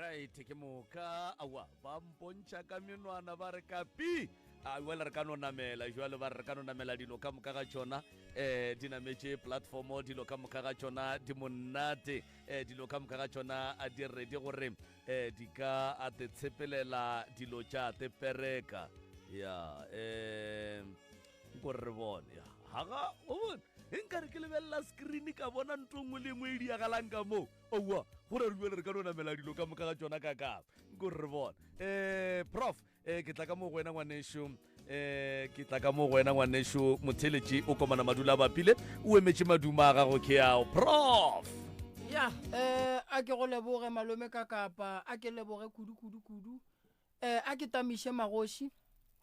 right ke moka awa ba mpontšha ka menwana ba re ka pi wela re ka no namela jwale ba re ka no namela dilo ka moka ga tšona di nametše platformo dilo ka moka ga tšona di monate dilo ka moka ga tšona a di ready gore di ka a te tshepelela dilo tša te pereka ya gore bone ya haga o bone nkare ke lebelela screen ka bona ntho nngwe le nngwe e diagalang ka moo owa gore re re ka no namela dilo ka moka ga tšona ka kapa gore re bone prof ke tla ka mo go wena ngwanešo ke tla ka mo go wena ngwanešo motheletši o komana madula a bapile o emetše maduma a gago ke ao prof ya a ke go leboge malome ka kapa a ke leboge kudu a ke tamiše magoši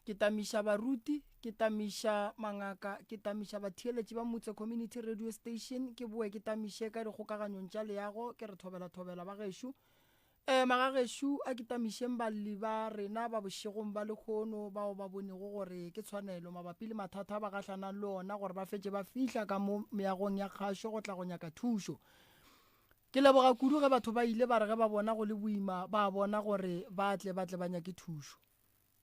ke tamiša baruti ke tamiša mangaka ke tamiša batheeletši ba motse community radio station ke boe ke tamiše ka dikgokaganyong tša leago ke re thobela ba gešo magagešo a ke tamišeng balli ba rena ba bošegong ba lekgono bao ba bonego gore ke tshwanelo mabapi le mathata ba gatlhanang le ona gore ba fetše ba fihla ka mo meagong ya kgašo go tla go nyaka thušo ke leboga kudu ge batho ba ile ba re ge ba bona go le boima ba bona gore ba tle ba nyake thušo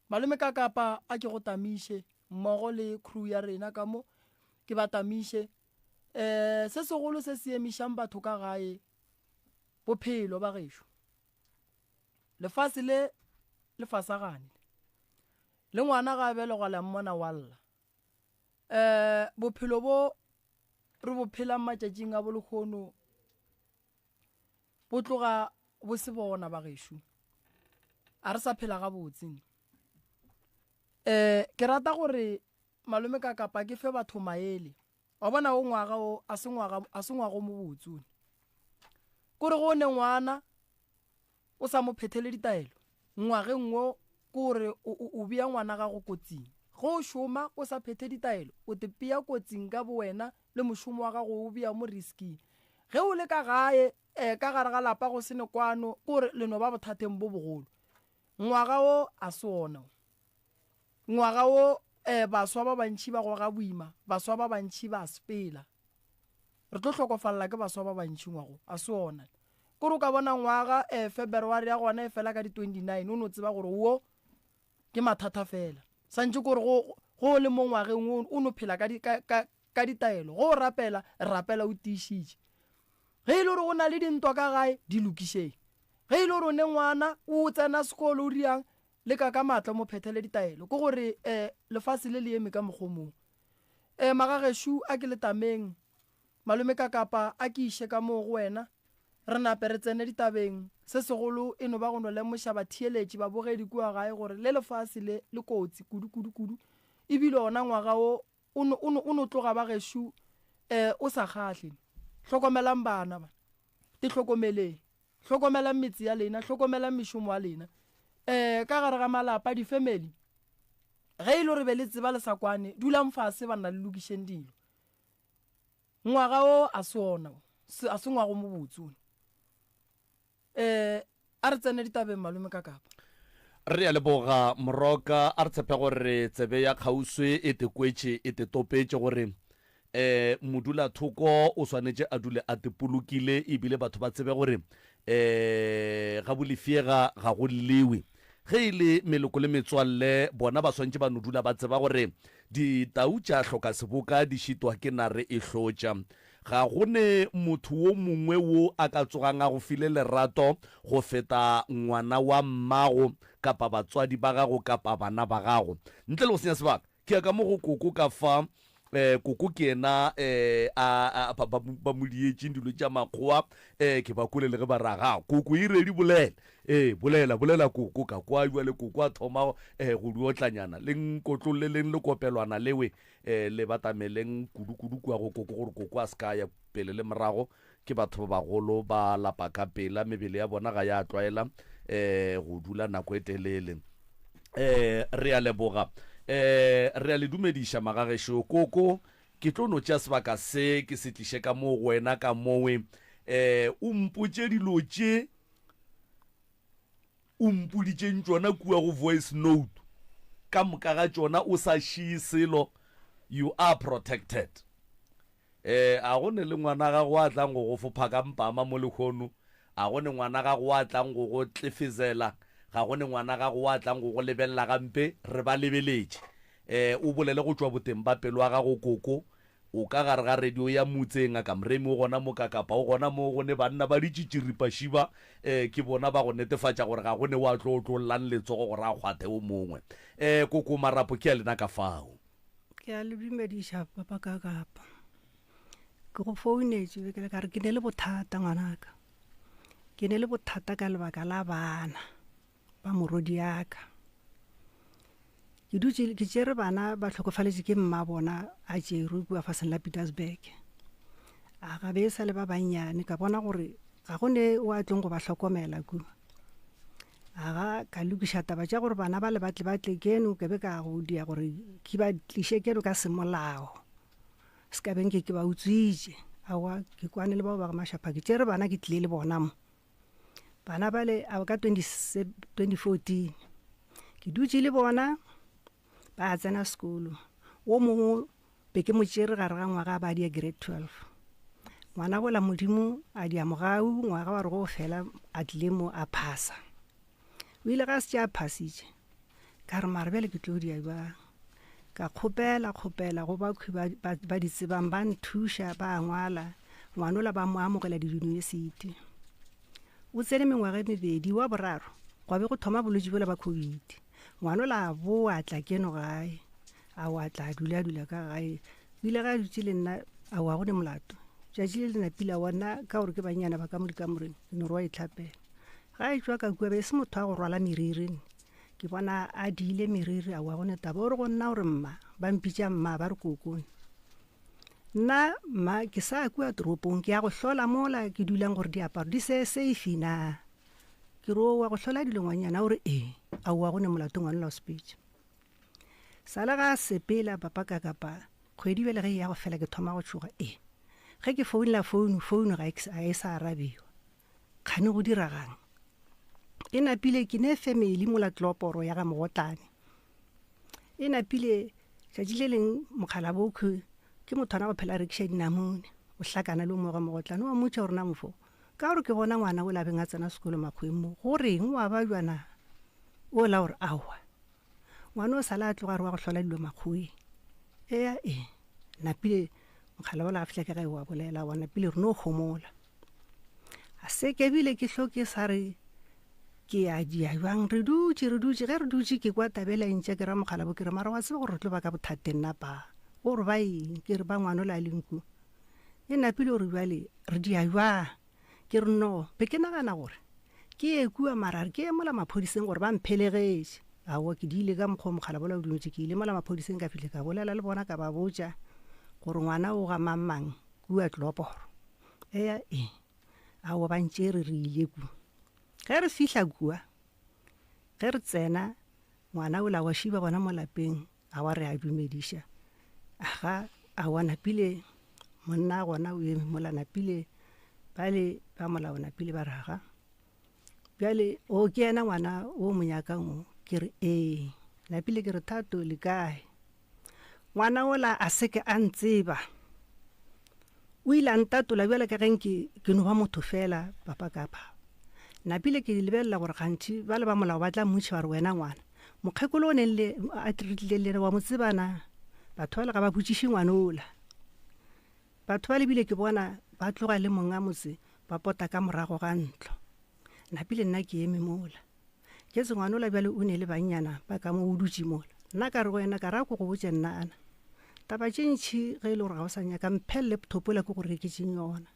malome ka kapa a ke go tamiše mmogo le crew ya rena ka mo ke ba tamiše se segolo se se emišang batho ka gae bophelo ba gešo lefase le fasagane le ngwana ga belegwa la mmona walla bophelo bo re bo phelang matšatšing a bolekgono bo tloga bo se bona ba gešo a re sa phela ga botseng ke rata gore malome ka kapa ke fe batho maele wa bona o ngwaga o a se ngwago mo botsone kore go ne ngwana o sa mo phethele ditaelo ngwageng ngo kore o bea ngwana ga go kotsing go šoma o sa phethe ditaelo o te pea kotsing ka bo wena le mošomo wa gago o bea mo risking ge o le ka gae ka gare ga lapa go sene kwano kore leno ba bothateng bo bogolo ngwaga o a se ona ngwaga o baswa ba bantši ba go ga boima baswa ba bantši ba sepela re tlo hlokofalla ke baswa ba bantši ngwago a se ona kore o ka bona ngwaga February ya gona e fela ka di 29 o no tseba gore wo ke mathata fela santse kore go le mo ngwageng o no phela ka ditaelo go rapela o tiišitše ge ile gore go na le dintwa ka gae di lokišeng ge ile gore o ne ngwana o tsena sekolo o riang le ka matla mo phethele ditaelo ke gore lefase le le eme ka mogomong magagešo a ke letameng malome ka kapa a ke iše ka moo go wena re nape re tsene ditabeng se segolo e no ba go no lemoša batheeletši ba bogedi kua gae gore le lefase le kotsi kudu ebile ona ngwaga o no tloga ba gešo o sa kgahle hlokomelang bana ba te hlokomelang metsi ya lena hlokomelang mešomo ya lena ka gare ga malapa di-family ge ile gore be le tseba le sa kwane dulang fase ba nna le lokišeng dilo ngwaga o a se ona a se ngwago mo botsone a re tsene ditabeng malome ka kapa re ya leboga moroka a re tshepe gore tsebe ya kgauswe e te kwetše e te topetše gore modula thoko o swanetše a dule a te polokile ebile batho ba tsebe gore ga bolefiega ga go lewe ge e le meloko le metswalle bona ba swantše ba no dula ba tseba gore ditau tša hloka seboka di šitwa ke nare e hlotša ga gone motho wo mongwe wo a ka tsogang a go file lerato go feta ngwana wa mmago kapa batswadi ba gago kapa bana ba gago ntle le go senya sebaka ke ya ka mo go koko ka fa koko ke ena ba modietšeng dilo tša makgowa ke ba kolele ge ba raga koko e redi bolela koko ka kwa jwa le koko a thoma go diotlanyana le nkotlolle leng le kopelwana lewe le batameleng kudu kua go koko gore koko a ska ya pele le morago ke batho ba bagolo ba lapa ka pela mebele ya bona ga ya tlwaela go dula nako e telele re a leboga re a le dumediša magagešo koko ke tlo no tša sebaka se ke se tliše ka moo wena ka mowe o mpotše dilo tše o mpoditšeng tšona kua go voice note ka moka ga tšona o sa šie selo you are protected a go ne le ngwana ga go a tlang go go fopha ka mpama mo lekgono a gone ngwana ga go a tlang go go tlefezela ga gone ngwana ga go a tlang go go lebelela gampe re ba lebeletše o bolele go tšwa boteng ba pelo wa gago koko o ka gare ga radio ya motseng a ka moremi o gona mo kakapa o gona mo gone banna ba ditšitširipa šiba ke bona ba go netefatša gore ga gone wa tlo tlollang letsogo gore a kgwathe o mongwe koko marapo ke a lena ka fao ke a le dumediša papa kakapa ke go founetše ke le ka re ke ne le bothata ngwanaka ke ne le bothata ka lebaka la bana ba morodi yaka ke tšere bana ba tlhokofaletše ke mma bona a tšeru kua faseng la Petersburg a ga be sa le ba bannyane ka bona gore ga gone o a tlong go ba hlokomela kua aga ka lokiša taba tša gore bana ba le batle keno ke be ka go dia gore ke ba tliše keno ka semolao se ka beng ke ba utswitše awa ke kwane le bao ba mašapa ke tšere bana ke tlile le bona mo bana ba le a ka 2014 ke dutše le bona ba tsena sekolo wo mongwe be ke mo tšere gare ga ngwaga ba dia grade 12 ngwana bola modimo a dia mogau ngwaga wa re go fela a tlile mo a phasa o ile ga se tša phasitše ka re mare bjale ke tlo dia ba ka kgopela go ba di tsebang ba nthuša ba ngwala ngwanola ba mo amogela di-university o tsene mengwaga e 2 wa boraro gwa be go thoma bolwetši bola ba COVID ngwanola a bo a tla keno gae a wa tla dula ka gae ile ga dutse le nna a wa go ne molato tšatši le lenapila wana ka gore ke banyana ba ka mo dikamoreng ke no re wa itlhapela ga e tswa ka kua be se motho a go rwala meriri ke bona a diile meriri a wa go netaba o re go nna gore mma ba mpitša mma ba re kokone nna mma ke sa kua toropong ke ya go hlola mola ke dulang gore diaparo di se safe na ke ro wa go hlola dilongwanyana gore a wa go ne molato ngwana la speech sala ga sepela papa kakapa kgwedi bele ge ya go fela ke thoma go tšhoga ge ke founu ga e sa arabiwa kgane go diragang e napile ke ne family mola tloporo ya ga mogotlane e napile tšatši le leng mokgala bokhu ke mothwana go phela rekša dinamone o hlakana le mo ga mogotlane wa motša gore na mofo ka gore ke bona ngwana o labeng a tsena sekolo makgweng mo goreng wa ba jwana o la gore awa ngwana o sala a tloga re wa go hlola dilo makgweng napile mokgala ola a fihla ke ga e wa bolela wa napile re no gomola a se ke bile ke hloke sa re ke a dia jwang re dutše ge re dutše ke kwa tabela ntša ke ra mogala bo ke re mara wa tseba gore re tlo ba ka bothateng napa gore ba eng ke re ba ngwana o la lenku e napile gore bjale re dia jwang ke re no be ke nagana gore ke e kua mara ke mola maphodiseng gore ba mphelegetše awa ke di ile ka mokgwa mogala bola o dintse ke ile mola maphodiseng ka fihle ka bolela le bona ka ba botša gore ngwana o ga mamang kua tloporo awa ba ntše re ile kua ge re fihla kua ge re tsena ngwana o la wa šiba bona mo lapeng a wa re a dumediša aga a wa napile monna gona o eme mola napile bale ba molao napile ba raga bjale o ke ena ngwana o monyakang ke re napile ke re thato le kae ngwana ola a seke a ntseba o ile a ntatola bjale ka geng ke no ba motho fela papa kapa napile ke lebelela gore gantši ba le ba molao ba tla mmotša ba re wena ngwana mokgekolo o neng a treatlele wa motsebana batho ba le ga ba botšiše ngwana ola batho ba lebile ke bona ba tloga le monga motse ba pota ka morago ga ntlo napile nna ke eme mola ke se ngwana ola bjale o ne le bannyana ba ka mo o dutše mola nna ka re go wena ka ra ko go botse nna ana taba tše ntšhi ge e le gore ga o sa nyaka mphe laptop ola ke gore ke tšeng yona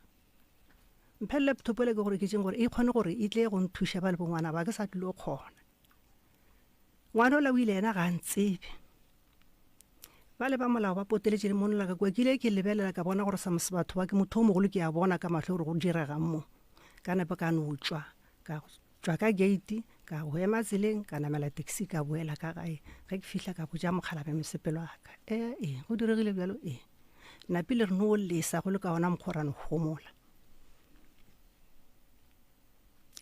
mphe laptop ola ke gore ke tšeng gore e kgone gore e tle go nthuša ba le bongwana ba ke sa tlile o kgona ngwana ola o ile yena ga ntsebe ba le ba molao ba poteletše le monola ka kua ke ile ke lebelela ka bona gore samose batho ba ke motho o mogolo ke a bona ka matlho gore go diregang mo ka nepo ka no tswa ka tswa ka gate ka go ema tseleng ka namela taxi ka boela ka gae ge ke fihla ka botša mokgala ba mesepelo wa ka go diregile bjalo napile re no lesa go le ka ona mokgwa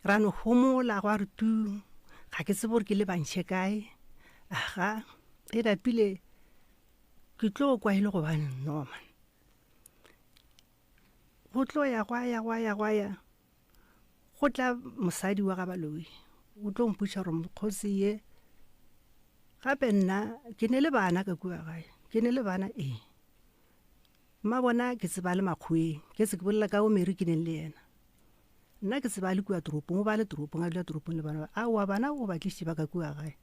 ra no gomola go a re tu ga ke tsebe gore ke le bantšhe kae aga e napile ke tlo kwa ile go bane noma go tlo ya gwa ya go tla mosadi wa ga Baloi o tlo mputša gore mokgosi ye gape nna ke ne le bana ka kua gae ke ne le bana mma bona ke tseba le makgweng ke se ke bolela ka o Mary ke neng le yena nna ke tseba le kua toropong o ba le toropong a dula toropong le bana aowa bana o ba tlišiba ka kua gae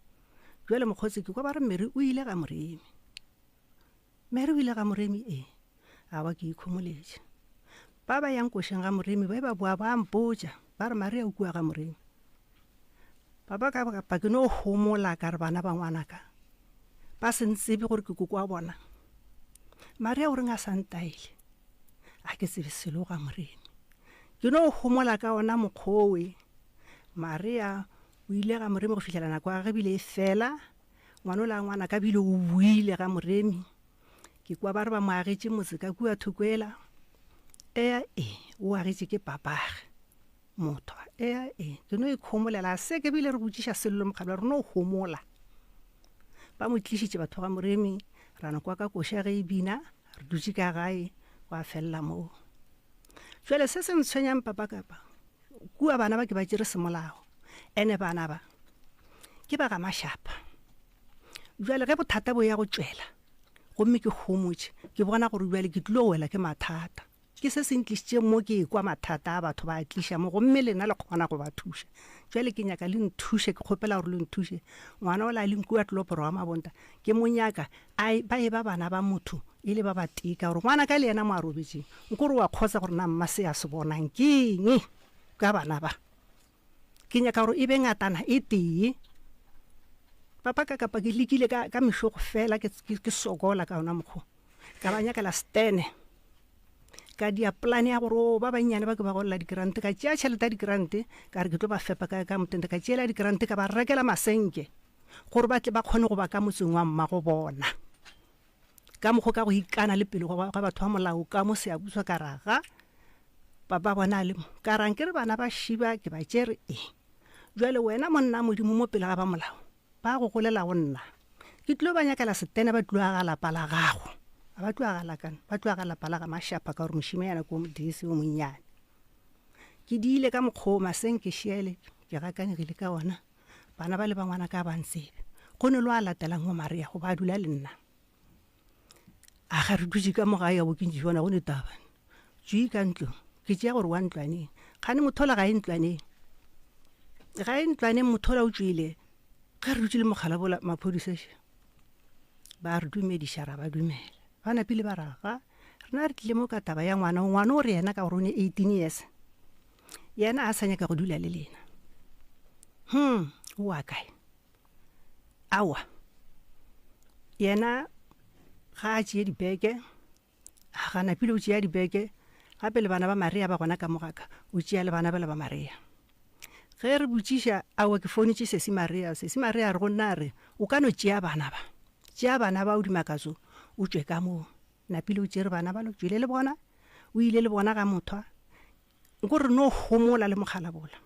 jwale mokgotsi ke kwa ba re Mary o ile ga Moremi Mary o ile ga Moremi awa ke ikhomoletše ba ba yang košeng ga Moremi ba boa ba mpotša ba re Maria o kua ga Moremi papa ka ke no homola ka re bana ba ngwanaka ba se ntsebe gore ke koko wa bona Maria o reng a santaile a ke tsebe selo ga Moremi ke no homola ka ona mokgowe Maria o ile ga Moremi go fihlela nako ga bile fela ngwana la ngwana ka bile o buile ga Moremi ke kwa ba re ba moagetše motse ka kua thukwela o agetše ke papage motho ke no ikhomolela se ke bile re botšiša sello mokgabla re no homola ba mo tlišitše batho ga Moremi ra no kwa ka koša ge e bina re dutše ka gae wa fella moo jwale se se ntshwenyang papa kapa kua bana ba ke ba tšere semolao ene bana ba ke ba ga Mashapa jwale ge bothata bo ya go tšwela gomme ke homotše ke bona gore jwale ke tlilo wela ke mathata ke se se ntlišitše mo ke kwa mathata a batho ba tliša mo gomme lena le kgona go ba thuša jwale ke nyaka le nthushe ke kgopela gore le nthushe ngwana o la le nkua tloporo wa mabonta ke mo nyaka ba e ba bana ba motho e le ba ba tika gore ngwana ka le yena mo a robetseng nkore wa kgotsa gore na mma se ya se bonang keng ka bana ba ke nyaka gore e be ngatana e tee papa ka kapa ke lekile ka mešogo fela ke sokola ka ona mokgo ka ba nyakela stene ka dia plan ya gore ba banyane ba ke ba golla digrante ka tšea tšhelete ya digrante ka re ke tlo ba fepa ka motente ka tšeela digrante ka ba rekela masenke gore ba tle ba kgone go ba ka motseng wa mma go bona ka mokgo ka go ikana le pele ga batho ba molao ka mo se a buswa ka raga papa bona le ka rang ke re bana ba šiba ke ba tšere jwale wena monna modimo mo pele ga ba molao ba go golela go nna ke tlo ba nyakela setene ba tlo aga lapa la gago ba tlo aga lapa la ga Mashapa ka gore mošime yana ko modisi o monnyane ke diile ka mokgwa masenke šiele ke gakanyegile ka ona bana ba le ba ngwana ka ba ntsebe go ne lo a latelang go Maria go ba dula le nna a ga re dutse ka mogae ya bokentši bona go ne taba tswi ka ntlong ke tšea gore wa ntlwaneng gane mothola ga e ntlwaneng mothola o tswile ga re dutse le mogalabola maphodisa ba re dumediša ra ba dumela ba napile ba raga rena re tlile mo ka taba ya ngwana o re yena ka gore o ne 18 years yena a sa nyaka go dula le lena o wa kae awa yena ga a tšee dibeke ga napile o tšea dibeke gape le bana ba Maria ba gona ka mogaka o tšea le bana ba le ba Maria ge re botšiša awa ke founitše sesi Maria re go nna re o ka no tšea bana ba o dimakatso o tswe ka moo napile o tšere bana ba lo tswile le bona o ile le bona ga mothwa nko re no homola le mogalabola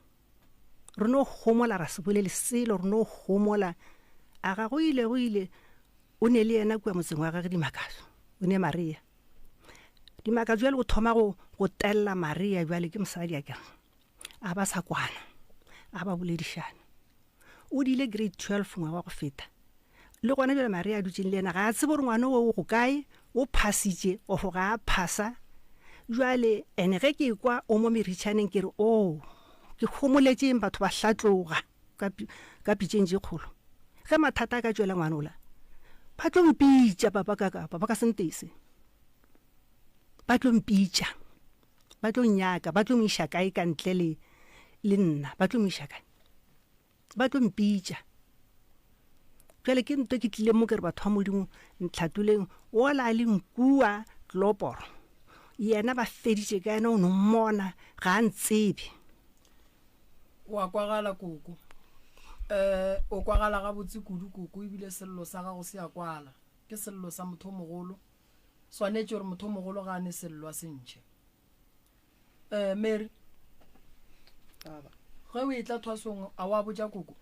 re no homola ra se bolele selo re no homola a ga go ile o ne le yena kua motseng wa gage dimakatso o ne Maria dimakatso jwale go thoma go tella Maria jwale ke mosadi a kere a ba sa kwana a ba boledišana o dile grade 12 ngwa wa go feta le gona jwale Maria a dutseng le yena ga a tsebe gore ngwana o go kae o phasitše ofo ga a phasa jwale ene ge ke kwa o mo meritšhaneng ke re ke homoletšeng batho ba hlatloga ka pitšeng tše kgolo ge mathata a ka tšwela ngwana ola ba tlo mpitša papa ka sentese ba tlo mpitša ba tlo nyaka ba tlo moiša kae ka ntle le nna ba tlo moiša kae ba tlo mpitša jwale ke nto ke tlile mo ke re batho ba modimo ntlhatoleng o la le nkua tloporo yena ba feditše ka ena o no mmona ga a ntsebe wa kwagala koko o kwagala ga botse kudu koko ebile sello sa gago se ya kwala ke sello sa motho mogolo swanetše gore motho mogolo ga ane sello a sentšhe Mary baba ge o e tla thwasong a wa botja koko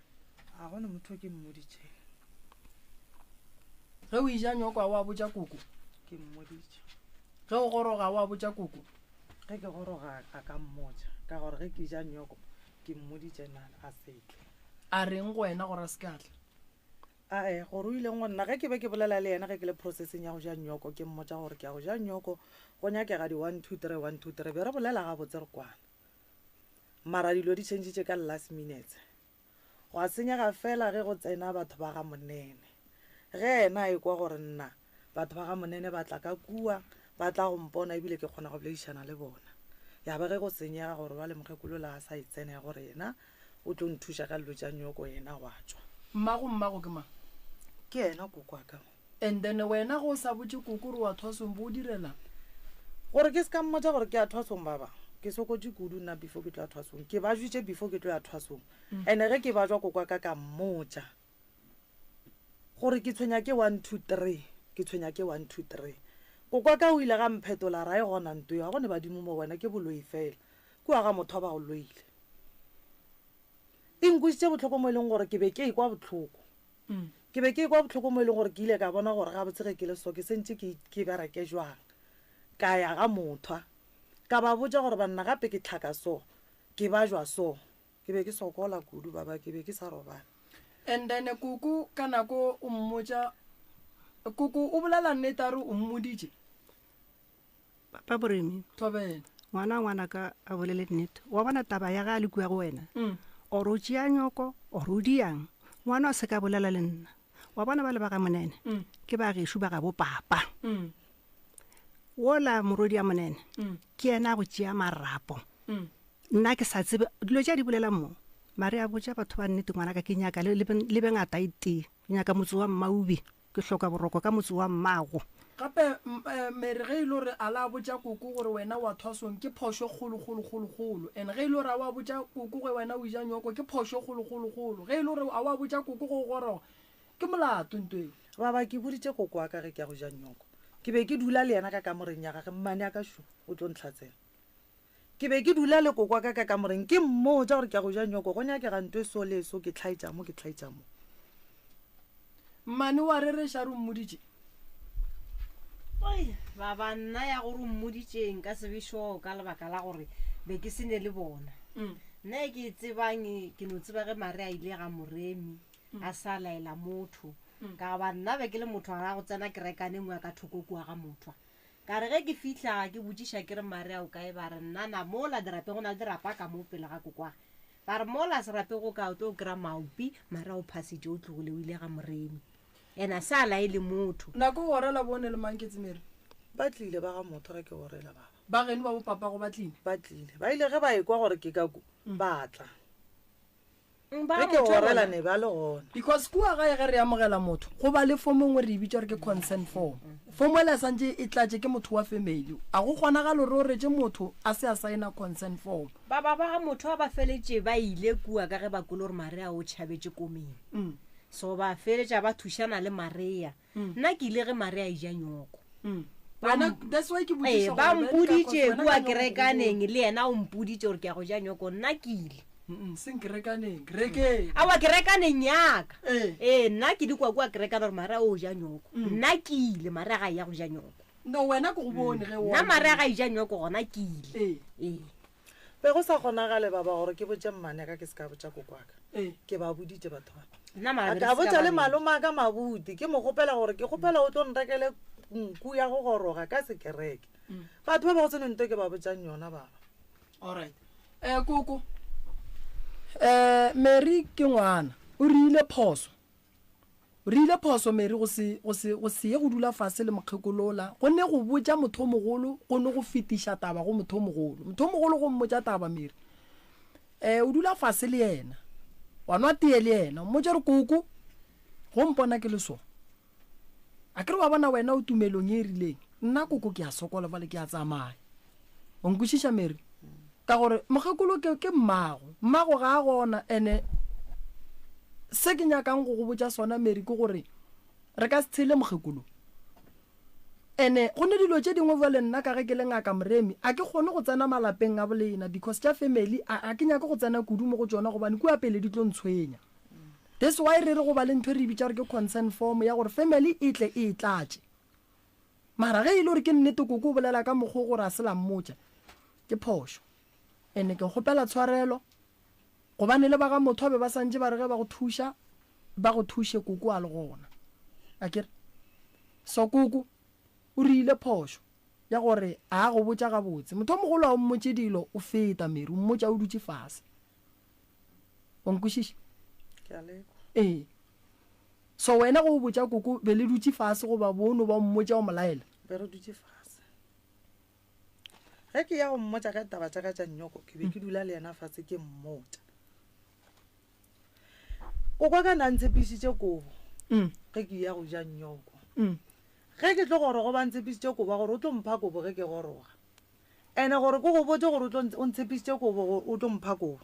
a gona motho ke mmoditše ge o ija nyoko a wa botja koko ke mmoditše ge o goroga wa botja koko ge ke goroga a ka mmotša ka gore ge ke ja nyoko ke mmoditše nana a setle a reng go wena gore a se ka tla ae gore o ileng go nna ge ke be ke bolela le yena ge ke le processing ya go ja nyoko ke mmotsa gore ke ya go ja nyoko go nyakega di 1 2 3 1 2 3 be re bolela ga botse re kwana mara dilo di changitše ka last minutes go a senyega fela ge go tsena batho ba ga monene ge ena e kwa gore nna batho ba ga monene ba tla ka kua ba tla go mpona ebile ke kgona go boleišana le bona ya ba ge go senyega gore ba le mokgekolo la a sa itsene gore yena o tlo nthuša ka dilo tša nyoko yena wa tswa mmago ke mang ke yena koko aka and then wena go sa botse koko re wa thwasong bo o direla gore ke se ka mmotsa gore ke a thwasong baba ke sokotse kudu nna before ke tlo ya thwasong ke ba jwitse before ke tlo ya thwasong and-e ge ke ba jwa koko aka ka mmotsa gore ke tshwenya ke 1 2 3 ke tshwenya ke 1 2 3 koko aka o ile ga mphetola ra e gona nto ya go ne badimo mo wena ke boloi fela kua ga motho ba go loile e nkwešitše botlhoko mo e leng gore ke be ke ekwa botlhoko ke be ke ekwa botlhoko mo e leng gore ke ile ka bona gore ga botsege ke le so ke sentse ke bereke jwang ka ya ga mothwa ka ba botsa gore banna gape ke tlhaka so ke ba jwa so ke be ke sokola kudu baba ke be ke sa robana and then koko ka nako o mmotsa koko o bolela nnete a re o mmoditše papa boremi thobela ngwana ka a bolele nnete wa bona taba ya ga le kua go wena ore o tšea nyoko ore o diang ngwana a se ka bolela le nna wa bona ba le ba ga monene ke ba gešo ba ga bo papa wola morodi ya monene ke yena go tšea marapo nna ke sa tsebe dilo tša di bolela mo mare a botša batho ba nnete ngwana ka ke nyaka le be ngata itee ke nyaka motse wa mmaubi ke hloka boroko ka motse wa mmago gape mere ge e le gore a la botša koko gore wena wa thwasong ke phošo kgolo and ge e le gore a wa botša koko ge wena o ja nyoko ke phošo kgolo ge e le gore a wa botša koko go goroga ke molato ntoe baba ke boditše koko aka ge ke ya go ja nyoko ke be ke dula le yena ka kamoreng ya gage mmane a ka šo o tlo ntlhatsela ke be ke dula le koko aka ka kamoreng ke mmotsa gore ke ya go ja nyoko go nyakega nto e so le so ke tlhaetša mo mmane wa rereša re mmoditše baba nna ya gore mmoditšeng ka sebešo ka lebaka la gore be ke sene le bona nna e ke tsebang ke no tseba ge mare a ile ga moremi a sa laela motho ka ba nna be ke le motho ga go tsena ke rekane ngwe ka thoko kua ga motho ka re ge ke fihla ke botšiša ke re mare a o kae ba re nna na mola dirape go na le dirapa ka mo pele ga kokwa ba re mola serape go ka o tlo kry-a maopi mare a o phasitše o tlogole o ile ga moremi ena sa laele motho nako gorela bone le manketse mere ba tlile ba ga motho ge ke gorela baba ba geno ba bo papa go batlile ba tlile ba ile ge ba ekwa gore ke kako ba tla ba ge ke gorela ne ba le gona because kua gae ge re amogela motho go ba le fomo ngwe re e bitša gore ke consent form fomo ele a santse e tlatše ke motho wa family a go kgonagalo re o retse motho a se a saena consent form ba ga motho a ba feletše ba ile kua ka ge ba kole gore mare a o tšhabetše komeng so ba feletša ba thušana le marea nna ke ile ge marea e ja nyoko ba mpoditše kua kerekaneng le yena o mpoditše gore ke ya go ja nyoko nna ke ile awa kerekaneng yaka nna ke di kua kerekana gore marea o ja nyoko nna ke ile marea ga e ya go ja nyoko nna marea ga e ja nyoko gona ke ile be go sa kgonagale baba gore ke botse mmane ka ke se ka botsa kokwaka ke ba boditše batho ba ka botsa le maloma ka mabuti ke mo gopela gore ke gopela o tlo nrekele nku ya go goroga ka sekereke batho ba ba go tsene nto ke ba botsang yona baba alright koko Mary ke ngwana o rile phoso Mary go se ye go dula fase le mokgekolola go ne go botsa motho o mogolo go ne go fetiša taba go motho o mogolo go mmotsa taba Mary o dula fase le yena wa nwa tee le yena mmotsa re koko go mpona ke le so a kere wa bona wena o tumelong e rileng nna koko ke a sokola vale ke a tsamaya o nkwešiša Mary ka gore mokgekolo ke mmago ga a gona ene se ke nyakang go go botsa sona Mary ke gore re ka se tshele mokgekolo ene go ne dilo tše dingwe vale nna ka ge ke le ngaka moremi a ke kgone go tsena malapeng a bolena because tša family a ke nyaka go tsena kudu mo go tsona gobane kua pele di tlo ntshwenya that's why re re go ba le ntho re bitša gore ke consent form ya gore family e tle e tlatše mara ge e le gore ke nnete koko o bolela ka mokgwa gore a se la mmotša ke phošo ene ke kgopela tshwarelo gobane le ba ga motho be ba santse ba re ge ba go thusha ba go thushe kuku a le gona a kere so kuku o rile phoso ya gore a go botsa ga botse motho mogolo wa mmotse dilo o feta Mary o mmotsa o dutse fase o nkušiša so wena go botsa kuku be le dutse fase go ba bono ba mmotsa o molaela be re dutse fase ge ke ya go mmotsa ka taba tša ka tša nnyoko ke be ke dula le yena fase ke mmotsa o kwa ka nantsepisitše kobo ge ke ya go ja nnyoko ge ke tlo gore go ba ntshepisitše kobo gore o tlo mpha kobo ge ke goroga ene gore ko go botse gore o ntshepisitše kobo o tlo mpha kobo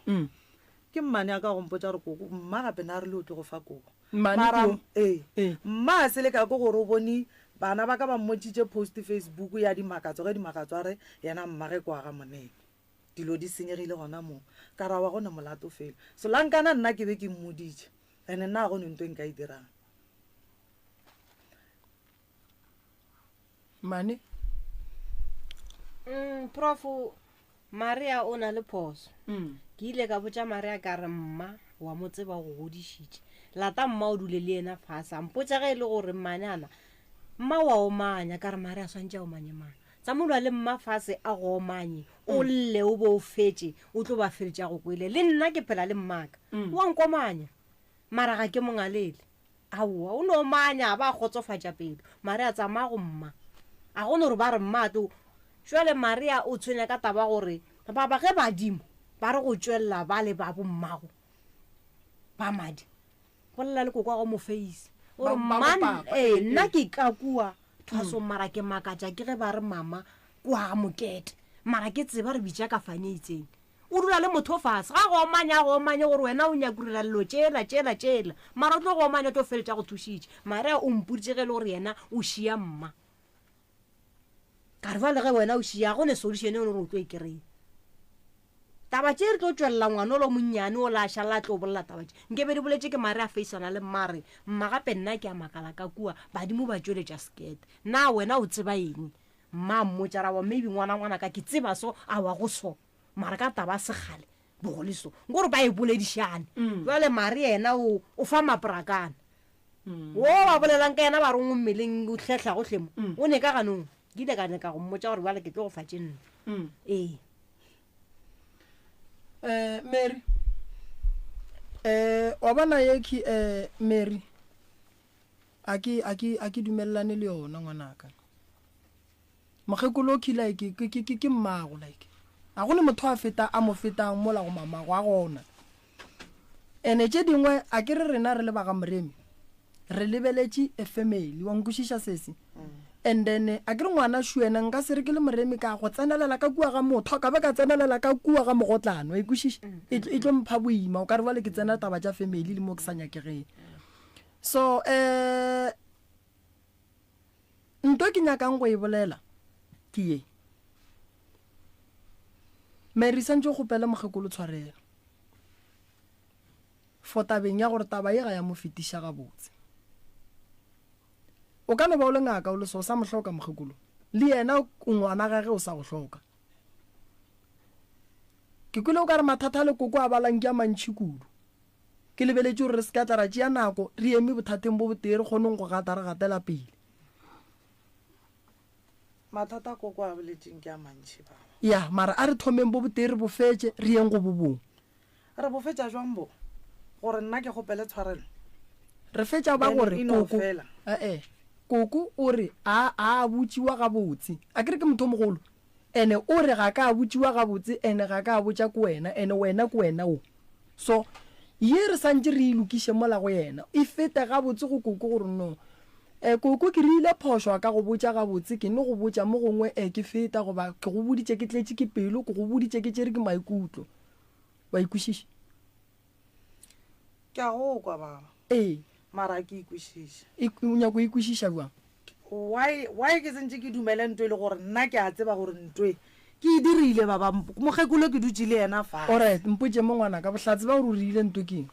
ke mmane a ka go mpotsa gore koko mma gape na re le o tlo go fa kobo mma a se le ka ko gore o bone bana ba ka ba mmotšitše post Facebook ya dimakatso ge dimakatso a re yena mmage kwa ga monene dilo di senyegile gona moo ka ra wa gone molato fela so lankana nna ke be ke mmoditše ene nna gone nto nka e dirang mane prof Maria o na le phoso ke ile ka botsa Maria ka re mma wa mo tseba go godišitše lata mma o dule le ena fasa mpotsa ge e le gore mmanana mma wa o manya ka re Maria swantse o manye mang tsa molwa le mma fase a go manye o lle o bo o fetse o tlo ba feletša go kwele le nna ke phela le mmaka wa nkomanya mara ga ke mongalele aowa o no manya ba khotsofatša pelo Maria tsamaya go mma a gone gore ba re mma to jwale Maria o tshwenya ka taba gore ba ge badimo ba re go tšwelela ba le ba bommago ba madi go lela le kokwa go mo face ore man nna ke ka kua thaso mara ke makatša ke ge ba re mama kwa mokete mara ke tseba re bitša ka fane itseng o dula le motho fase ga go manya gore wena o nyakurela lelo tšela mara o tlo go manya o tlo feletša go thušitše Maria o mpoditše ge le gore yena o šia mma ka re ba le ge wena o šia gone solution e gore o tlo e kry-e taba tše re tlo tšwelela ngwana o lo monnyane o laša la tlo bolela taba tše nke be di boletše ke Maria faceana le mmare mma gape nna ke a makala ka kua badimo ba tšweletša skete na wena o tseba eng mma mmotša ra wa maybe ngwana ka ke tseba so a wa go so mara ka taba segale bogole so nkore ba e boledišane jwale Maria yena o fa maporakana wo ba bolelang ka yena ba rongwe mmeleng o tlhehla go hlemo o ne ka ganong ke ile ka neka go mmotša gore bale ke tlo go fa tše nna Mary wa bona yeki Mary a ke dumelelane le yona ngwanaka mogekolo ke like ke mmago like a gone motho a feta a mo fetang mola go mamago a gona ene tše dingwe a ke re rena re le ba ga moremi re lebeletše a family wa nkušiša sese and then a ke re ngwana šuena nka se re ke le moremi ka go tsenelela ka kua ga motho ka be ka tsenelela ka kua ga mogotlano e kwešiša e tlo mpha boima o ka re ba le ke tsena taba tša family le mo ke sa nyakegeng so nto ke nyakang go e bolela ke ye Mary santse go pela mogekolo tshwarela for tabeng ya gore taba e ga ya mo fetiša ga botse o ka no ba o le ngaka o le so sa mohloka mogekolo le yena o ngwana gage o sa go hloka ke kwile o ka re mathata le koko a balang ke a mantšhi kudu ke lebeletše gore re se ka tla ra tšea nako re eme bothateng bo botee re kgoneng go gata re gatela pele mathata koko a boletšeng ke a mantšhi baba ya mara a re thomeng bo botee re bofetše re yeng go bobong re bofetša jwang bo gore nna ke gopele tshwarelo re fetša ba gore koko o re a botšiwa ga botse a kere ke motho mogolo ene o re ga ka botšiwa ga botse ene ga ka botša ko wena ene wena ko wena o so ye re santse re ilokiše mola go yena e fete ga botse go koko gore no koko ke rile phoso ka go botša ga botse ke ne go botša mo gongwe ke feta goba ke go boditše ke tletše ke pelo ke go boditše ke tšere ke maikutlo wa ikwešiša ke a go kwa baba mara ke ikwešiša o nyako ikwešiša bjang why ke sentse ke dumele ntwe le gore nna ke a tseba gore ntwe ke e dirile baba mogekolo ke dutse le yena fa alright mpotše mo ngwana ka bohlatse ba gore o rile ntwe keng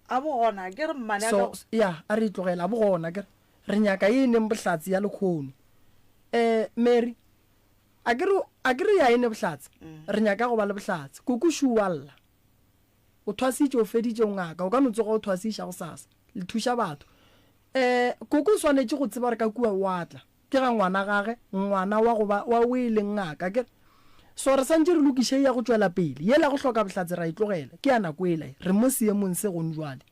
a bo gona ke re mmane so ya a re itlogela a bo gona ke re nyaka e neng bohlatse ya lekgono Mary a ke re ya ene bohlatse re nyaka go ba le bohlatse koko šuwalla o thwasitse o feditse ngaka o ka no tsoga o thwasiša go sasa le thuša batho koko o swanetse go tseba re ka kua watla ke ga ngwana gage ngwana wa o e leng ngaka ke so re santse re lokiše ya go tswela pele yela go hloka bohlatse ra itlogela ke ya nako ele re mo seemong se gone jwale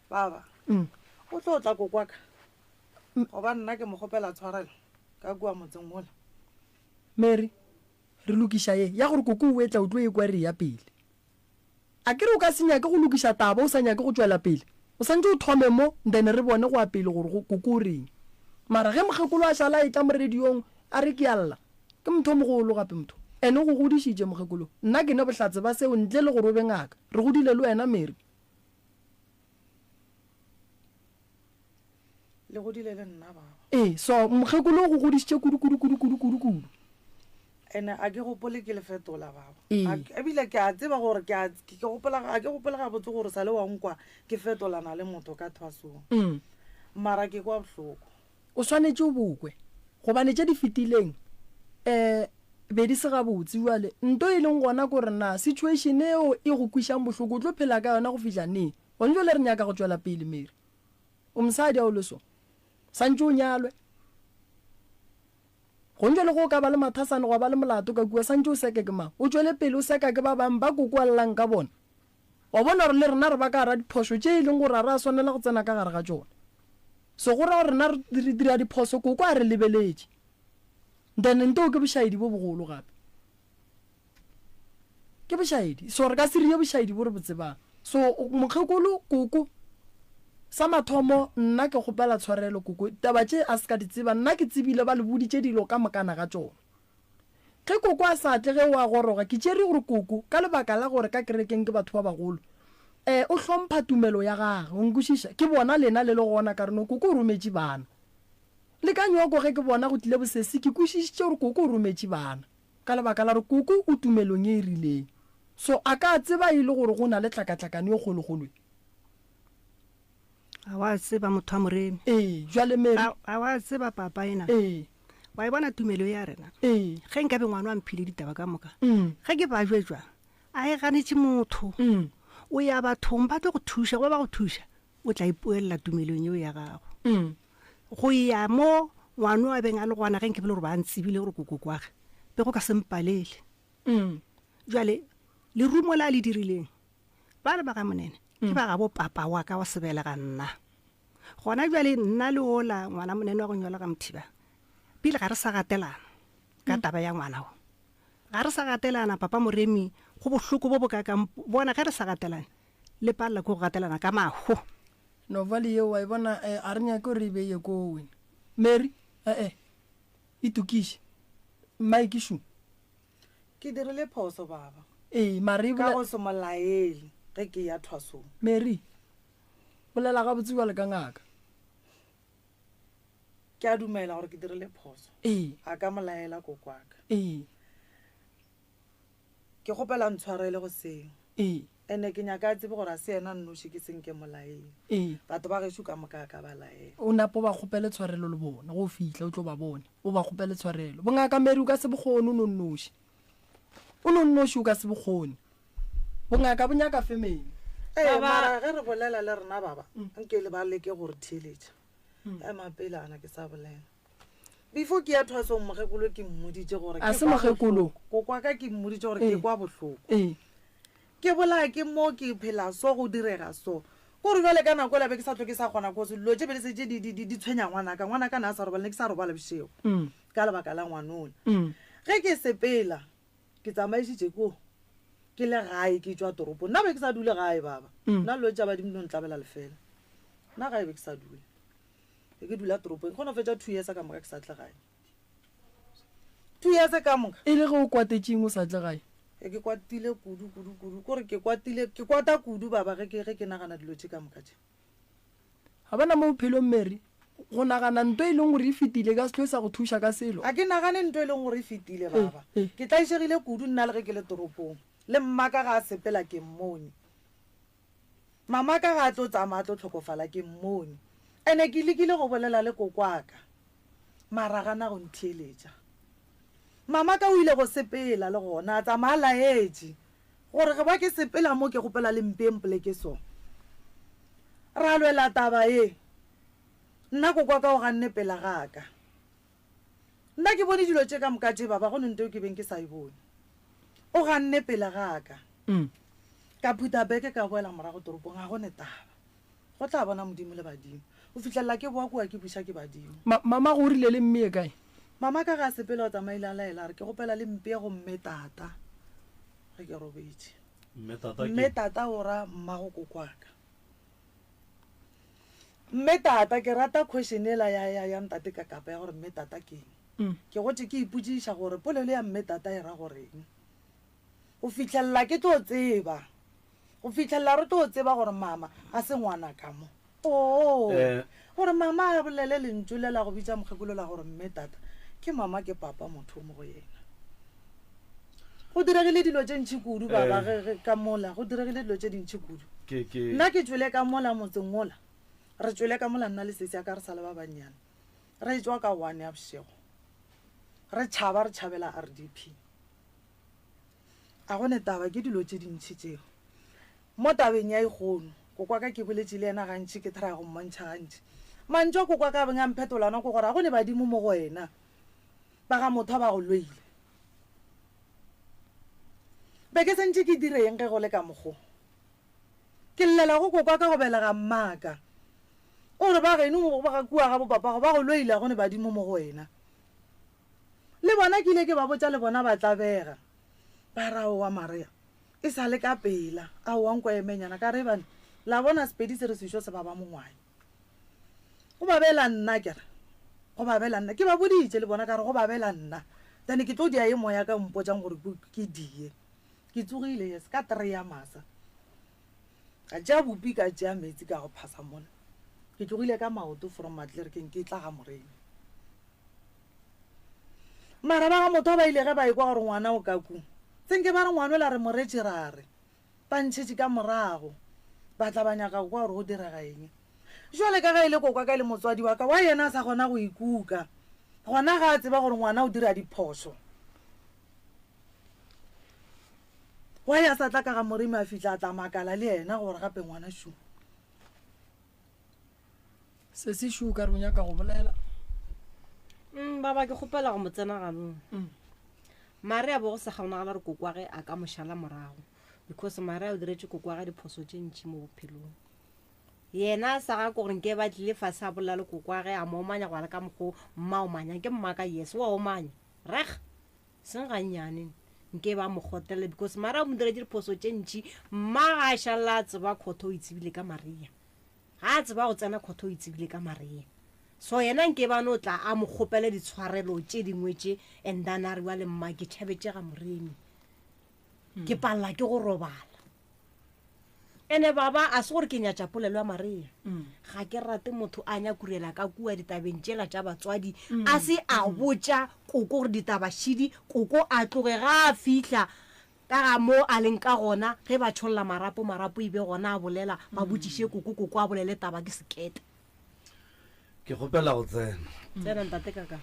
baba o tlo tla kokwaka goba nna ke mogopela tshwarelo ka kua motseng mola Mary re lokiša ye ya gore koko o etla o tlo e kwa re ya pele a ke re o ka se nyake go lokiša taba o sa nyake go tswela pele o santse o thome mo then re bone go a pele gore koko o reng mara ge mokgekolo a šala e tla mo radiong a re ke alla ke motho mogolo gape motho ene go godišitše mokgekolo nna ke ne bohlatse ba seo ntle le gore o be ngaka re godile le wena Mary le godile le nna baba so mokgekolo go godišitše kudu ene a ke gopole ke le fetola baba Ee. ebile ke a tseba gore ke gopola ga botse gore sa le wa nkwa ke fetolana le motho ka thwasong mara ke kwa bohloko o swanetse o bokwe gobane tše di fetileng be di se gabotse jale nto e leng gona kore na situation eo e go kwišang bohloko o tlo phela ka yona go fitlha neng gone jale re nyaka go tswela pele Mary o mosadi a o le so santse o nyalwe gone jale go ka ba le mathasane go ba le molato ka kua santse o seke ke mang o tswele pele o seka ke ba bang ba kokoalelang ka bona wa bona gore le rena re ba ka gara diphoso tše e leng gore a re a swanela go tsena ka gare ga tsona so go ra gore rena re dira diphoso koko a re lebeletše then nto ke bošaedi bo bogolo gape ke bošaedi so re ka se rie bošaedi bo re botsebang so mokgekolo koko sa mathomo nna ke kgopela tshwarelo koko taba tše a se ka di tseba nna ke tsebile ba le boditše dilo ka mokana ga tsona ge koko a sa tle ge wa goroga ke tšere gore koko ka lebaka la gore ka kerekeng ke batho ba bagolo o hlompha tumelo ya gage o nkwešiša ke bona lena le le gona ka reno koko o rometše bana le ka nyoko ge ke bona go tlile bosesi ke kwešišitše gore koko o rometše bana ka lebaka la gore koko o tumelong e e rileng so a ka tseba e le gore go na le tlakatlakane e kgologolwe a wa tseba motho a moremi jwale Mary a wa tseba papa ena wa e bona tumelo ya rena ge ge nka be ngwana wa mphile ditaba ka moka ge ke ba jwetswa a e ganetse motho o ya bathong ba tlo go thuša go ba go thuša o tla ipuelela tumelong eo ya gago go ya mo ngwano a beng a le gona ge nke bele gore ba ntsebile gore koko kwage be go ka sempalele jwale le rumo la le dirileng ba le ba ga monene ke ba ga bo papa wa ka wa sebela ga nna gona jwale nna le ola ngwana monene wa go nyola ka mothiba pele ga re sa gatelana ka taba ya ngwana o ga re sa gatelana papa moremi go bohloko bo bokakang bona ge re sa gatelane le palela ko go gatelana ka maho novale yeo wa e bona a re nyake gore e beye ko wena Mary e tukiše Mike shu ke dirile phoso baba mare ka go se molaele ge ke ya thwasong Mary bolela ga botse jwale ka ngaka ke a dumela gore ke dirile phoso a ka molaela kokwaka ke gopela ntshwarele go seng ene ke nyaka a tsebe gore a se ena nnoši ke senke molaeng batho ba gešo ka moka ka ba laela o napo ba kgopele tshwarelo le bona go fitlha o tlo ba bone o ba kgopele tshwarelo bongaka Mary o ka se bokgone o nonnoši o ka se bokgone bongaka bo nyaka family mara ge re bolela le rena baba nke le ba leke gore theletša mapele ana ke sa bolela before ke ya thwasong mokgekolo ke mmoditše gore a se mokgekolo kokwaka ke mmoditše gore ke kwa bohloko ke bolaya ke mo ke phela so go direga so gore jale ka nako labe ke sa tlo ke sa kgona ko se dilo tše bele se tše di tshwenya ngwanaka na a sa robala ne ke sa robala bošego ka lebaka la ngwanole ge ke sepela ke tsamaišitše ko ke le gae ke tswa toropo nna be ke sa dule gae baba nna lo tša badimo no ntlabela lefela nna gae be ke sa dule ke dula toropong kgona fetša 2 years ka moka ke sa tle gae 2 years ka moka e le ge o kwatetšeng o sa tle gae ke kwatile kudu kore ke kwata kudu baba ge ke nagana dilo tše ka moka tše ga bana mo bophelong Mary go nagana nto e leng gore e fetile ka setlo sa go thuša ka selo a ke nagane nto e leng gore e fetile baba ke tlaišegile kudu nna le ge ke le toropong le mmaka ga a sepela ke mmone mama ka ga a tlo tsamaya tlo tlhokofala ke mmone ene ke lekile go bolela le kokwaka mara gana go ntheeletša mama ka o ile go sepela le gona a tsamaya laetše gore ge ba ke sepela mo ke gopela le mpempole ke so ra lwela taba e nna ko kwa ka o ganne pela gaka nna ke bone dilo tše ka moka tše baba go nente o ke beng ke sa e bone o ganne pela gaka ka phuta beke ka boela morago toropong ga gone taba go tla bona modimo le badimo o fitlhelela ke boa kua ke buša ke badimo mama go rile le mme kae mama ka ga sepele o tsamaile a laela re ke gopela le mpe go mme tata ge ke robetse mme tata o ra mmago kokwaka mme tata ke rata question ela ya ntate ka kapa ya gore mme tata keng ke gotse ke iputsiša gore polelo ya mme tata e ra goreng o fitlhelela ke tlo tseba o fitlhelela re tlo tseba gore mama a se ngwana ka mo gore mama a bolele lentšu le la go bitsa mokgekolo la gore mme tata ke mama ke papa motho mo go yena go diregile dilo tše ntšhi kudu baba ka mola go diregile dilo tše dintšhi kudu nna ke tswele ka mola motseng mola re tswele ka mola nna le sese ya ka re sa le ba bannyane re tswa ka 1 ya bošego re tšhaba re tšhabela RDP a gone taba ke dilo tše dintšhi tšeo mo tabeng ya ikgono ko kwa ka ke boletše le ena gantši ke thara go mmontšha gantši mantšwa ko kwa ka beng a mphetolana ko gore a gone badimo mo go wena ba ga motho ba go lweile be ke sentše ke direng ge go le ka mokgo ke llela go kokwa ka go belega mmaka o re ba geno ba ga kua ga bopapa ba go lweile a gone badimo mo go wena le bona ke ile ke ba botša le bona ba tlabega ba ra o wa Maria e sa le ka pela a o wankwa emenyana ka re bana la bona sepedi se re sešo se ba ba mongwane go ba bela nna kere go ba bela nna ke ba boditše le bona ka re go ba bela nna then ke tlo dia e moya ka mpotšang gore ke die ke tsogile yes ka 3 ya masa ka tšea bopi ka tšea metsi ka go phasa mona ke tlogile ka maoto from Matlerekeng ke tla ga Moremi mara ba ga motho ba ile ge ba ikwa gore ngwana o ka ku tsenke ba re ngwana la re moretše rare ba ntšhetše ka morago ba tla ba nyaka kwa gore go direga eng jwale ka ga ile kokwa ka le motswadi wa ka wa yena a sa kgona go ikuka gona ga a tseba gore ngwana o dira diphoso wa ya sa tla ka ga Moremi a fitlha a tla makala le yena gore gape ngwana shu se se shu ka re o nyaka go bolela baba ke kgopela go motsena ganong mare a bo go sa kgaonagala re kokwage a ka mošala morago because mare a o diretse kokwage diphoso tše ntšhi mo bophelong yena sa ga ko gore nke ba tlile fase a bolela le kokwage a mo omanya go ala ka mokgo mma o manyang ke mmaka yes wa omanya reg seng gannyane nke ba mo gotele because mare a mo diretse diphoso tše ntšhi mma ga a šala a tseba khotho o itsebile ka Maria ga a tseba go tsena khotho o itsebile ka Maria so yena nke ba no tla a mo kgopele ditshwarelo tše dingwe tše and then a re wa le mma ke tšhabetše ga Moremi ke palela ke go robala ene baba a se gore ke nyatša polelo ya Maria ga ke rate motho a nyakurela ka kua ditabeng tšela tša batswadi a se a botša koko gore ditabašidi koko a tloge ga a fihla ka ga mo a leng ka gona ge ba tšholola marapo e be gona a bolela ba botšiše koko a bolele taba ke sekete ke gopela go tsena ntate kaka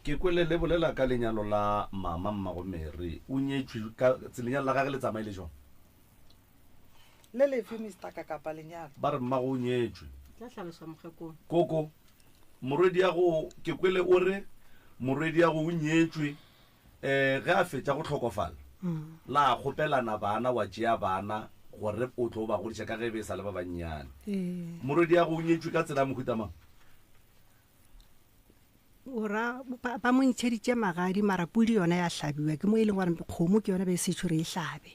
ke kwele le bolela ka lenyalo la mama mmago Mary o nyetšwe ka lenyalo la gage le tsamaile jong le lefe Mr. Kakapa lenyalo ba re mmago o nyetšwe tla hlalosa mokgekolo koko morwedi ya go ke kwele o re morwedi ya go o nyetšwe ge a fetša go tlhokofala la kgopelana bana wa tšea bana gore o tlo ba godiša ka ge be sa le ba bannyane morwedi ya go o nyetšwe ka tsela mohuta mang ora ba mo ntšheditše magadi mara pudi yona ya hlabiwa ke mo e leng gore kgomo ke yona be setšho re e hlabe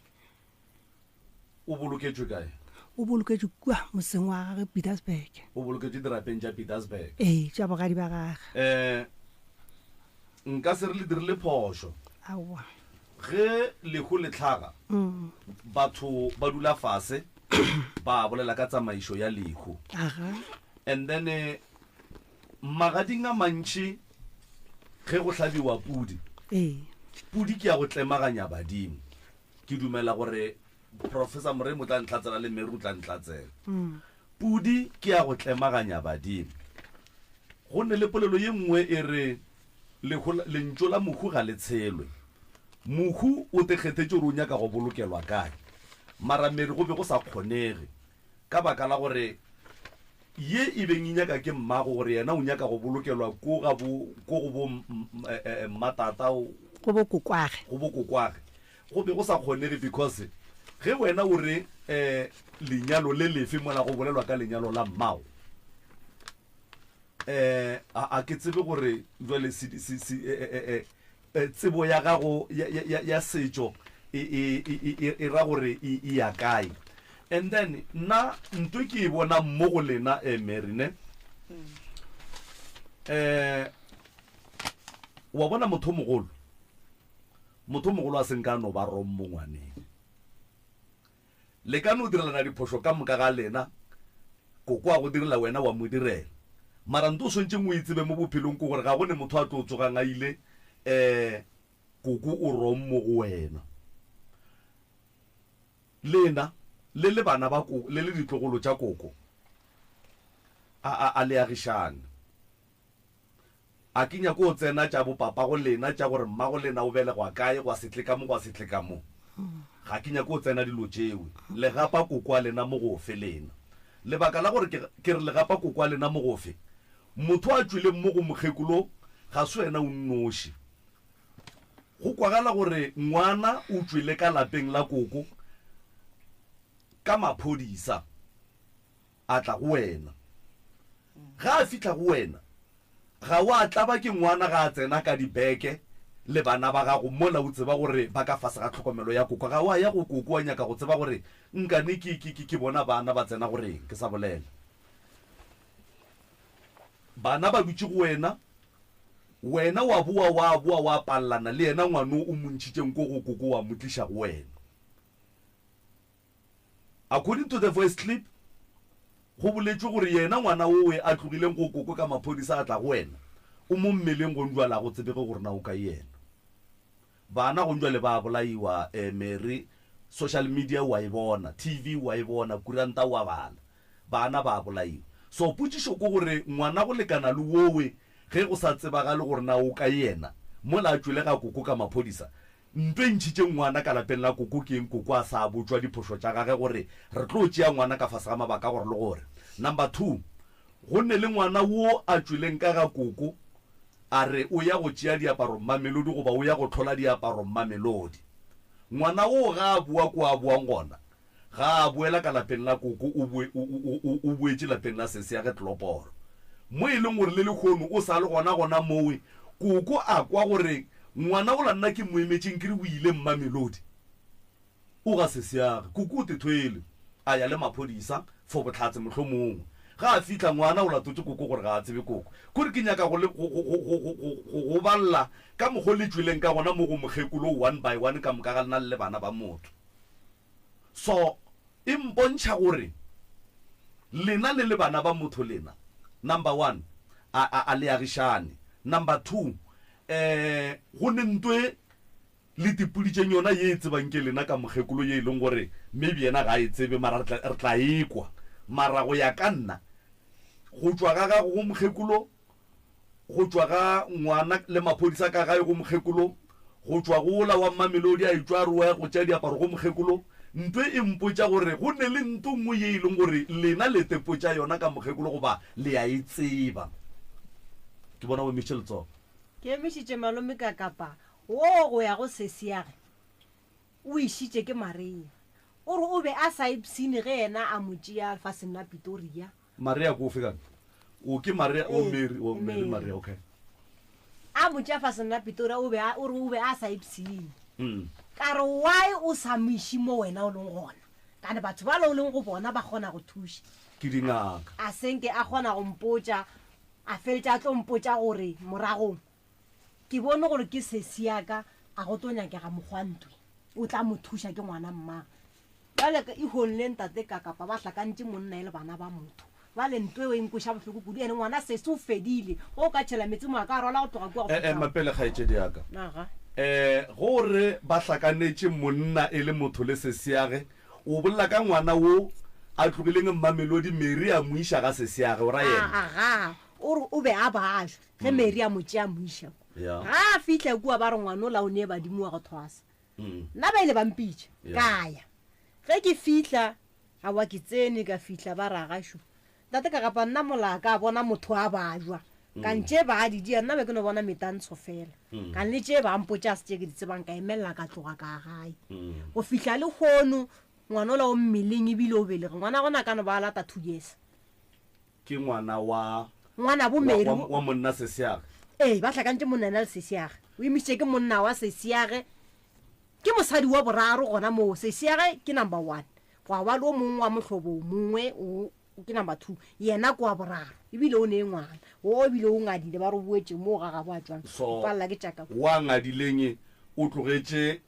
o boloketšwe kae o boloketšwe kua moseng wa gage Pietersburg o boloketšwe dirapeng tša Pietersburg tša bogadi ba gage nka se re le dirile phošo aowa ge lego le tlhaga batho ba dula fase ba bolela ka tsamaišo ya lego and then magading a mantši ge go hlabiwa pudi ke ya go tlemaganya badimo ke dumela gore Professor Moremi o tla ntlatsela le Mary o tla ntlatsela pudi ke ya go tlemaganya badimo go ne le polelo ye nngwe e re lentšo la mohu ga le tshelwe mohu o tekgethetse gore o nyaka go bolokelwa kae mara Mary go be go sa kgonege ka baka la gore ye e beng inyaka ke mmago gore yena o nyaka go bolokelwa ko go bo mmatata go bo kokwage go be go sa kgonege because ge wena o re lenyalo le lefe mola go bolelwa ka lenyalo la mmao a ke tsebe gore jwale tsebo ya gago ya setšo e ra gore e ya kae and then nna ntwe ke e bona mmo go lena Mary ne wa bona motho mogolo a seng ka no ba rommo ngwaneng le ka no direlana diphoso ka moka ga lena koko a go direla wena wa mo direla mara nto swentse mo itsebe mo bophelong ko gore ga bone motho a tlo tsogang a ile koko o rommo go wena lena le bana ba koko le ditlogolo tša koko a le agishane a kinya ko tsena tša bopapa go lena tša gore mma go lena o belegwa kae go setle ka mo ga kinya ko tsena dilo tšewe le gapa koko a lena mo go fe lena lebaka la gore ke re le gapa koko a lena mo go fe motho a tswile mo go mokgekulo ga se wena o nnoši go kwagala gore ngwana o tswile ka lapeng la koko ka maphodisa a tla go wena ga a fitla go wena ga wa tlaba ke ngwana ga a tsena ka dibeke le bana ba gago mola o tseba gore ba ka fase ga tlhokomelo ya koko ga wa ya go koko wa nyaka go tseba gore nkane ke bona bana ba tsena gore ke sa bolela bana ba dutse go wena wa boa wa pallana le yena ngwana o montšhitšeng ko go koko wa motliša go wena according to the voice clip go boletswe gore yena ngwana owe a tlogileng go koko ka maphodisa a tla go wena o mo mmeleng go njwala go tsebege gore na o ka yena bana go njwale ba bolaiwa Mary social media wa e bona TV wa e bona kuranta wa bana ba bolaiwa so putshišo ko gore ngwana go lekana le wowe ge go sa tsebagale gore na o ka yena mola a tswile ga koko ka maphodisa ntwe ntšhitše ngwana ka lapeng la koko ke eng koko a sa botswa diphoso tša gage gore re tlo tšea ngwana ka fase ga mabaka gore le gore number 2 go nne le ngwana wo a tswileng ka ga koko a re o ya go tšea diaparo Mamelodi goba o ya go tlhola diaparo Mamelodi ngwana wo ga a bua ko a buang gona ga a buela ka lapeng la koko o buetše lapeng la sese ya ge tloporo mo e leng gore le lekgono o sa le gona mowe koko a kwa gore ngwana o la nna ke moemetseng ke re o ile Mamelodi o ga sese yage koko o tethwele a ya le maphodisa for botlhatse mohlomongwe ga a fitla ngwana o latotse koko gore ga a tsebe koko kore ke nyaka go balla ka mokgo le tswileng ka gona mo go mokgekulo 1 by 1 ka moka ga lena le bana ba motho so e mpontšha gore lena le bana ba motho lena number 1 a le agishane number 2 go ne ntwe le tipuditšeng yona ye e tsebang ke lena ka mokgekulo ye e leng gore maybe yena ga e tsebe mara re tla ekwa mara go ya ka nna go tswa ga gago go mokgekulo go tswa ga ngwana le maphodisa ka gae go mokgekulo go tswa go la wa Mamelodi a itswa re go tšea diaparo go mokgekulo ntwe e mpotša gore go ne le nto nngwe ye e leng gore lena le tepotša yona ka mokgekulo goba le a e tseba ke bona bo Michelle Tso ke emišitše malome ka kapa wo go ya go sesiage o išitše ke Maria o re o be a sa ipsine ge yena a motšea faseng la Pretoria Maria go fika o ke Maria o Mary Maria okay a motšea faseng la Pretoria o be a sa ipsine ka re why o sa moiši mo wena o leng gona kane batho ba le o leng go bona ba kgona go thuša ke dingaka a senke a kgona go mpotša a feletša a tlo mpotša gore moragong ke bone gore ke sesiaka a go tlo nyakega mokgwantwe o tla mo thuša ke ngwana mmaga bale e honle ntate ka kapa ba hlakantše monna e le bana ba motho ba le ntwe o enkoša bohloko kudu ene ngwana sese o fedile o ka tšhela metsi mo a ka rola go tloga kua mapele kgaetšedi yaka gore ba hlakanetše monna e le motho le seseage o bolela ka ngwana wo a tlogileng Mamelodi Mary a moiša ga seseage o ra yena o re o be a bajo ge Mary a motšea moiša Yeah. ga a fitlha kua ba re ngwana o la o ne badimo wa go thwasa nna ba ile bampitša kaya ge ke fitlha a wa ke tsene ka fitlha ba ragasho tate ka kapa nna molaka a bona motho a bajwa ka ntše ba didia nna be ke no bona metantsho fela ka nle tše bampotša se tše ke di tsebang ka emelela ka tloga ka gae go fitlha le kgono ngwana o la o mmeleng ebile o belege ngwana gona ka no ba lata 2 years ke ngwana bomedi wa monna Sesiage. ee ba tlhakantse monnana le Sesiage o emisitše ke monna wa Sesiage ke mosadi wa boraro gona moo Sesiage ke number 1 gwa ba le o mongwe wa mohlobo mongwe ke number 2 yena kwa boraro ebile o ne ngwana o ebile o ngadile ba re boetse mo ga ga ba tswang palla ke tšaka wa ngadileng o tlogetše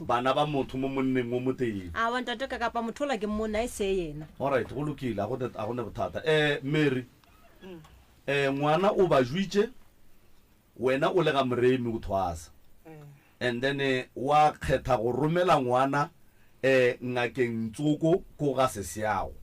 bana ba motho mo monneng o moteng a wa ntate ka kapa motho la ke monna e se yena alright go lokile a go ne bothata Mary ngwana o ba jwitše wena o le ga moremi o thwasa and then wa kgetha go romela ngwana ngakeng Tsoko ko ga Sesiago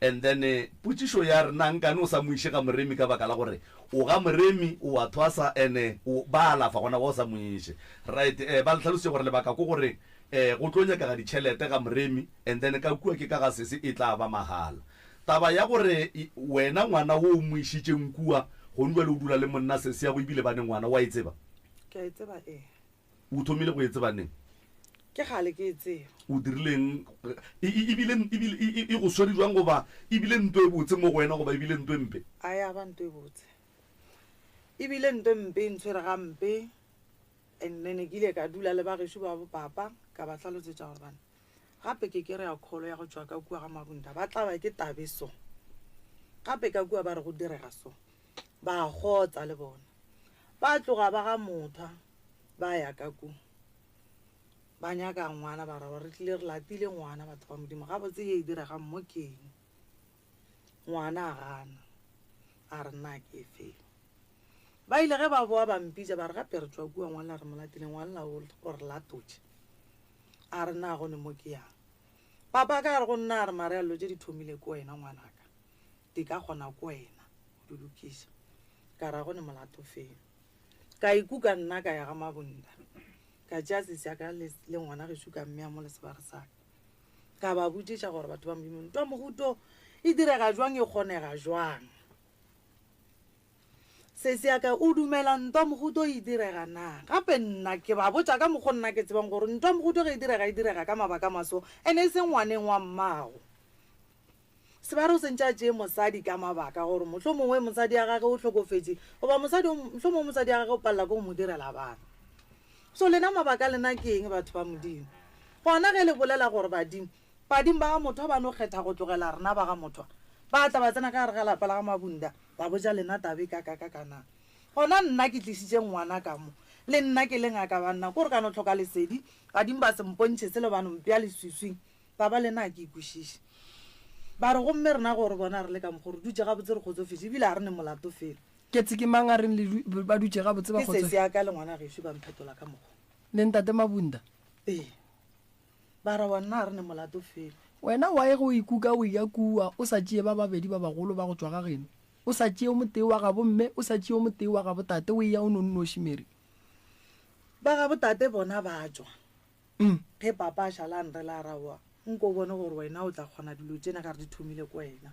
and then putsišo ya re nankane o sa moiše ga moremi ka baka la gore o ga moremi o wa thwasa ene o ba alafa gona ba o sa moiše right ba le tlhalositše gore lebaka ko gore go tlo nyaka ga ditšhelete ga moremi and then ka kua ke ka ga Sesi e tla ba mahala taba ya gore wena ngwana wo o moišitšeng kua go nwa le o dula le monna Sesiago ebile ba ne ngwana wa e tseba ke a e tseba o thomile go e tsebaneng ke gale ke e tseba o dirileng ebile e go swari jwang goba ebile ntwe e botse mo go wena goba ebile ntwe mpe a ya ba ntwe e botse ebile ntwe mpe e ntshwere gampe and then ke ile ka dula le bagešo ba bo papa ka ba tlhalosetša gore bana gape ke re ya kgolo ya go tswa ka kua ga Mabunda ba tla ba ke tabeso gape ka kua ba re go direga so ba gotsa le bona ba tloga ba ga motha ba ya ka kua ba nyaka ngwana ba re tlile re latile ngwana batho ba modimo ga botse ye e diregang mo keng ngwana a gana a re nna ke fela ba ile ge ba boa bampitša ba re gape re tswa kua ngwana re molatile ngwana o re latotše a re nna gone mo ke yang papa ka re go nna a re marealo tše di thomile ko wena ngwanaka di ka kgona ko wena go di lokiša ka ra gone molato fela ka ikuka nna ka ya ga Mabunda ka tšea Sesiaka le ngwana gešo ka mmea mo le sebare saka ka ba botšiša gore batho ba modimo ntwa mohuto e direga jwang e kgonega jwang Sesiaka o dumela ntwa mohuto e direga na gape nna ke ba botša ka mokgo nna ke tsebang gore ntwa mohuto ge e direga ka mabaka maso ene e se ngwaneng wa mmago sebare o sentša tšee mosadi ka mabaka gore mohlho mongwe mosadi ya gage o tlhokofetse goba mohlho mongwe mosadi ya gage o palela ko go mo direla bana so lena mabaka lena ke eng batho ba modimo gona ge le bolela gore badimo ba ga motho ba no kgetha go tlogela rena ba ga motho ba tla ba tsena ka re ga lapa la ga Mabunda ba boja lena tabe ka kana gona nna ke tlisitše ngwana ka mo le nna ke le ngaka banna gore ka no tlhoka lesedi badimo ba sempontšhe se le bano mpea leswiswing ba ba lena ke ikwešiše ba re gomme rena gore bona re le ka mogore dutse ga botse re kgotsofetse ebile a re ne molato fela ke tse ke mang a reng ba dutse ga botse ba ke Sesiaka le ngwana gešo ba mphetola ka mokgwa le ntate Mabunda ba ra wa nna a re ne molato fela wena wa e go ikuka o ya kua o sa tšee ba babedi ba bagolo ba go tswa ga geno o sa tšee o motee wa ga bomme o sa tšee o motee wa ga botate o ya o nonnoši Mary ba ga botate bona ba tswa ge papa a šala nre la rawa nko bone gore wena o tla kgona dilo tsena ka re di thomile ko wena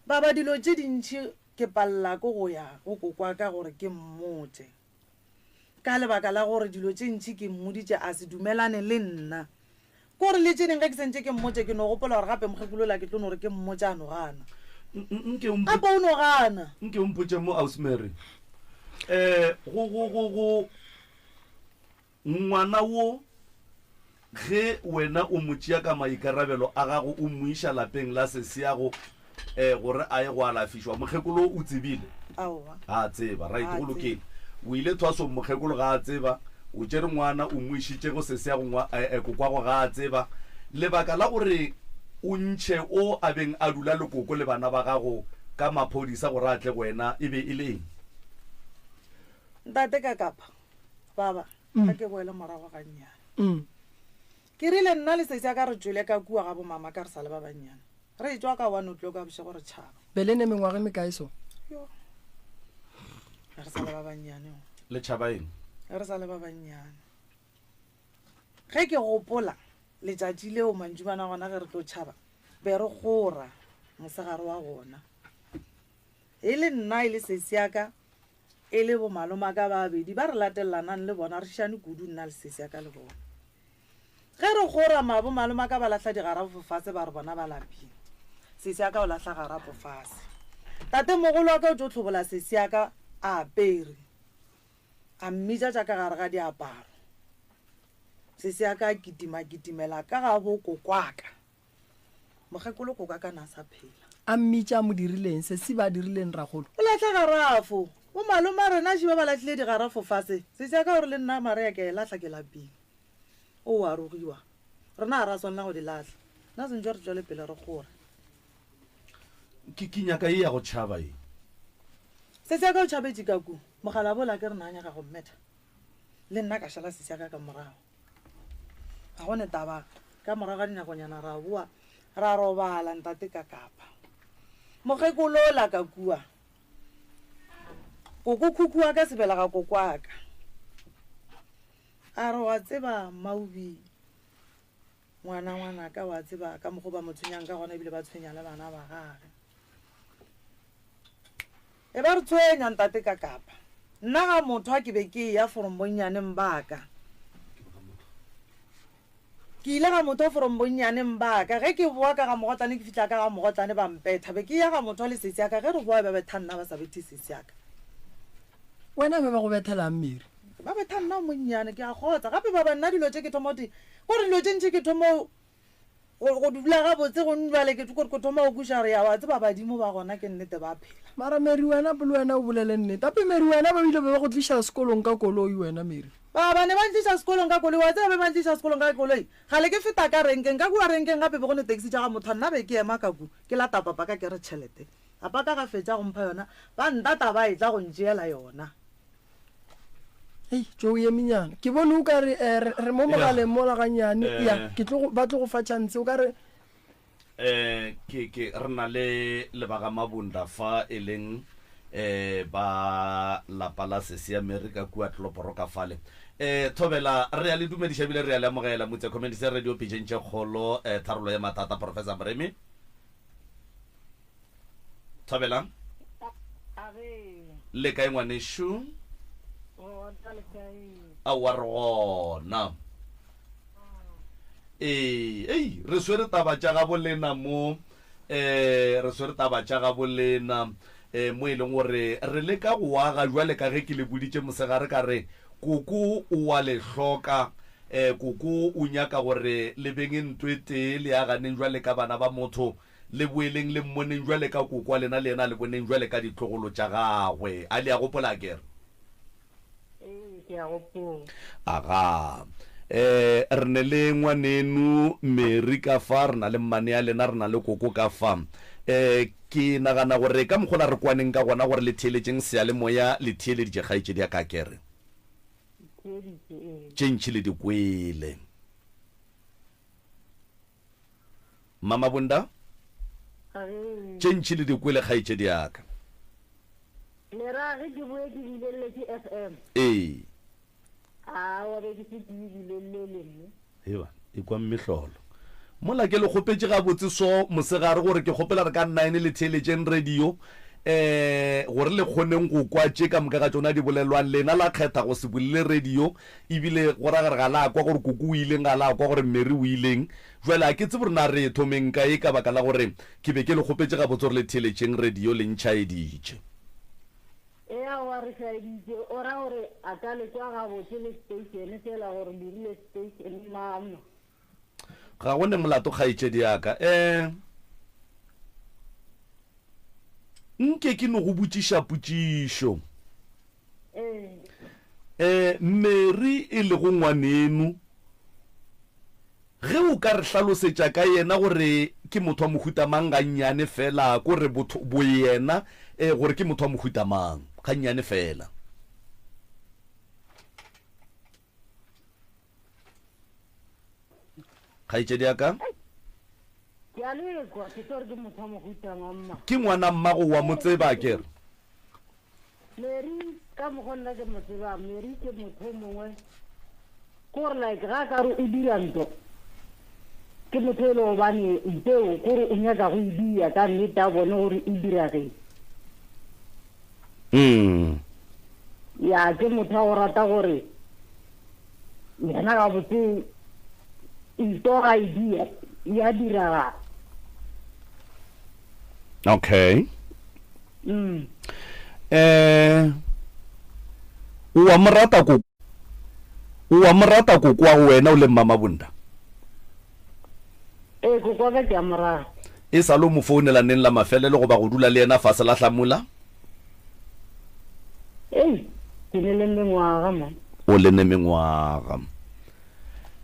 ba dilo tše dintšhi ke palela ko go ya go kokwa ka gore ke mmotse ka lebaka la gore dilo tše ntšhi ke mmoditše a se dumelane le nna kore le tše dingwe ge ke sentše ke mmotse ke no gopola gore gape mokgekolola ke tlo no gore ke mmotse a no gana gape o no gana nke o mpotše mo Ausimary go ngwana wo ge wena o motšea ka maikarabelo a gago o moiša lapeng la Sesiago gore a ye go alafišwa mokgekolo o tsebile a tseba right go lokile o ile thwaso mokgekolo ga a tseba o tšere ngwana o moišitše go Sesiago kokwago ga a tseba lebaka la gore o ntšhe o a beng a dula lekoko le bana ba gago ka maphodisa gore a tle wena e be e leng ntate ka kapa baba ga ke boele morago ga nnyane ke rile nna le Sesiaka re tswele ka kua ga bo mama ka re sa le ba bannyane re tswa ka 1 o'clock a bošego re tšhaba bele ne mengwaga mekae so sa le ba bannyane le tšhabaeng re sa le ba bannyane ge ke gopola letšatši leo mantšubana gona ge re tlo tšhaba be re gora mosegare wa gona e le nna e le sesiaka e le bomalomaka babedi ba re latellanang le bona re šane kudu nna le sesiaka le bona ge re gora bomalomaka ba lahla digarapo fase ba re bona ba lapile sesiaka o lahla garapo fase tate mogolo wa ka o tlo tlhobola sesiaka a apere a mmitša jaaka gare ga diaparo sesiaka a kitimela ka ga bo kokwaka mokgekolo kokaka na sa phela a mmitša mo dirileng se se ba dirileng ragolo o lahla garafo o maloma rena šiba ba latlhile digarafo fase sesiaka gore le nna marea ke lahla ke lapile o a rogiwa rena a ra swanela go di lahla nna sentse re tswele pele re gore ke nyaka e ya go tšhaba e sesiaka o tšhabetse ka ku mogala bola ke re na nyaka go mmetha le nna ka šala sesiaka ka morago ga gone taba ka morago ga dinakonyana ra boa ra robala ntate ka kapa mokgekolola ka kua koko khukua ka sebela ga kokwaka a re wa tseba Maubi ngwana ka wa tseba ka mogo ba motshwenyang ka gona ebile ba tshwenya le bana ba gage e ba re tshwenya ntate ka kapa nna ga motho a ke be ke ya forombonnyaneng baka ke ile ga motho forombonnyaneng baka ge ke boa ka ga mogotlane ke fitla ka ga mogotlane ba mpetha be ke ya ga motho le sesiaka ge re boa ba betha nna ba sa bethe sesiaka wena be ba go bethelang mmiri ba betha nna monnyane ke a kgotsa gape ba banna dilo tse ke thomote gore dilo tse ntšhe ke thomo go dula gabotse go nbale ke kore ke thoma go kuša re ya wa tseba badimo ba gona ke nnete ba phela mara mary wena pele wena o bolele nnete ape mary wena ba bile be ba go tliša sekolong ka koloi wena mary ba ne ba ntliša sekolong ka koloi wa tseba be ba ntliša sekolong ka koloi gale ke feta ka renkeng ka kua renkeng gape be gone taxi tša ga motho nna be ke ema ka ku ke lata papa ka ke re tšhelete papa ka ga fetša go mpha yona ba ntata ba e tla go ntšeela yona hei jo ye menyana ke bone o ka re re mo mogaleng mola ganyane ya ba tlo go fa tšhantse o ka re ke re na le lebaga mabunda fa e leng ba lapa la sesi america kua tloporo ka fale thobela re ya le dumediša ebile re ya le amogela motse community se radio pejentše kgolo tharolo ya matata professor Mremi thobela le kae ngwanešo a wa re gona re swere taba tša ga bolena mo re swere taba tša ga bolena mo e leng gore re le ka go aga jwale ka ge ke le boditše mosegare ka re koko o wa le hloka koko o nyaka gore le beng ntwe tee le aganeng jwale ka bana ba motho le boeleng le mmoneng jwale ka koko a lena le ena le boneng jwale ka ditlogolo tša gagwe a le ya gopola kere aga re ne le ngwanenu Mary ka fa re na le mmane ya lena re na le koko ka fa ke nagana gore ka mokgola re kwaneng ka gona gore le theeletšeng sealemoya le theeleditše kgaetšedi ya ka kere tše ntšhi le dikwele mama bunda tše ntšhi le dikwele kgaetšedi yaka lerage ke boe ke bileletse FM wa be ke se bilelelele eba e kwa mmehlolo mola ke le kgopetse ga botse so mosegare gore ke kgopela re ka 9 le theeletšeng radio gore le kgoneng go kwatše ka moka ga tsona di bolelwang lena la kgetha go se bolele radio ebile gore gare ga la kwa gore koko o ileng ga la kwa gore Mary o ileng jwale a ke tse borena re thomeng ka e ka baka la gore ke be ke le kgopetse ga botse gore le theeletšeng radio le ntšhaeditše wa re saeditše o ra gore a ka le kwa gabotse le station fela gore dirile station mama ga gone molato kgaetšedi yaka nke ke no go botšiša potšišo Mary e le go ngwanenu ge o ka re hlalosetša ka yena gore ke motho wa mohuta mang ga nnyane fela gore bo yena gore ke motho wa mohuta mang ga nnyane fela kgaetšedi yaka ke ngwana mmago wa motseba kere Mary ka mokgwa nna ke mo tseba Mary ke motho mongwe kore like ga ka re o dira ntho ke motho e le gobane nteo kore o nyaka go e dia ka nnete a bone gore e dirageng ya ke motho a go rata gore yena ga botse ntho ga e dia ya diraga okay wa morata ko kwa wena o le mama bunda ko kwa ka mora e sa lo mo founela neng la mafele le go ba go dula le yena fa se la hlamula ke ne le mengwaga ma o le ne mengwaga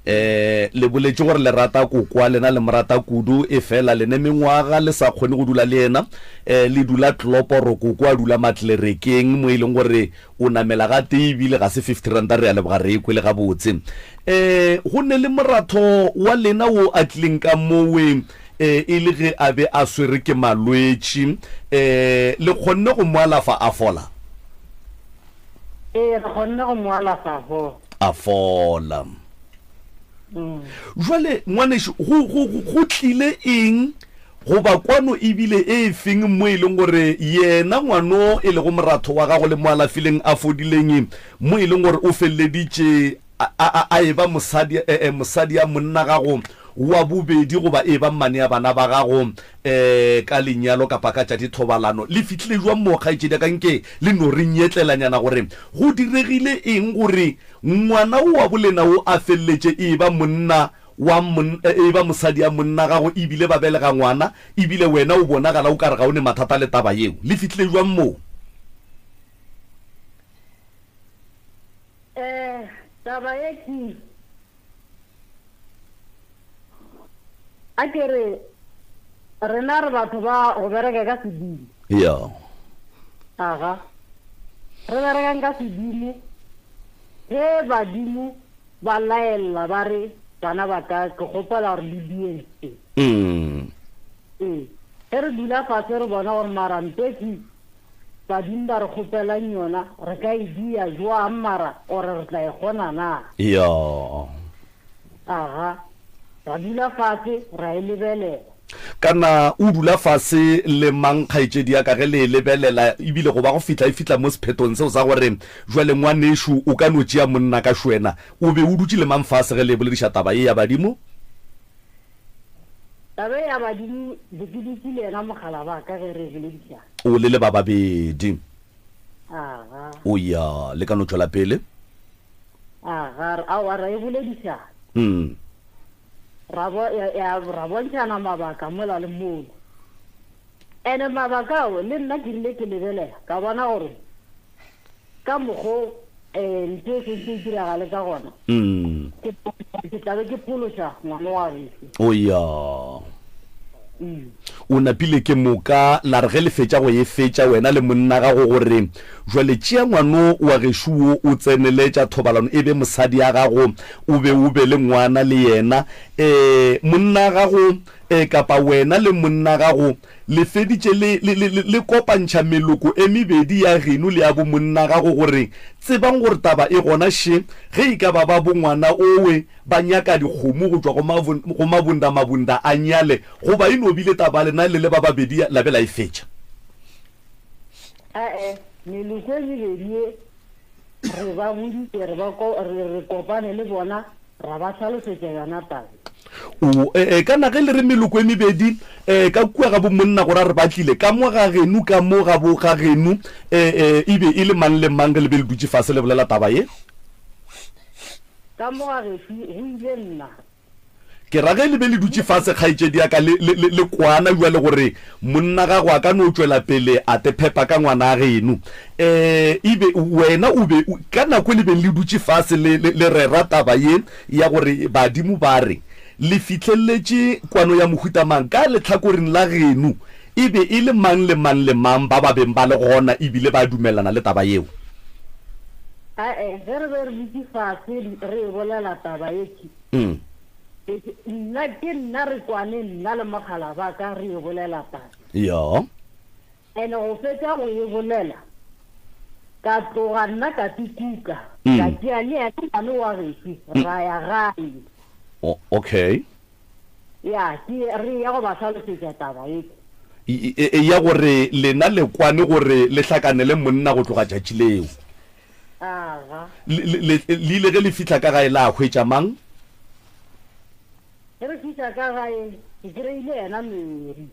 le boletse gore le rata ko kwa lena le morata kudu e fela le ne mengwaga le sa kgone go dula le yena le dula tloporo ko kwa dula matlerekeng mo ileng gore o namela ga tebile ga se 50 rand re ya le bogare e kwele ga botse go ne le moratho wa lena o a tlileng ka mowe e le ge a be a swere ke malwetši le kgonne go mo alafa a fola re kgonne go mo alafa a fola jwale ngwaneso go tlile eng go ba kwano ebile e feng mo e leng gore yena ngwano e le go moratho wa gago le mo alafileng a fodileng mo e leng gore o felleditše a eba mosadi ya monna gago wa bobedi goba e ba mmane ya bana ba gago ka lenyalo kapa ka tša dithobalano le fitlhile jwa mo kgaetšedi ka nke le no re nyetlelanyana gore go diregile eng gore ngwana wa bolena o a felletše e ba monna e ba mosadi ya monna gago ebile ba belega ngwana ebile wena o bonagala o ka re ga o ne mathata le taba yeo le fitlhile jwa mo taba ye ke a ke rena re batho ba go bereka ka sedimo aga re berekang ka sedimo ge badimo ba laela ba re bana ba ka ke gopela gore le diense ge re dula fatshe re bona gore maranteki badimo ba re gopelang yona re ka e dia jwang mara ore re tla e kgona na aga ra dula fatshe ra e lebelela kana o dula fase le mang kgaetšedi ya ka ge le lebelela ebile go ba go fitla mo sephetong seo sa gore jwale ngwanešu o ka no tšea monna ka šwena o be o dutse le mang fase ge le bolediša taba ye ya badimo tabe ya badimo ke dutse le ena mogala ba ka ge re bolediša o le ba babedi o ya le ka no tšwela pele a ra e bolediša ra bontšhana mabaka mola le mono ene mabaka ao le nna ke rile ke lebelela ka bona gore ka mokgo ntho e sentse e diragale ka gona ke tlabe ke phološa ngwana wa bese o ya o napile ke moka la re ge le fetša go e fetša wena le monna gago gore jwale tšea ngwano wa gešuo o tseneletša thobalano e be mosadi ya gago o be le ngwana le yena monna gago kapa wena le monna gago le feditše le kopantšha meloko e mebedi ya geno le ya bo monna gago gore tsebang gore taba e gona she ge e ka ba bongwana owe ba nyaka dikgomo go tšwa go mabunda a nyale goba e nobile taba lena le ba babedi la be la e fetša meloko e mebedi re ba boditse re kopane le bona ra ba tlhalosetša yona taba kana ge le re meloko e mebedi ka kua ga bo monna gore re batlile ka mo ga genu ka mo ga bo ga genu e be e le mang le mang le be le dutse fase le bolela taba ye ka mo ga gefu go ile nna ke ra ge le be le dutse fase kgaetšedi ya ka le kwana jwa le gore monna ga go a ka no tšwela pele a te phepa ka ngwana a genu ebe wena o be ka nako le be le dutse fase le rera taba ye ya gore badimo ba re le fitlheletse kwano ya mohutamang ka letlhakoreng la genu ebe e le mang le mang ba ba beng ba le gona ebile ba dumelana le taba yeo ge re be re dutse fase re bolela taba ye nna ke nna re kwane nna le mogala ba ka re e bolela taba ya ene go fetša go e bolela ka tloga nna ka tikuka Mm. ka tšea le ena ngwane wa gešo ra ya gae Okay. ya re ya go ba tlhalosetša taba e Ya gore lena le kwane gore le hlakanele monna go tloga tšatši leo. aga Le ile ge le fihla ka gae la hwetša mang? e re fiša ka gae ke kry-ile ena Mary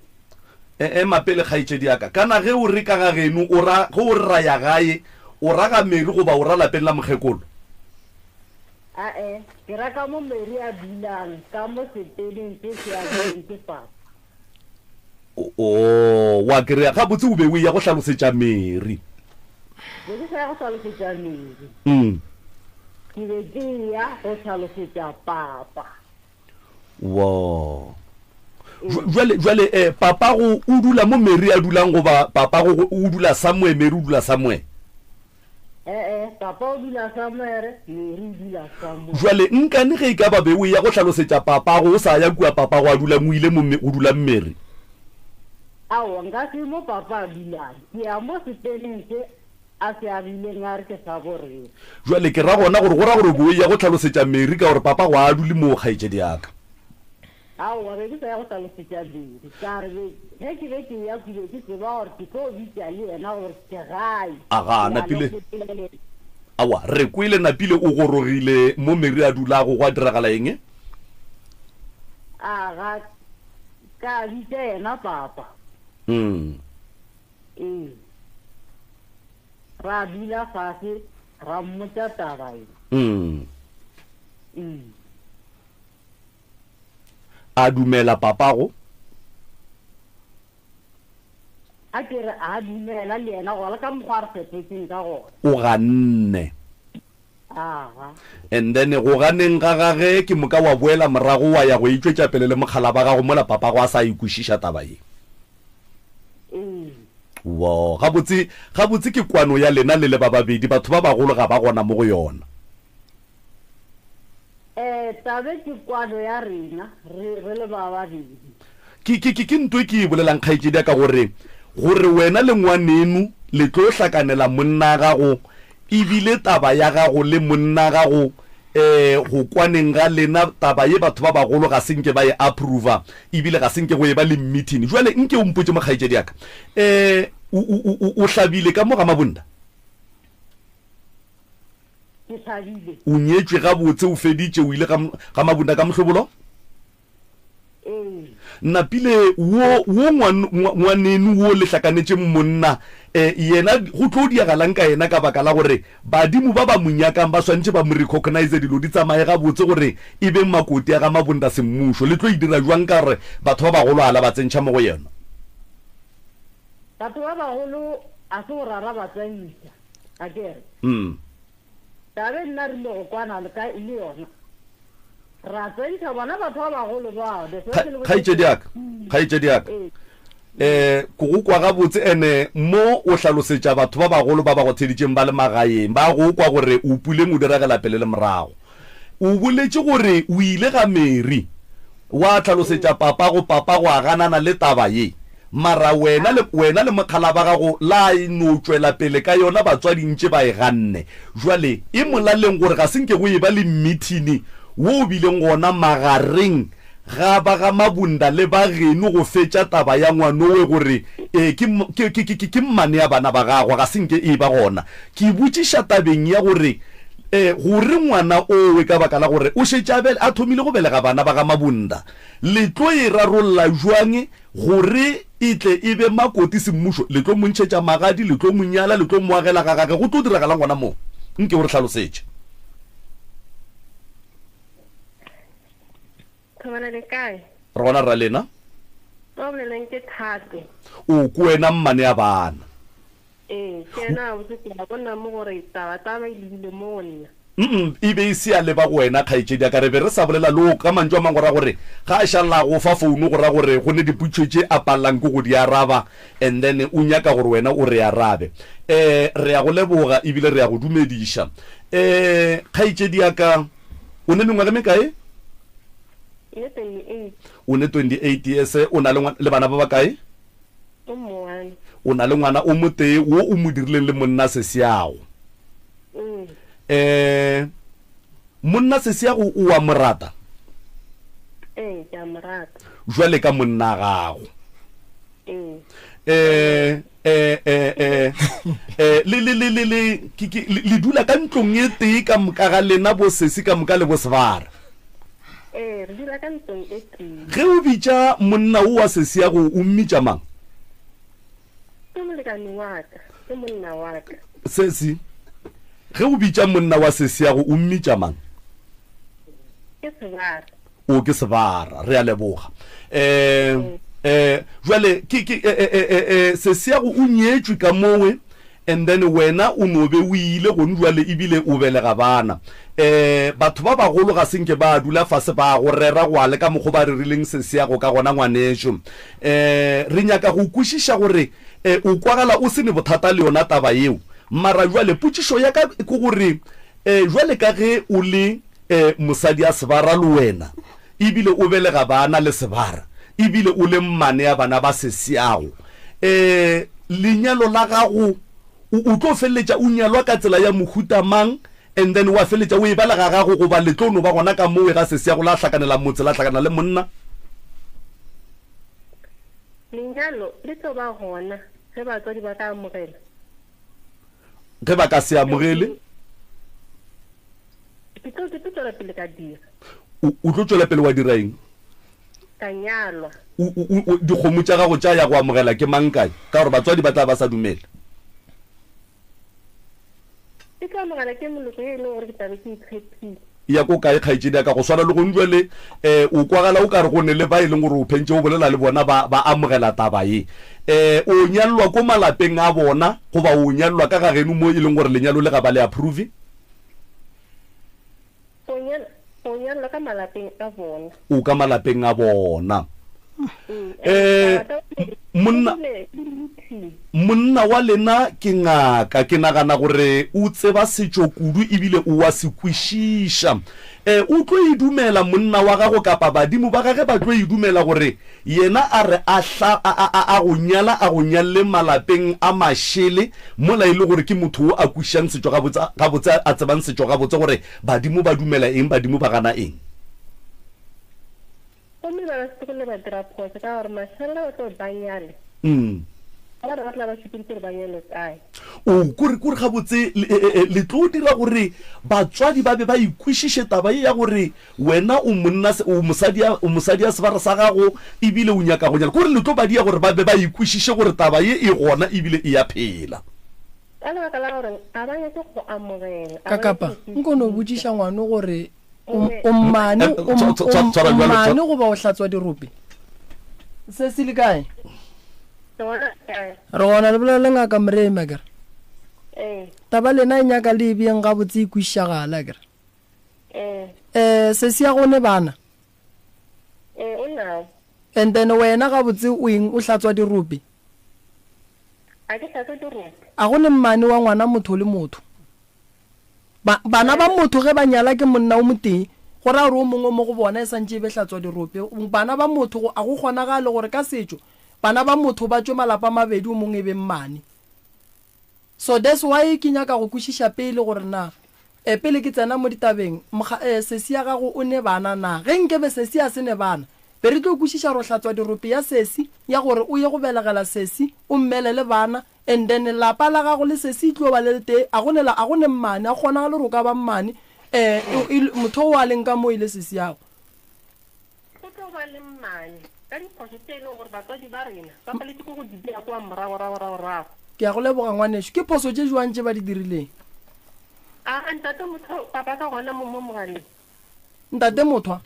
Mapele kgaetšedi aka kana ge o re ka ga geno ge o ra ya gae o raga Mary goba o ra lapeng la mokgekolo? ae ke raka mo Mary a dulang ka mo seteleng se se ageng ke papa Wa kry-a gabotse o be o ya go hlalosetša Mary. be ke sa ya go tlhalosetša Mary ke be ke ya go tlhalosetša papa Wow. Jwale papa go o dula mo Mary a dulang goba papa go o dula somewhere Mary o dula somewhere? papa o dula somewhere Mary o dula somewhere Jwale nkane ge e ka ba be o ya go hlalosetša papa go o sa ya kua papa go a dula mo ile go dula Mary? aowa nka se mo papa a dulang ke ya mo seteleng se a se abileng a re ke sa borena Jwale ke ra gona gore go ra gore bo ya go tlhalosetša Mary ka gore papa go a dule mo kgaetšedi aka. aowa be ke sa ya go tlhalosetša Mary ka re ge ke be ke ya kile ke tseba gore ke tlo bitša le ena gore ke gae Aga, napile. Awa re kwele napile o gorogile mo Mary a dulago go a diragala eng? aga ka bitša ena papa ra dula fase ra mmotša taba A dumela papa go? a ke re a dumela le ena gona ka mokgwa a re fetetseng ka gona O ganne. aga And then go ganeng ga gage ke moka wa boela morago wa ya go itšwetša pele le mokgala ba gago mola papa go a sa ikwešiša taba ye. Wow, gabotse ke kwano ya lena le le ba babedi batho ba bagolo ga ba gona mo go yona. tabe ke kwano ya rena re le ba babedi Ke ntwe ke e bolelang kgaetšedi ka gore wena le ngwanenu le tlo hlakanela monna gago ebile taba ya gago le monna gago go kwaneng ga lena taba ye batho ba bagolo ga senke ba e approva ebile ga senke go e ba le meeting. Jwale nke o mpotse mo kgaetšedi aka o hlabile ka mo ga mabunda? ke thabile O nyetšwe gabotse o feditše o ile ga mabunda ka mohlobolo? Napile wo ngwanenu wo le hlakanetše monna yena go tlo diagalang ka yena ka baka la gore badimo ba ba monyakang ba swantše ba mo recognize dilo di tsamaye gabotse gore e beng makoti ya ga mabunda semmušo le tlo e dira jwang ka gore batho ba bagolo ala ba tsentšha mo go yena? batho ba bagolo a se go rara ba tswaisa a kere tabe nna rile go kwana le yona ra tswaisa bona batho ba bagolo bao kgaetšedi aka ko go kwa gabotse ene mo o hlalosetša batho ba bagolo ba ba go theditšeng ba le magaeng ba go kwa gore o puleng o diragela pele le morago o boletše gore o ile ga Mary wa hlalosetša papa go a ganana le taba ye mara wena le mokgala ba gago la no tšwela pele ka yona batswadintše ba e ganne. Jwale e molaleng gore ga senke go e ba le meeting wo o bileng gona magareng ga ba ga mabunda le ba geno go fetša taba ya ngwanowe gore ke mmane ya bana ba gagwe ga senke e ba gona. Ke botšiša tabeng ya gore gore ngwana owe ka baka la gore o šetše a thomile go belega bana ba ga mabunda le tlo e rarolola jwang gore e tle e be makoti semmušo le tlo montšhetša magadi le tlo monyala le tlo moagela ga gage go tlo diragala ngwana mo nke o re hlalosetše? Re gona ra lena o ko wena mmane ya bana e be e se ya leba go wena kgaetšedi ya ka re be re sa bolela le ka mantšu a mangwe ra gore ga a šalela go fa founu go ra gore go ne diputšo a palelang ke go di araba and then o nyaka gore wena o re arabe. Re ya go leboga ebile re ya go dumediša. Kgaetšedi ya ka o ne mengwaga mekae? O ne 28 years. O na le bana ba ba kae? o na le ngwana o motee wo o mo dirileng le monna sesiago monna sesiago o wa morata ke a morata jwale ka monna gago le dula ka ntlong e tee ka moka ga lena bosesi ka moka le bosebara re dula ka ntlong e tee ge o bitša monna o wa sesiago o mmitša mang ke molekane wa ka ke monna wa ka sesi ge o bitša monna wa sesiago o mmitša mang ke sebara o ke sebara re a leboga jwale sesiago o nyetswe ka mowe and then wena o no be o ile gone jwale ebile o belega bana batho ba bagolo ga senke ba dula fase ba go rera go ale ka mokgo ba re rileng sesiago ka gona ngwanesho re nyaka go kwešiša gore o kwagala o se ne bothata le yona taba yeo mara jwale potšišo ya ka ke gore jwale ka ge o le mosadi a sebara le wena ebile o belega bana le sebara ebile o le mmane ya bana ba sesiago lenyalo la gago o tlo feleletša o nyalwa ka tsela ya mohuta mang and then wa feleletša o e balega gago goba letlono ba gona ka mowe ga sesiago la hlakanela motse la hlakana le monna lenyalo le tlo ba gona ge batswadi ba ka amogela ge ba ka se amogele ke tlo tswela pele ka dira o tlo tswela pele wa dira eng ka nyalwa dikgomo tša gago tša ya go amogela ke mankae ka gore batswadi ba tla ba sa dumele e tla amogela ke moloko e leng gore ke tabe ke ikgethile ya ko kae kgaetšedi ka go swana le gone jwale o kwagala o ka re go ne le ba e leng gore o phentše o bolela le bona ba amogela taba ye o nyalelwa ko malapeng a bona goba o nyalelwa ka ga geno mo e leng gore lenyalo le ga ba le approve o nyalelwa ka malapeng a bona o ka malapeng a bona monna wa lena ke ngaka ke nagana gore o tseba setšo kudu ebile o wa se kwešiša o tlo e dumela monna wa gago kapa badimo ba gage ba tlo e dumela gore yena a re a go nyala a go nyalle malapeng a mašele mola e le gore ke motho o a kwešišang setšo gabotse a tsebang setšo gabotse gore badimo ba dumela eng badimo ba gana eng gomme ba se le ba dira phoso ka gore mašala o tlo banyale ba re ba tla ba sepiritsele banyale kae kore gabotse le tlo dira gore batswadi ba be ba ikwešiše taba ye ya gore wena o mosadi a sebara sa gago ebile o nyaka go nyala kore le tlo badia gore ba be ba ikwešiše gore taba ye e gona ebile e ya phela ka lebaka la gore ga ba nyake go amogela ka kapa nko no botsiša ngwane gore o mmane goba o hlatswa dirope se se le kae re gona le bolela ngaka moreme kere taba lena e nyaka le ebeng gabotse e kwešišagala kere se se ya gone bana and then wena gabotse o eng o hlatswa dirope a gone mmane wa ngwana motho le motho bana ba motho ge ba nyala ke monna o motee go ra gore o mongwe mo go bona e santse e be hlatswa dirope bana ba motho a go kgonagale gore ka setšo bana ba motho ba tswe malapa mabedi o mongwe e be mmane so that's why ke nyaka go kwešiša pele gore na pele ke tsena mo ditabeng sesi ya gago o ne bana na ge nkebe sesi a se ne bana be re tlo kwešiša go hlatswa dirope ya sesi ya gore o ye go belegela sesi o mmele le bana and then lapa la gago le sesi tlo ba le te a gone mmane a kgona le ro ka ba mmane motho o a leng ka mo ile sesi yago go tlo ba le mmane ka diphoso tse e leng gore batswadi ba rena ba paletse go di dira kwa morago ke a go leboga ngwaneso ke phoso tse jwang tse ba di dirileng a ntate motho papa ka gona mo mogaleng ntate mothwa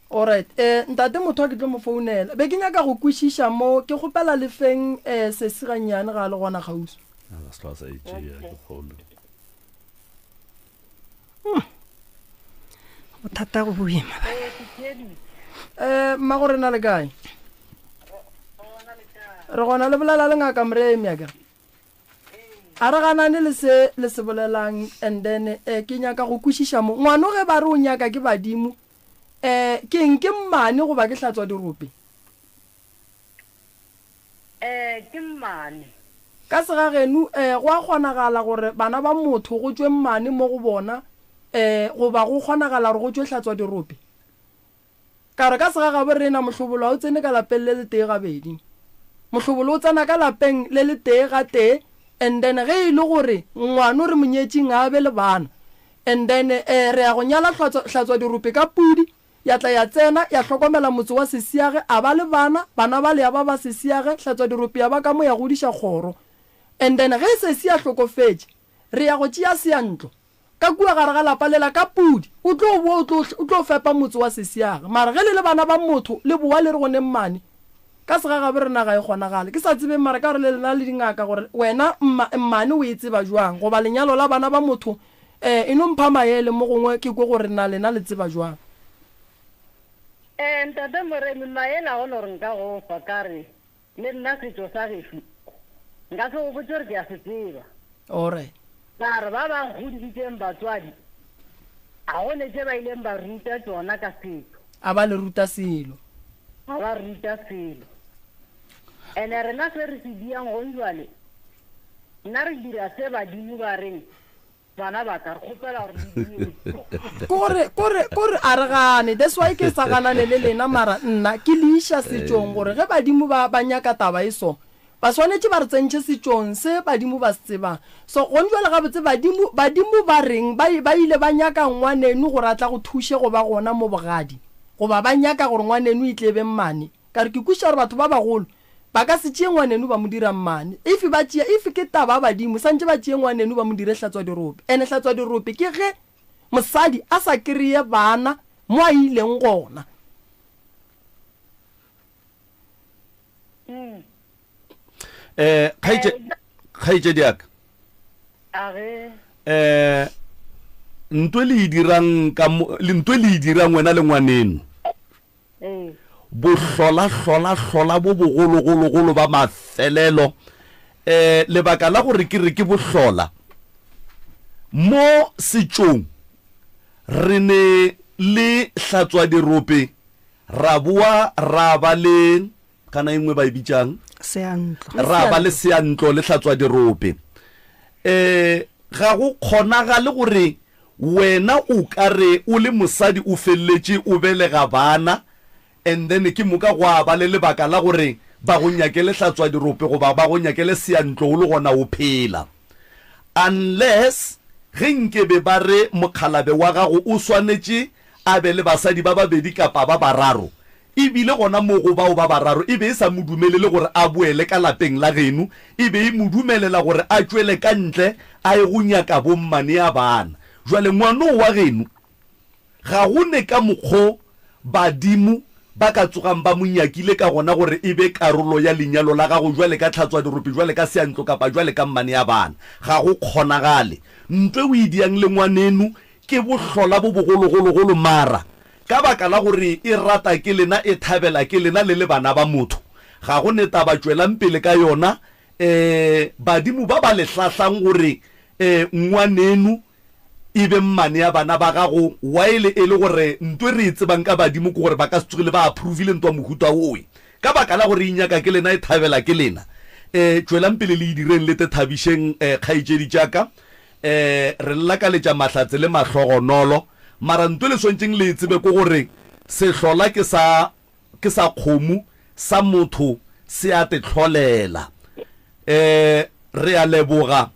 alright ntate mothwa ke tlo mo founela be ke nyaka go kwešiša mo ke gopela le feng se seganyane ga le gona gausi bothata go boima mma gore na le kae re gona le bolela le ngaka moremi akere a re ganane le se bolelang and then ke nyaka go kwešiša mo ngwane ge ba re o nyaka ke badimo ke eng ke mmane goba ke hlatswa dirope ke mmane ka sega genu go a kgonagala gore bana ba motho go tswe mmane mo go bona goba go kgonagala gore go tswe hlatswa dirope ka re ka sega gabe rena mohlobolo o tsene ka lapeng le le tee gabedi mohlobolo o tsena ka lapeng le le tee ga tee and then ge e le gore ngwana o re monyetsing a be le bana and then re ya go nyala hlatswa dirope ka pudi ya tla ya tsena ya hlokomela motse wa sesiage a ba le bana ba le ya ba sesiage hlatswa dirope ya ba ka mo ya godiša kgoro and then ge se se ya hlokofetse re ya go tšea seantlo ka kua gare ga lapa lela ka pudi o tlo fepa motse wa sesiage mara ge le bana ba motho le boa le re gone mmane ka sega gabe re naga e kgonagale ke sa tsebe mara ka gore le lena le dingaka gore wena mmane o e tseba jwang goba lenyalo la bana ba motho e no mpha maele mo gongwe ke kwe gore na lena le tseba jwang ntate Moremi maele a gone gore nka go fa kare le nna setso sa gefu nka se go botse gore ke a se tseba alright mare ba ba godisitseng batswadi a gone tse ba ileng ba ruta tsona ka setso a ba le ruta selo a ba ruta selo ene rena se re se diang gone jwale nna re dira se badimo ba reng bana ba ka re kgopela gore kore a re gane that's why ke sa ganane le lena mara nna ke leiša setšong gore ge badimo ba nyaka taba e so ba swanetse ba re tsentše setšong se badimo ba se tsebang so gone jwale gabotse badimo ba reng ba ile ba nyaka ngwaneno gore a tla go thuše go ba gona mo bogadi goba ba nyaka gore ngwaneno e tlebe mmane ka re ke kuša gore batho ba bagolo ba ka se tšee ngwaneno ba mo dira mmane if ke taba badimo santse ba tšee ngwaneno ba mo dire hlatswa dirope ene hlatswa dirope ke ge mosadi a sa kry-e bana mo a ileng gona kgaitse diaka ntwe le e dirang wena le ngwaneno bohlola bo bogologologolo ba mafelelo lebaka la gore ke re ke bohlola mo setšong re ne le hlatswa dirope ra boa ra ba le kana engwe ba e bitsang ra ba le seantlo le hlatswa dirope ga go kgonagale gore wena o ka re o le mosadi o felletše o belega bana and then ke moka go a ba le lebaka la gore ba go nyakele hlatswa dirope goba ba go nyakele seantlo o le gona o phela unless ge nkebe ba re mokhalabe wa gago o swanetše a be le basadi ba babedi kapa ba bararo ebile gona mo go bao ba bararo e be e sa mo dumelele gore a boele ka lapeng la geno e be e mo dumelela gore a tšwele ka ntle a e go nyaka bommane ya bana jwale ngwano wa geno ga go ne ka mokgwa badimo ba ka tsogang ba monyakile ka gona gore e be karolo ya lenyalo la gago jwale ka tlhatswa dirope jwale ka seantlo kapa jwale ka mmane ya bana ga go kgonagale ntwe o e diang le ngwaneno ke bohlola bo bogologologolo mara ka baka la gore e rata ke lena e thabela ke lena le bana ba motho ga go ne taba tswelang pele ka yona badimo ba ba lehlahlang gore ngwaneno e be mmane ya bana ba gago waile e le gore ntwe re tsebang ka badimo ke gore ba ka se tsogile ba approvile ntwa mohuta oe ka baka la gore e nyaka ke lena e thabela ke lena tswelang pele le direng le te thabišeng kgaitšedi jaaka re llakaletša mahlatse le mahlogonolo mara ntwe le swantšeng le tsebe ko gore sehlola ke sa kgomo sa motho se a te tlholela re a leboga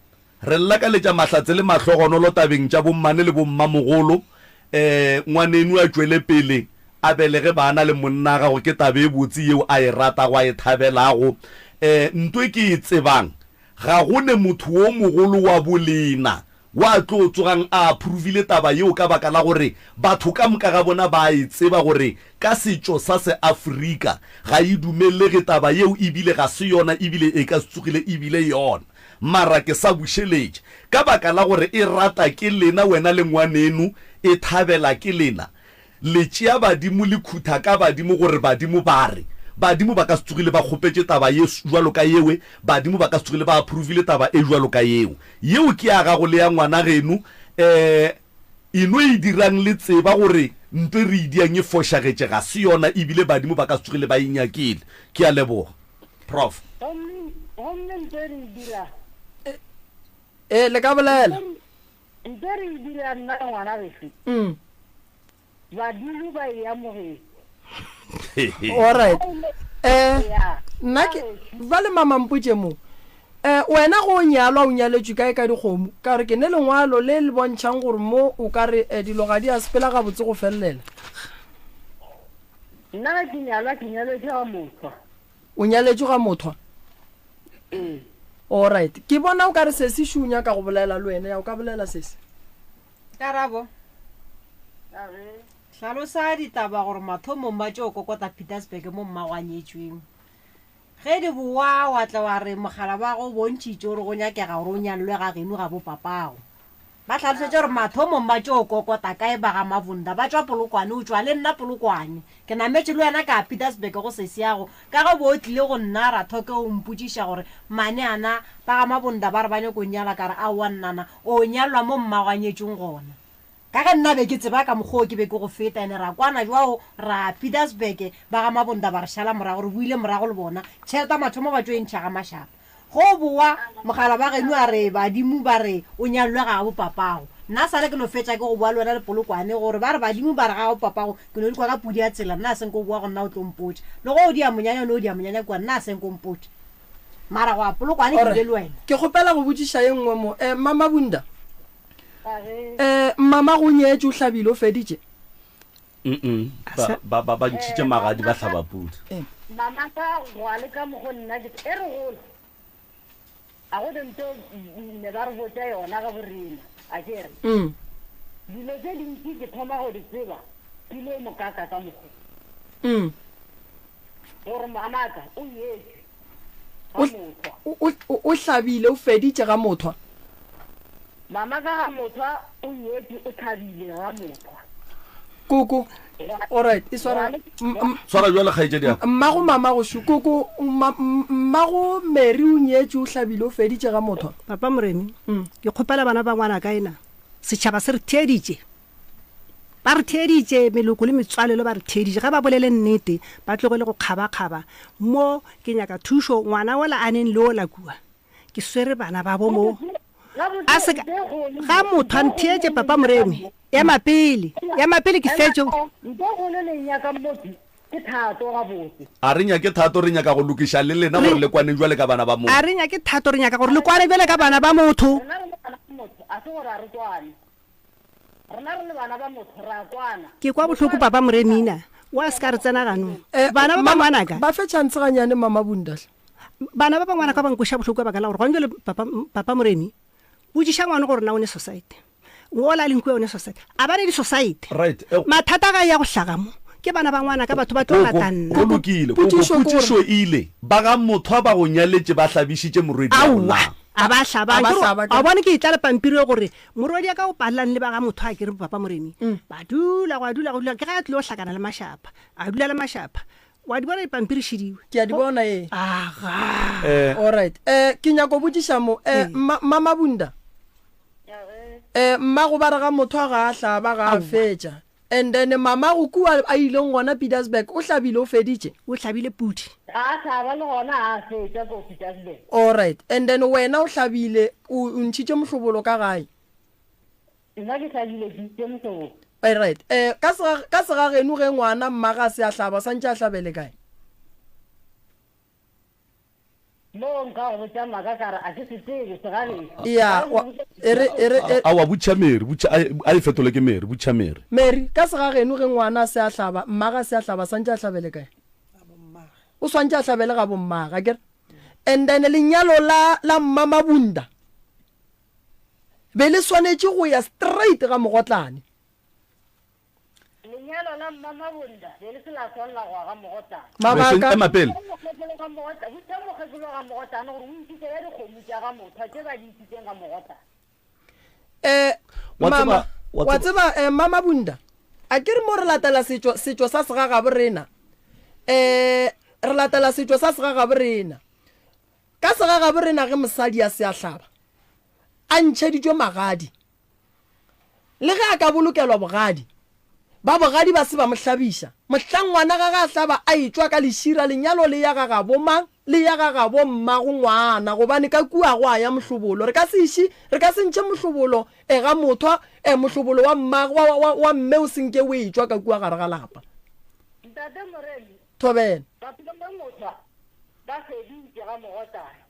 re llakaletša mahlatse le mahlogonolo tabeng tša bommane le bommamogolo ngwanenu a tšwele pele a belege bana le monna gago ke tabe e botse yeo a e ratago a e thabelago ntwe ke e tsebang ga go ne motho o mogolo wa bolena wa tlo tsogang a approvile taba yeo ka baka la gore batho ka moka ga bona ba e tseba gore ka setšo sa se Afrika ga e dumelege taba yeo ebile ga se yona ebile e ka se tsogile ebile yona mara ke sa bušeletše ka baka la gore e rata ke lena wena le ngwanenu e thabela ke lena le tšea badimo le khutha ka badimo gore badimo ba re badimo ba ka se tsogile ba kgopetše taba ye jwalo ka yewe badimo ba ka se tsogile ba approvile taba e jwalo ka yeo ke ya gago le ya ngwana genu eno e dirang le tseba gore ntwe re idiang e fošagetše ga se yona ebile badimo ba ka se tsogile ba inyakile ke a leboga prof gomme ntse re e dira le ka bolela ntse re e dira nna le ngwana befe badimo ba e amogetse alright ya nna ke ba le mamampotse mo wena go nyalwa o nyaletswe kae ka dikgomo ka gore ke ne lengwalo le le bontšhang gore mo o ka re dilo ga di a sepela ga botse go felelela nna ga ke nyaletswe ga mothwa o nyaletswe ga mothwa alright ke bona o ka re se se šunya ka go bolela le wena ya o ka bolela sese Karabo hlalosa ditaba gore mathomo mmatse o kokota Petersburg mo mmagwanyetsweng ge di boa wa tla wa re mogala ba go bontšhitše gore go nyakega gore o nyalwe ga geno ga bopapago ba tlhalosetse gore mathomo mmatse o kokota kae ba ga mabunda ba tswa polokwane o tswa le nna polokwane ke nametse le wena ka Petersburg go sesiago ka go bo tlile go nna rathoke o mpotsiša gore mane ana ba ga mabunda ba re ba nyako nyala ka re a wa nnana o nyalwa mo mmagwanyetsweng gona ka ga nna be ke tseba ka mokgwa ke be ke go feta ene ra kwana jwao ra Petersburg ba ga mabonda ba re šala morago re buile morago le bona tšhelete mathomo ba tšo entšha ga mašapa go boa mogala ba geno a re badimo ba re o nyalwe ga bopapago nna sale ke no fetša ke go boa le wena le polokwane gore ba re badimo ba re ga bopapago ke no dikwa ka pudi ya tsela nna a seng ko boa go nna o tlompotse le go o dia monyanya o dia monyanya kua nna a seng kompotse mara go a polokwane ke le wena ke kgopela go botsiša ye nngwe mo mamabunda mama go nyetse o hlabile o feditše ba ntšhitše magadi ba hlaba pudi mama ka goa le ka mogo nna ke e re golo a go dento ne ba re botsa yona ga borena a kere dilo tse dintsi ke thoma go di tseba dilo mokaka ka mogo gore mamaka o yetse ga mothwa o hlabile o feditše ga mothwa mama ka ga mothwa o yetse o tlhabile ga mothwa koko alright e swara jwale kgaetšedi ya mmago mama go shu koko mmago Mary o nyetse o hlabile o feditše ga mothwa papa Moremi ke kgopela bana ba ngwana ka ena setšhaba se re theeditše ba re theeditše meloko le metswalelo ba re theeditše ga ba bolele nnete ba tlogele go kgaba-kgaba mo ke nyaka thušo ngwana ola a neng le ola kua ke swere bana ba bo mo ga motho a ntheetse papa Moremi ya mapele ke fetšo a re nyake thato re nyaka go lokiša le lena gore le kwane jwale ka bana ba motho a re nyake thato re nyaka gore le kwane jwale ka bana ba motho ke kwa bohloko papa Moremina wa se ka re tsena ganong bana ba bangwanaka ba fetšantse ganyane mama bundatlha bana ba bangwana ka bankoša bohloko ba ka la gore gone jale papa Moremi botsiša ngwane gore na o ne society ngola le nkwe o ne society a ba ne di society right mathata ga ya go hlaga mo ke bana ba ngwana ka batho ba tlo ratanna go lokile potšišo ile ba ga motho ba go nyaletse ba hlabišitše morwedi aowa a ba hlaba a bone ke itla le pampiri gore morwedi ya ka o palelang le ba ga motho a ke re papa Moremi ba dula ke ga a tlile go hlakana le mašapa a dula le mašapa wa di bona dipampiri šidiwe ke a di bona e aga alright ke nyako botsiša mo mama bunda mma go ba re ga motho a ga a hlaba ga a fetša and then mama go kua a ileng gona Petersburg o hlabile o feditše o hlabile pudi alright and then wena o hlabile o ntšhitše mohlobolo ka gae right ka sega geno ge ngwana mmaga se a hlaba santše a hlabele kae awa botšha Mary a e fetole ke Mary botšha Mary ka sega geno ge ngwana se a hlaba mmaga se a hlaba santše a hlabele kae o swantše a hlabele ga bommaga kere and then lenyalo la mmama bunda be le swanetše go ya straight ga mogotlane mapele mama wa tseba mama bunda a ke re mo re latela setšo sa segagabo rena re latela setšo sa segagabo rena ka segagabo rena ge mosadi a se a hlaba a ntšheditšwe magadi le ge a ka bolokelwa bogadi ba se ba mo hlabiša mohlang ngwana ga a hlaba a etswa ka lešira lenyalo le ya ga ga bomang le ya ga bo mmago ngwana gobane ka kua go a ya mohlobolo re ka se ntšhe mohlobolo ga motho mohlobolo wa wa mme o senke o etswa ka kua gare ga lapa thobela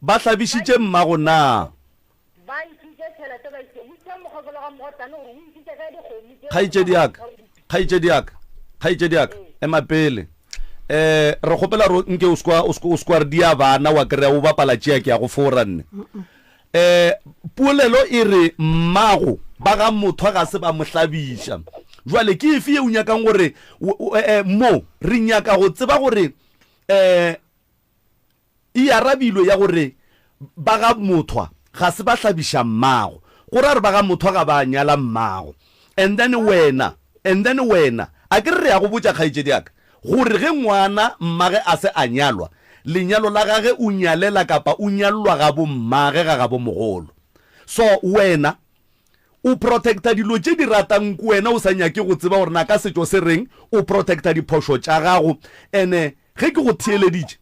ba hlabišitše mmago na kgaitšedi yaka ema pele re kgopela nke o skwa re dia bana wa kry-a o bapala tšea ke ya go fora nne polelo e re mmago ba ga motho ga se ba mo hlabiša jwale ke efe ye o nyakang gore mo re nyaka go tseba gore e arabilwe ya gore ba ga motho ga se ba hlabiša mmago gore a re ba ga motho ga ba nyala mmago and then wena a ke re ya go botša kgaitšedi yaka gore ge ngwana mmage a se a nyalwa lenyalo la gage o nyalela kapa o nyallwa ga bo mmage ga bo mogolo so wena o protecta dilo tše di ratang ko wena o sa nyake go tseba gore na ka setšo se reng o protecta diphošo tša gago ene ge ke go theeleditše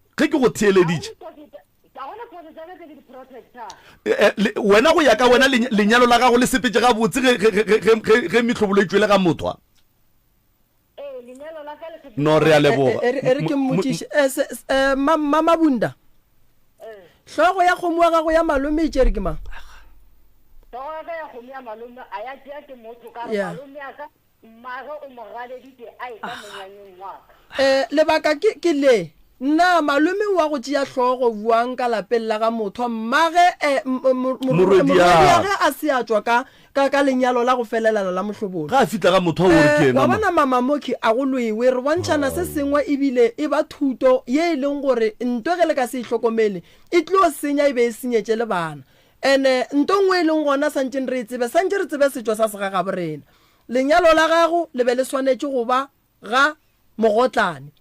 wena go ya ka wena lenyalo la gago le sepetse ga botse ge metlhobolo e tšwele ga motho no re a leboga re ke mmotšiše mama bunda hlogo ya kgomo wa gago ya malome e tšere ke mang lebaka ke le nna malome wa go tšea hlogo buang ka lapeng la ga motho mmage morwedi a se a tswa ka lenyalo la go felelela la mohlobolo ga a fitla ga motho wa bona mama moki a go loiwe re bontšhana se sengwe ebile e ba thuto ye e leng gore ntwe ge le ka se itlhokomele e tlo senya e be e senyetše le bana ene nto ngwe e leng gona santšeng re tsebe setšo sa segaga borena lenyalo la gago le be le swanetše go ba ga mogotlane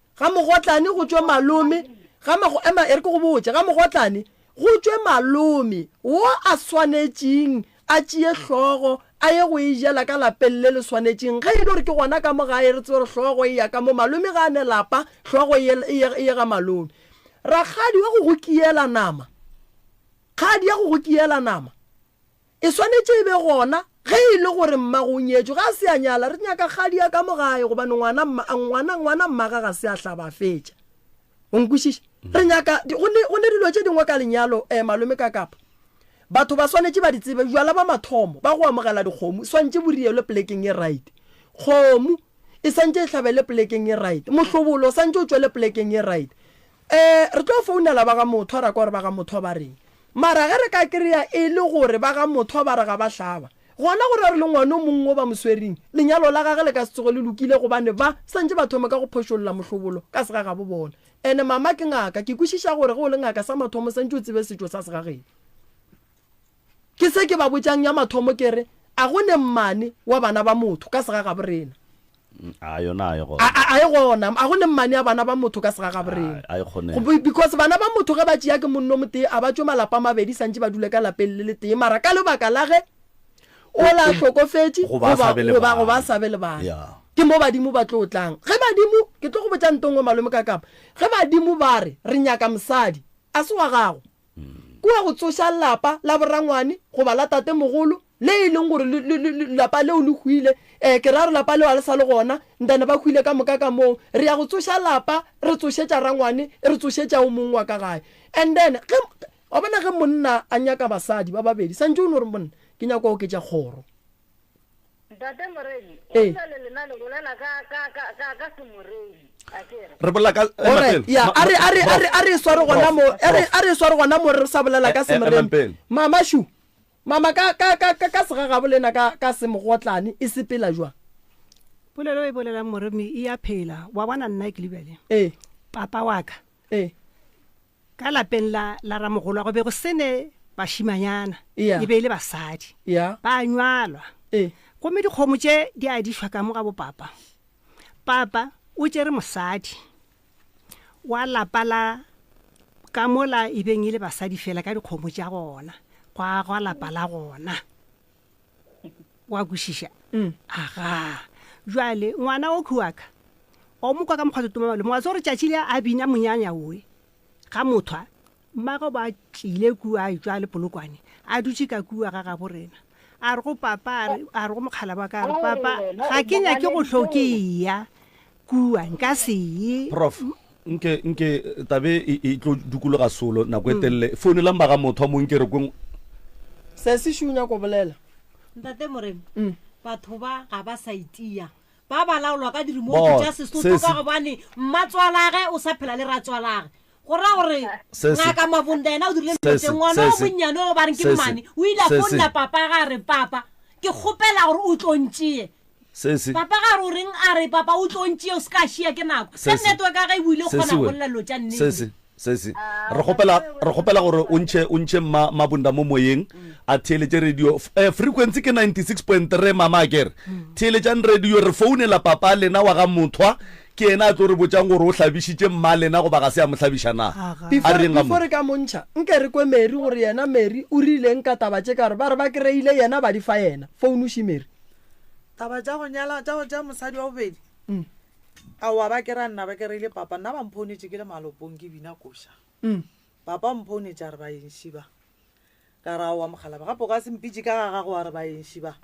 go tšwe malome e re ke go botse ga mogotlane go tšwe malome wo a swanetšeng a tšee hlogo a ye go e jela ka lapeng le le swanetšeng ge e le gore ke gona ka mogae re tsebe gore hlogo e ya ka mo malome ga a ne lapa hlogo e ye ga malome rakgadi wa go kiela nama kgadi ya go kiela nama e swanetše e be gona ge e le gore mmago nyetšwe ga se a nyala re nyaka kgadi ya ka mogae gobane ngwana mmaga ga se a hlaba fetša o nkwešiše re nyaka go ne dilo tše dingwe ka lenyalo malome ka kapa batho ba swanetše ba di tsebe jwala ba mathomo ba go amogela dikgomo swantše borielwe plekeng e right kgomo e santše e hlabele plekeng e right mohlobolo santše o tšwele plekeng e right re tlo founela ba ga motho ra kwa gore ba ga motho ba reng mara ge re ka kry-a e le gore ba ga motho ba re ga ba hlaba gona gore re le ngwane o mongwe ba moswering lenyalo la gage le ka setsogo le lokile gobane ba santše ba thome ka go phošolola mohlobolo ka sega ga bo bona ene mama ke ngaka ke kwešiša gore ge o le ngaka sa mathomo santše o tsebe setšo sa segageng ke se ke ba botšang ya mathomo ke re a go ne mmane wa bana ba motho ka sega ga borena a e gona a go ne mmane ya bana ba motho ka sega ga borena because bana ba motho ge ba tšea ke monno motee a ba tšwe malapa mabedi santše ba dule ka lapeng le le tee mara ka lebaka la ge o la hlokofetše go ba sabe le bana ke mo badimo ba tlo tlang ge badimo ke tlo go botša ntongwe malome ka kapa ge badimo ba re nyaka mosadi a se wa gago kua go tsoša lapa la borangwane go ba la tate mogolo le e leng gore lapa leo le hwile ke ra re lapa leo a le sa le gona ntane ba hwile ka moka ka moo re ya go tsoša lapa re tsošetša rangwane re tsošetša o mongwe wa ka gae and then wa bona ge monna a nyaka basadi ba babedi santse o ne gore monna ke nyaka o oketša kgoro re bolela ka a re sware gona mo re sa bolela ka semereng mama ka segaga bolena ka semogotlane e sepela jwa polelo e bolela moremi e a phela wa bona nna ke lebele papa wa ka ka lapeng la ramogolo go be go sene bashimanyana e be ile basadi ba nywalwa gomme dikgomo tše di a dišwa ka mo ga bo papa o tšere mosadi wa lapa la ka mola e beng ile basadi fela ka dikgomo tša gona gwa lapa la gona wa kwešiša aga jwale ngwana o khuaka o mokwa ka mokgwatso toma malome wa tse gore tšatši le a bina monyanya oe ga motho mmago ba tlile kua a etswa le polokwane a dutse ka kua ga borena a re go papa a re go mokgala ba ka re papa ga ke nya ke go tlhokeya kua nka se prof nke tabe e tlo dukologa solo nako e telele founu la mbaga motho mo nke re kweng se se shunya ko bolela ntate moremi batho ba ga ba sa itia ba ba laolwa ka diremote tša Sesotho ka gobane mmatswalage o sa phela le ratswalage go ra gore ngaka Mavunda ena o dirile ntse ngwana o bonnyane o ba reng ke mmane o ile a fonna papa ga re papa ke kgopela gore o tlontšie papa ga re o reng a re papa o tlontšie o se ka šia ke nako ka network ka ga e buile kgona go lela lo tša nnete re gopela gore o ntšhe Mabunda mo moyeng a theeletše radio frequency ke 96.3 mama akere theeletšang radio re founela papa lena wa ga mothwa ke ena a tlo re botjang gore o hlabišitše mma lena go ba ga se a mo hlabiša na before ka montšha nke re kwe Mary gore yena Mary o rileng ka taba tše ka re ba re ba kry-ile yena ba di fa yena founu še Mary taba tša go nyala tša mosadi wa bobedi aowa ba kera nna ba kereile papa nna ba mphonetse ke le malopong ke bina koša papa mphonetse a re ba enšiba ka ra wa mogala gape o ka sempitše ka ga gago a re ba enšiba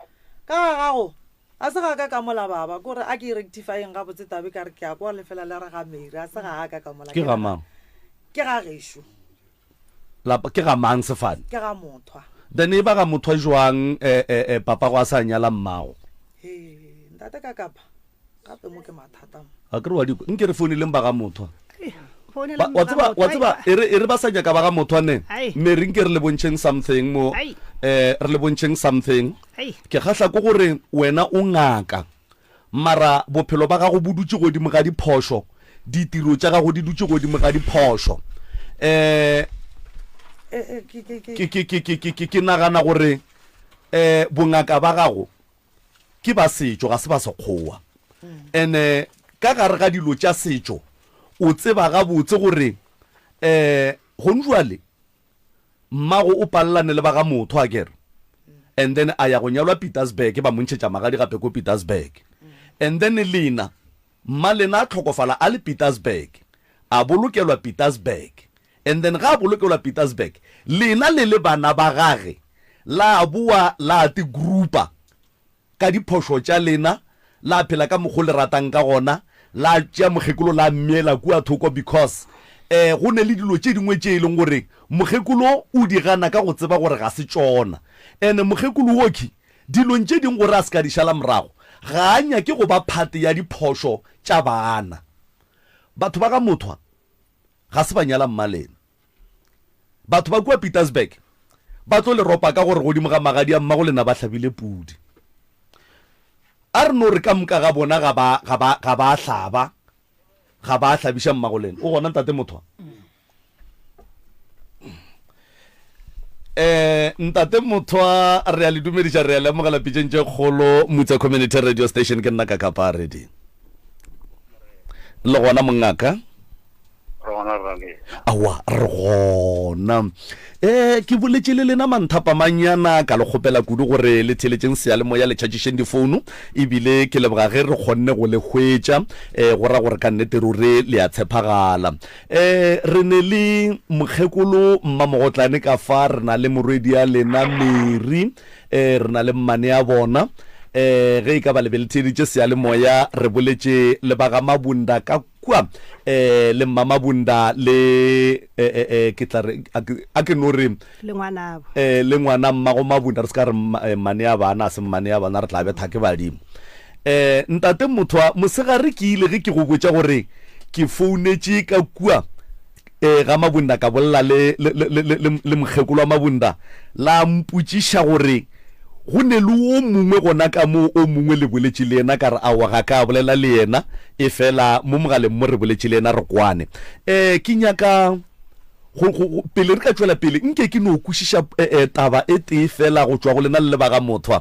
ka ga gago a se ga ka mola baba kore a ke rectifyeng ga botse tabe ka re ke a kwa lefela le re ga Mary a se ga ka mola ke ga mang ke ga gešo ke ga mang sefane ke ga mothwa then e ba ga mothwa jwang papa go a sa nyala mmago ntate ka kapa gape mo ke mathata a kere wa diko nke re founileng ba ga mothwa wa tseba e re ba sa nyaka ba ga mothwa ne Mary nke re le bontšheng something mo re le bontšheng something ke kgahla ko gore wena o ngaka mara bophelo ba gago bo dutse godimo ga diphošo ditiro tša gago di dutse godimo ga diphošo ke nagana gore bongaka ba gago ke ba setšo ga se ba sekgowa ene ka gare ga dilo tša setšo o tseba gabotse gore gone jwale mmago o palelane le ba ga motho a kere and then a ya go nyalwa Pietersburg ba montšhetša magadi gape ko Pietersburg and then lena mma lena a tlhokofala a le Pietersburg a bolokelwa Pietersburg and then ga a bolokelwa Pietersburg lena le bana ba gage la bua la ti grupa ka diphošo tša lena la phela ka mokgo le ratang ka gona la tšea mokgekolo la mmela kua thoko because go ne le dilo tše dingwe tše e leng gore mokgekolo o di gana ka go tseba gore ga se tšona ene mokgekolo woki dilong tše dingwe gore a se ka di šala morago ga a nyake go ba phate ya diphošo tša bana batho ba ga mothwa ga se ba nyala mmalena batho ba kua Pietersburg ba tlo le ropa ka gore godimo ga magadi a mmago lena ba hlabile pudi a re no re ka moka ga bona ga ba hlaba ga ba hlabiša mmago lena o gona ntate mothwa ntate mothwa re a le dumediša re a lemogela pitšeng tše kgolo Mutsa Community Radio Station ke nna ka kapa ready le gona mongaka awa re gona ke boletše le lena manthapamanyana ka le kgopela kudu gore le theletšeng seyalemoya le tšhatšišeng difounu ebile ke leboga ge re kgonne go le hwetša go ra gore ka nnete ruri le a tshepagala re ne le mokgekolo mmamogotlane ka fa re na le morwedi ya lena Mary re na le mmane ya bona ge e ka ba lebeletšeditše seyalemoya re boletše le ba ga Mabunda ka kua le mma Mabunda le ke tla re a ke no re le ngwana mmago Mabunda re se ka re mane ya bana a se mmane ya bana re tla betha ke badimo ntate mothwa mosegare ke ile ge ke go botša gore ke founetše ka kua ga Mabunda ka bolla le mokgekolo wa Mabunda la mpotšiša gore go ne le o mongwe gona ka mo o mongwe le boletše le yena ka re awa ga ka bolela le yena e fela mo mogaleng mo re boletše le yena re kwane ke nyaka pele re ka tšwela pele nke ke no kwešiša taba e tee fela go tšwa go lena le ba ga mothwa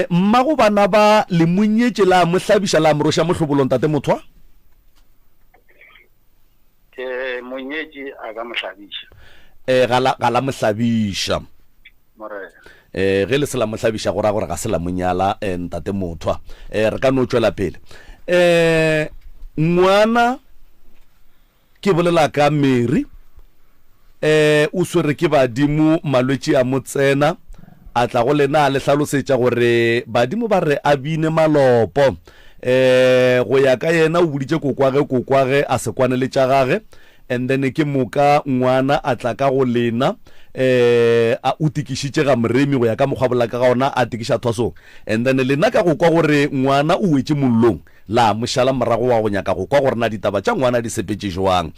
mmago bana ba le monyetše la mo hlabiša la moroša mohlobolong tate mothwa monyetše a ka mohlabiša ga la mohlabiša ge le se la mohlabiša go ra gore ga se la monyala ntate mothwa re ka no tšwela pele ngwana ke bolela ka Mary o swere ke badimo malwetse a motsena a tla go lena le hlalosetša gore badimo ba re a bine malopo go ya ka yena o buditše kokwage a se kwane le tša gage and then ke moka ngwana a tla ka go lena a o tikišitše ga moremi go ya ka mokgwa bolaka ga ona a tikiša thwasong and then lena ka go kwa gore ngwana o wetše mollong la mošala morago wa go nyaka go kwa gore na ditaba tša ngwana di sepetše jwang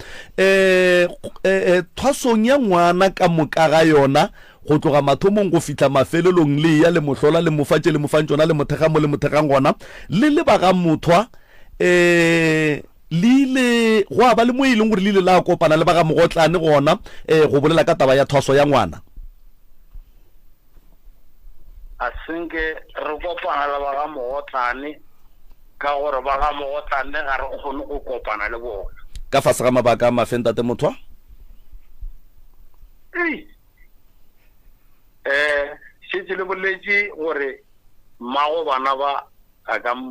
thwasong ya ngwana ka moka ga yona go tloga mathomong go fihla mafelelong le ya le mohlola le mofatše le mofantšona le mothegamo le mothegang gona le ba ga mothwa le ile go a ba le mo e leng gore le ile la kopana le ba ga mogotlane gona go bolela ka taba ya thwaso ya ngwana a senke re kopana le ba ga mogotlane ka gore ba ga mogotlane ga re kgone go kopana le bona ka fase ga mabaka a mafentate mothwa šetse le boletše gore mmago bana ba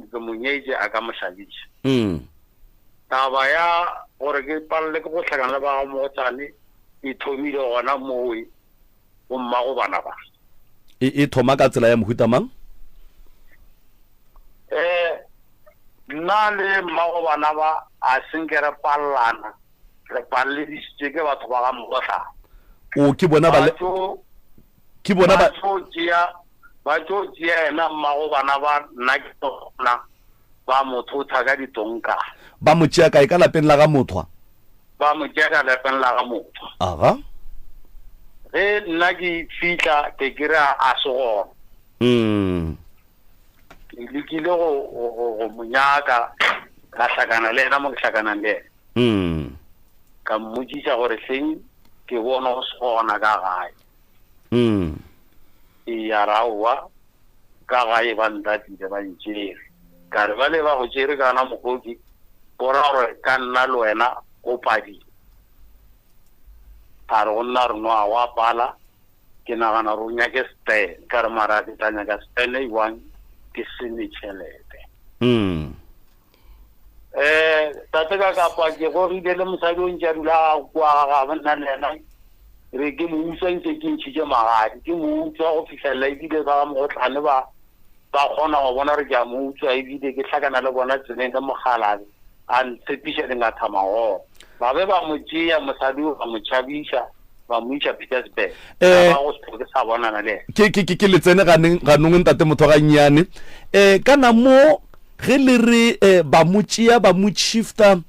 ke monyetše a ka mošaditše taba ya gore ke palele ke go tlhakana le ba ga mogotlane e thomile gona moe go mmago bana ba e thoma ka tsela ya mohuta mang nna le mmago bana ba a senke re palelana re palledisitše ke batho ba ga mogotlane o ke bona ba ba tšo tšea ena mmago bana ba nna ke tona ba mothotha ka ditonka ba mo tšea kae ka lapeng la ga mothwa ba mo tšea ka lapeng la ga mothwa aga ge nna ke fihla ke kry-a a se gona ke lekile go monyaka ka hlakana le ena mo ke hlakanang le ena ka mmotšiša gore hleng ke bona go se gona ka gae ya raowa ka gae ba ntatile ba ntšere ka re ba le ba go tšere kana mokoki go ra gore ka nna le wena o padile a re go nna re no a wa pala ke nagana re o nyake stene ka re mara ke tla nyaka stene iwang ke sene tšhelete tate ka kapa ke go rile le mosadi o ntša dula a kua ga bonna le ena re ke mo utswa ntse ke ntšhitše magadi ke mo utswa go fitlhelela ebile ba mogotlane ba kgona go bona gore ke a mo utswa ebile ke tlhakana le bona tseleng ka mogalabe a ntshepiša dingatha magogo ba be ba mo tšea mosadi o ba mo tšhabiša ba mo iša Pietersburg ba go se ke sa bonana le ke letsene ganong ntate motho ga nnyane kana mo ge le re ba mo tšea ba mo shifta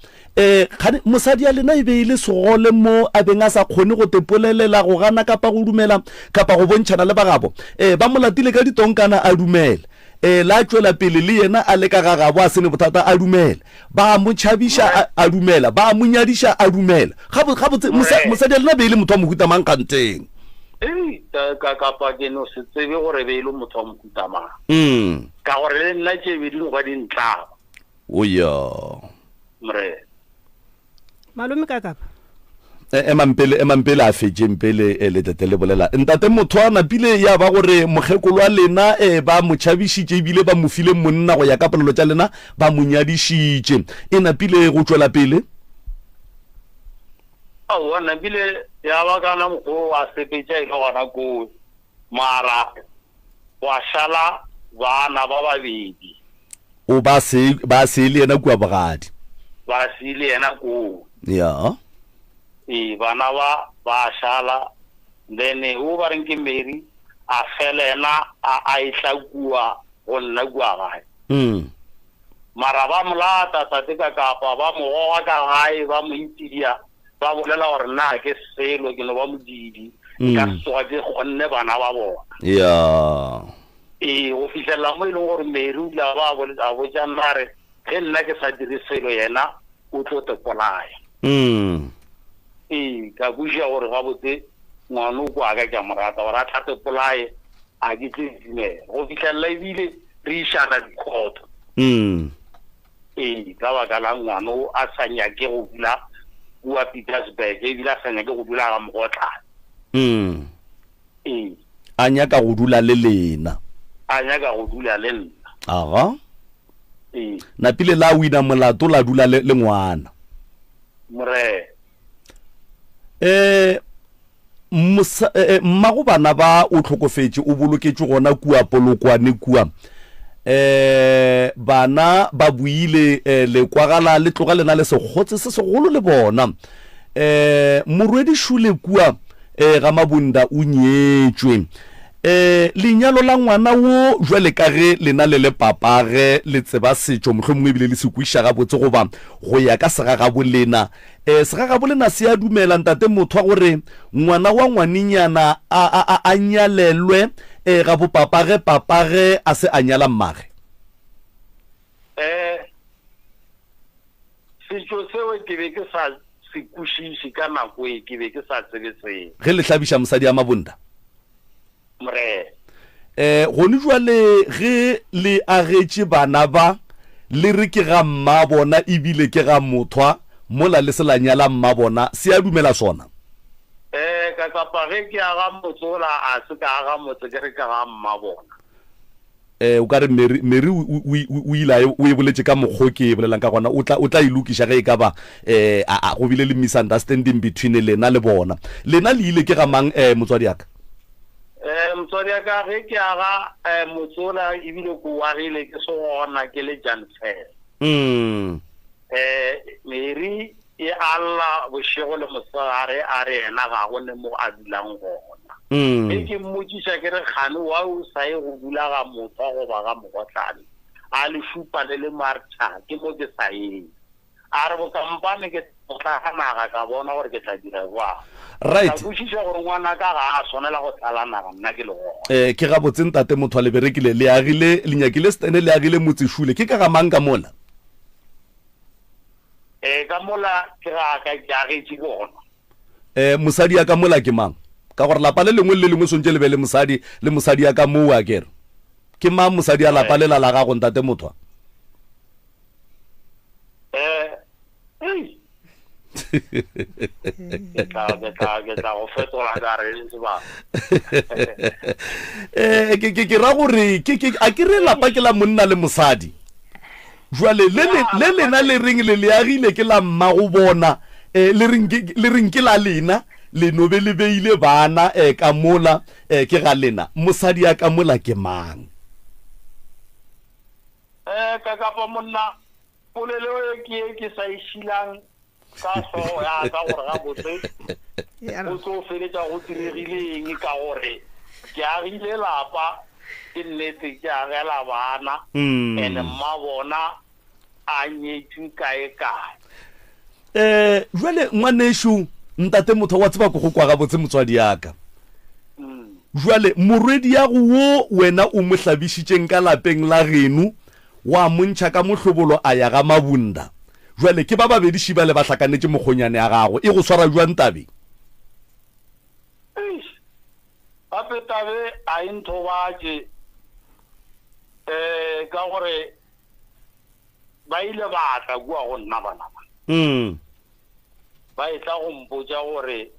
mosadi ya lena e be ile segole mo a beng a sa kgone go tepolelela go gana kapa go dumela kapa go bontšhana le bagabo ba mo latile ka ditonkana a dumela la tšwela pele le yena a le ka gagabo a sene bothata a dumela ba mo tšhabiša a dumela ba mo nyadiša a dumela gabotse mosadi ya lena be ile motho wa mohuta mang kanteng kapa ke no se tsebe gore be ile motho wa mohuta mang ka gore le nna tše bedi go ba dintlago oya mre malome ka kapa emampele a fetše mpele letete le bolela ntate motho a napile ya ba gore mokgekolo wa lena ba mo tšhabišitše ebile ba mo file monna go ya ka polelo tša lena ba mo nyadišitše e napile go tšwela pele aowa napile ya ba kana mokgwa a sepetša e le gona koo mara wa šala bana ba babedi o ba se le yena kua bogadi ba se le yena koo ya bana ba šala then o ba reng ke Mary a fela ena a itla kua go nna kua gae mara ba molata tate ka kapa ba mo goga ka gae ba mo itidia ba bolela gore nna ke selo ke no ba modidi ka tsoga ke gonne bana ba bona ya go fitlhelela mo e leng gore Mary o la ba a botša nnare ge nna ke sa dire selo yena o tlo te polaya ka buša gore gabotse ngwana o kwa ka ka morata gore a tlhate polaye a ke tle dimela go fitlhelela ebile re išana dikgoto ka baka la ngwana o a sa nyake go dula kua Pietersburg ebile a sa nyake go dula ga mogotlane a nyaka go dula le lena a nyaka go dula le nna aga napile la wina molato la dula le ngwana more mmago bana ba o tlhokofetse o boloketse gona kua polokwane kua bana ba buile lekwagala le tloga lena le segotse se segolo le bona morwedi Shule kua ga Mabunda o nyetswe lenyalo la ngwana wo jwale ka ge lena le papage le tseba setšo mohlomongwe ebile le se kwiša gabotse goba go ya ka segagabo lena segagabo lena se a dumela ntate motho a gore ngwana wa ngwaninyana a nyalelwe ga bo papage a se a nyala mmage setšo seo ke be ke sa se kwešiše ka nako e ke be ke sa tsebetseng ge le hlabiša mosadi ya Mabunda mre gone jwale ge le agetše bana ba le re ke ga mma bona ebile ke ga mothwa mola le se la nyala mma bona se a dumela sona ka kapa ge ke aga motsola a se ka aga motse ke re ka ga mma bona o ka re Mary o ile o e boletse ka mokgo ke e bolelang ka gona o tla ilukiša ge e ka ba go bile le misunderstanding between lena le bona lena le ile ke ga mang motswadi aka motswadi ya ka ge ke aga motsola ebile ko wagile ke se gona ke le Janfel Mary e alla bošego le mosegare a re ena ga go ne mo a dulang gona e ke mmotšiša ke re kgane wa o sa ye go dula ga motho go ba ga mogotlane a le šupa le le marcha ke mo ke sa ye a re bokampane ke tlaga ka bona gore ke tla dira jwang right ka botšiša gore ngwana ka ga a swanela go thalanaga nna ke le gona ke ga botse ntate motho a le berekile le agile le nyakile stene le agile motse Shule ke ka ga mang ka mola ka mola ke ga ka ke agetše bona mosadi ya ka mola ke mang ka gore lapa le lengwe le lengwe sontse le be le mosadi ya ka moo a kere ke mang mosadi ya lapa le la la gago ntate motho ke tla go fetola ka re seba ke ra gore a ke re lapa ke la monna le mosadi jwale le lena le reng le agile ke la mma go bona le reng ke la lena le nobe le beile bana ka mola ke ga lena mosadi ya ka mola ke mang ka kapa monna polelo ke sa ishilang ka so ya ka gore ga botse o tlo feletsa go diregileng ka gore ke agile lapa ke nnete ke agela bana ene mma bona a nyetšwe kae jwale ngwaneshu ntate motho wa tseba go kwa ga botse motswadi yaka jwale morwedi ya go wo wena o mo hlabišitšeng ka lapeng la genu wa montšha ka mohlobolo a ya ga Mabunda jwale ke ba babedi šiba le ba hlakanetše mokgonyane ya gago e go swara jwang tabe gape tabe a e nthobatše ka gore ba ile ba tla kua go nna bana ba e tla go mpotša gore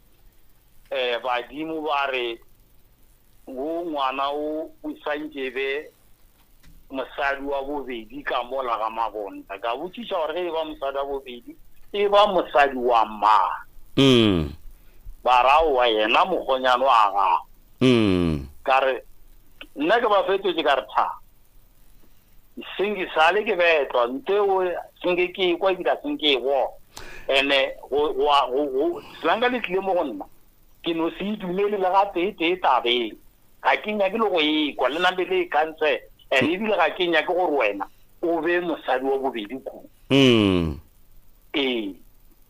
badimo ba re go ngwana o santše be mosadi wa bobedi ka mola ga Mabonta ka botšiša gore ge e ba mosadi wa bobedi e ba mosadi wa mma ba ra wa yena mokgonyane wa gago ka re nna ke ba fetotše ka re tha sengi sale ke betlwa nte o sengi ke kwa dira sengi wo ene go slanga le tlile mo gonna ke no se dumele le ga tete tabe ga ke nya ke le go ikwa le nambe le kanse ene dile ga ke nya ke gore wena o be mosadi wa bobedi ku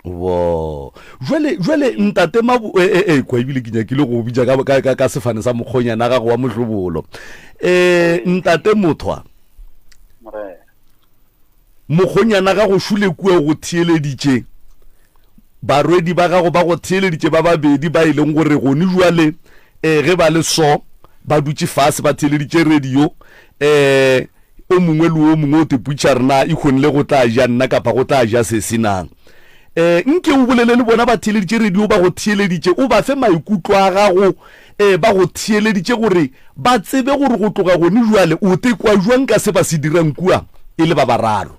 wo jwale ntate mabu kwa ibile ke nyakile go bitsa ka sefane sa mokgonyana ga go wa mohlobolo ntate mothwa mokgonyana ga go Shule kua go thieleditše barwedi ba gago ba go thieleditše ba babedi ba ileng gore gone jwale ge ba le so ba dutše fase ba thieleditše radio o mongwe le o mongwe o te putša rena e kgonile go tla ja nna kapa go tla ja se senang nke o bolele le bona ba thieleditše radio ba go thieleditše o ba fe maikutlo a gago ba go thieleditše gore ba tsebe gore go tloga gone jwale o te kwa jwang ka se ba se dirang kua e le ba bararo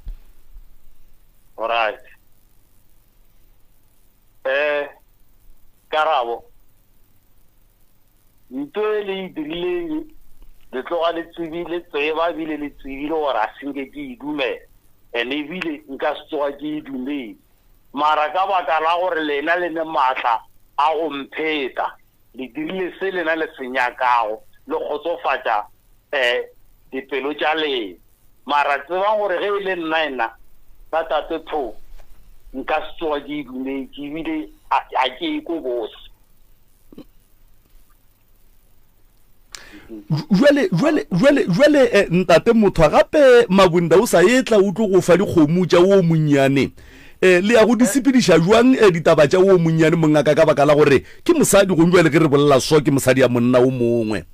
Karabo ntho e le dirileng le tloga le tseba bile le tsebile gore a senke ke e dumela and ebile nka se tsoga ke e dumele mara ka baka la gore lena le ne maatla a go mpheta le dirile se lena le senyakago le kgotsofatša dipelo tša lena mara tsebang gore ge e le nnaena ka tate tho nka se tsoga ke e dumele ke ebile a ke e ko bose jwale ntate motho gape mabunda o sa etla o tlo go fa dikgomo tša o monnyane le ya go disepediša jwang ditaba tša o monnyane mongaka ka baka la gore ke mosadi go jwale ge re bolela so ke mosadi ya monna o mongwe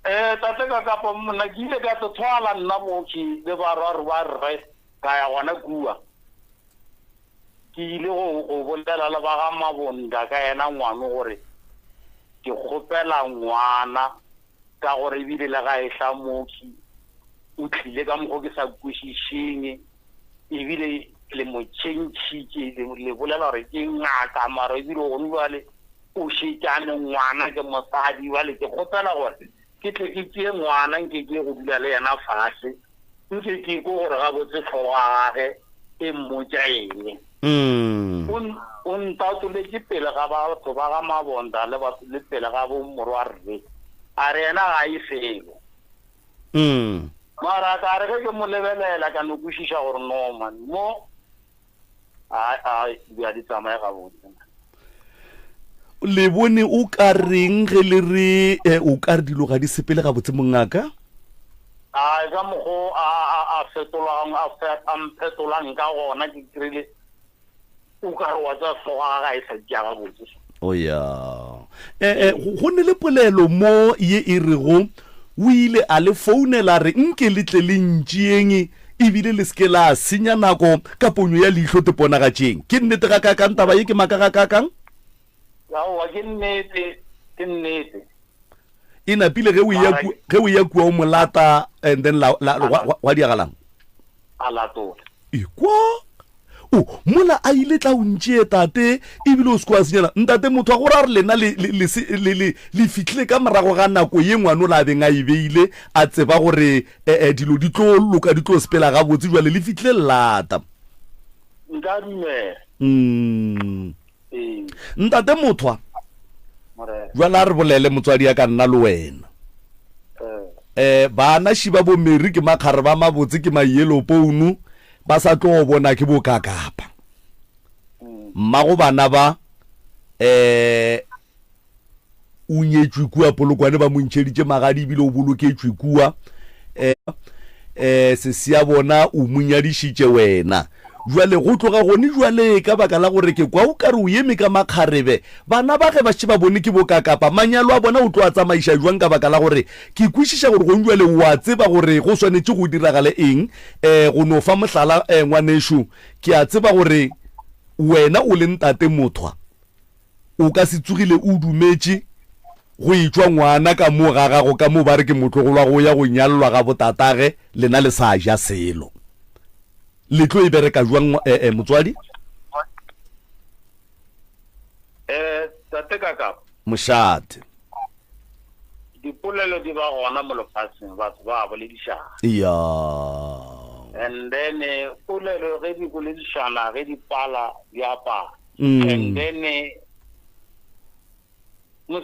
tate ka kapa monna ke ile ka tshwala nna moki le barware ba rre ka ya gona kua ke ile go bolela le ba ga mabonda ka yena ngwane gore ke kgopela ngwana ka gore ebile le ga e tla moki o tlile ka mokgwa ke sa kwešišeng ebile le mo tšhentšhitše le bolela gore ke ngaka mara ebile gone jale o šetšane ngwana ke mosadi bale ke kgopela gore ke tle ke tšee ngwana nke ke go dula le yena fase nke ke ko gore ga botse tlhogo ga gage e mmotša ene o ntatoletse pele ga batho ba ga mabonda le pele ga bommoro wa rre a re yena ga e felo mara ka re ge ke mo lebelela ka no kwešiša gore no man mo a di tsamaye ga botse le bone o ka reng ge le re o ka re dilo ga di sepele ga botse mongaka ka mokgo a mphetolang ka gona ke kry-ile o ka re wa tsa soga ga e sa tšea ga botse o ya go ne le polelo mo ye e rego o ile a le founela re nke le tle le ntšieng ebile le seke la senya nako ka ponyo ya leihlo teponagatšeng ke nnete ga kakang taba ye ke maaka ga kakang aowa ke nnete e napile ge o ya kua o molata and then wa diagalang a latola ekwa mola a ile tla o ntšee tate ebile o se ko a senyana ntate motho a gore a re lena le fitlhile ka morago ga nako ye ngwane o la beng a e beile a tseba gore dilo di tlo loka di tlo sepela ga botse jwale le fitlhile lata nka dumela ntate motho jwale a re bolele motswadi ya ka nna le wena bana šiba bo meri ke makgare ba mabotse ke mayelo pounu ba sa tlo bona ke bo kakapa mmago bana ba o nyetswe kua polokwane ba mo ntšheditše magadi ebile o boloketswe kua se sia bona o monyadišitše wena jwale go tloga gone jwale ka baka la gore ke kwa o ka re o eme ka makgarebe bana ba ge ba šhe ba bone ke bokakapa manyalo a bona o tlo a tsamaiša jwang ka baka la gore ke kwešiša gore gone jwale o a tseba gore go swanetše go diragale eng go no fa mohlala ngwanešo ke a tseba gore wena o le ntate mothwa o ka se tsogile o dumetše go itšwa ngwana ka mo ga gago ka mo ba re ke motlogolwa go ya go nyalelwa ga botatage lena le sa ja selo le tlo e bereka jwang motswadi tate kakapa mošate dipolelo di ba gona mo lefatsheng batho ba boledišana ya and then polelo ge di boledišana ge di pala di apala and then go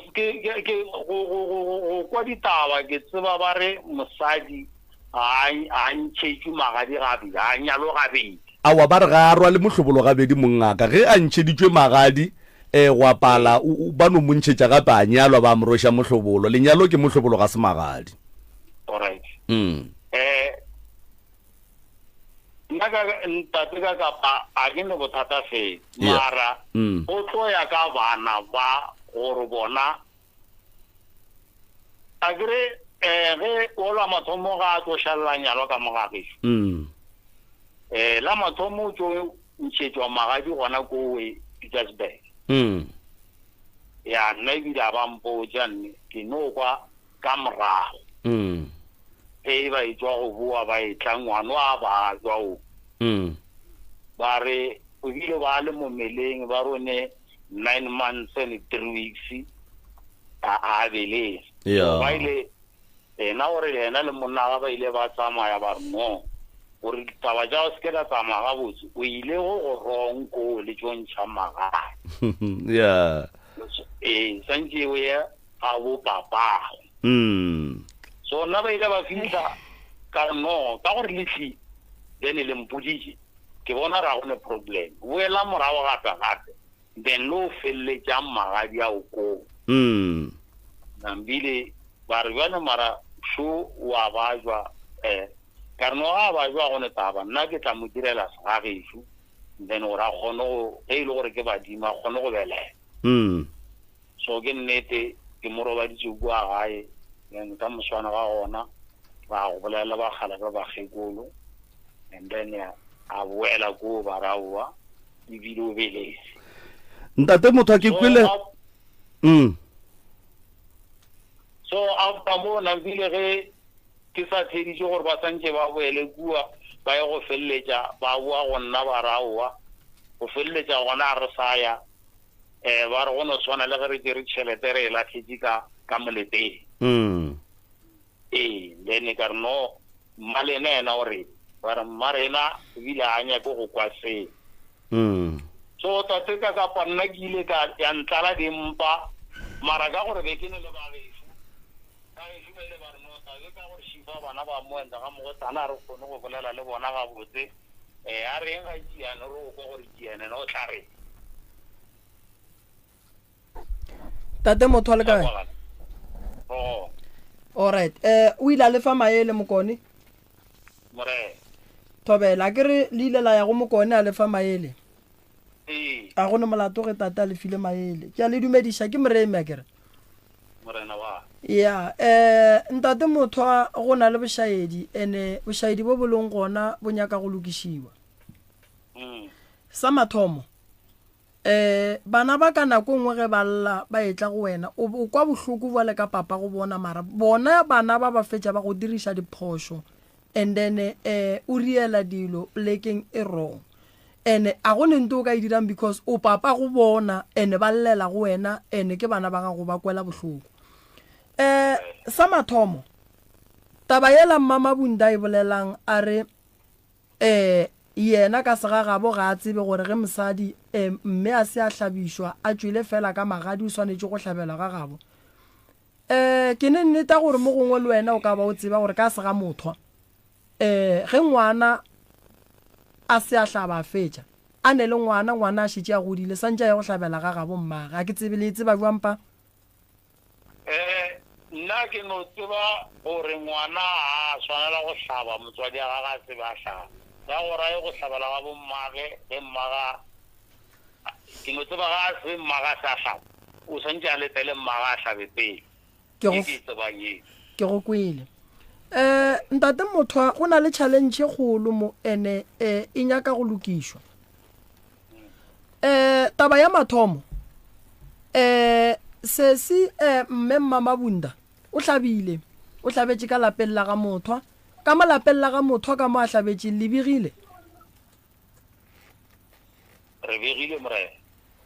kwa ditaba ke tseba ba re mosadi a ntšhetšwe magadi gabedi a nyalo gabedi awa ba re ga arwa le mohlobolo gabedi mongaka ge a ntšheditšwe magadi go apala ba no montšhetša gape a nyalwa ba moroša mohlobolo lenyalo ke mohlobolo ga se magadi alright nna ntate ka kapa a ke ne bothata fela mara go tlo ya ka bana ba gore bona a kere ge o la mathomo ga a tlo šalela nyalo ka mogagišo la mathomo o tlo ntšhetšwa magadi gona kowe Pietersburg ya nna ebile a bampotša nne ke no kwa ka morago ge ba etswa go boa ba etla ngwana a ba tswa o ba re ebile ba le mo meleng ba rone 9 months and 3 weeks a bele ba ile na gore yena le monna ga ba ile ba tsamaya ba no gore taba ja o skela tsamaya ga botse o ile go rong ko le tsontšha maga santse o ya a bo papa so na ba ile ba fitla ka no ka gore letli then le mpoditse ke bona ra go ne problem boela morago gape then no felle ja magadi a o ko nambile ba re bana mara sho wa bajwa karno a bajwa go ne taba nna ke tla mo direla sa gagesho then o ra kgono go e ile gore ke badima kgono go bele so ke nnete ke moro ba ditse bua gae then ka moswana ga gona ba go bolela ba khala ba gegolo and then a boela go ba rawa di video belese ntate motho a ke kwele so after mo na bile ge ke sa thedi gore ba santse ba boele bua ba ye go felletša ba bua go nna ba rawa go felletša gona re saya ba re go no swana le ge re dire tšhelete re la thedi ka molete then ka no malena ena gore ba re marena bile anya go go kwa se so tate ka panna ke ile ka ya ntlala dimpa mara ka gore be ke ne le ba befu ka e le ba re no ta ka gore shifa bana ba mo enda ga mo tsana re kgone go bolela le bona ga botse a re nga diana ro go gore diana no tlare tate motho a le kae all right o ile a lefa maele mokone more thobela ke re le ile la ya go mokone a lefa maele a go ne molato ge tata a lefile maele ke a le dumediša ke moremi akere morena wa ya ntate motho go na le bošaedi ene bošaedi bo boleng gona bo nyaka go lokišiwa sa mathomo bana ba ka nako nngwe ge ba lla ba etla go wena o kwa bohloko bole ka papa go bona mara bona bana ba ba fetša ba go diriša diphošo and then o riela dilo lekeng e wrong ene a go nente o ka e dirang because o papa go bona ene ba llela go wena ene ke bana ba gago ba kwela bohloko sa mathomo taba yela mama bunda e bolelang a re yena ka segagabo ga a tsebe gore ge mosadi mme a se a hlabišwa a tswile fela ka magadi o swanetše go hlabela ga gabo ke ne nneta gore mo gongwe le wena o ka ba o tseba gore ka sega mothwa ge ngwana a se a hlaba fetša a ne le ngwana a šitše a godile santša ya go hlabela ga gabo mmaga a ke tsebe le tseba jwampa nna ke no tseba gore ngwana a swanela go hlaba motswadi a gaga a tsebe a hlaba ya gore a ye go hlabela ga bommage ge mmaga ke no tseba ga a se mmaga a sa hlaba o santše a letele mmaga a hlabe pele ke tsebang ye ke go kwele ntate motho go na le challenge e kgolo mo ene e nyaka go lokišwa taba ya mathomo sesi mme mama bunda o hlabile o hlabetše ka lapeng la ga mothwa ka malapeng la ga mothwa ka mo a hlabetše lebigile re begile more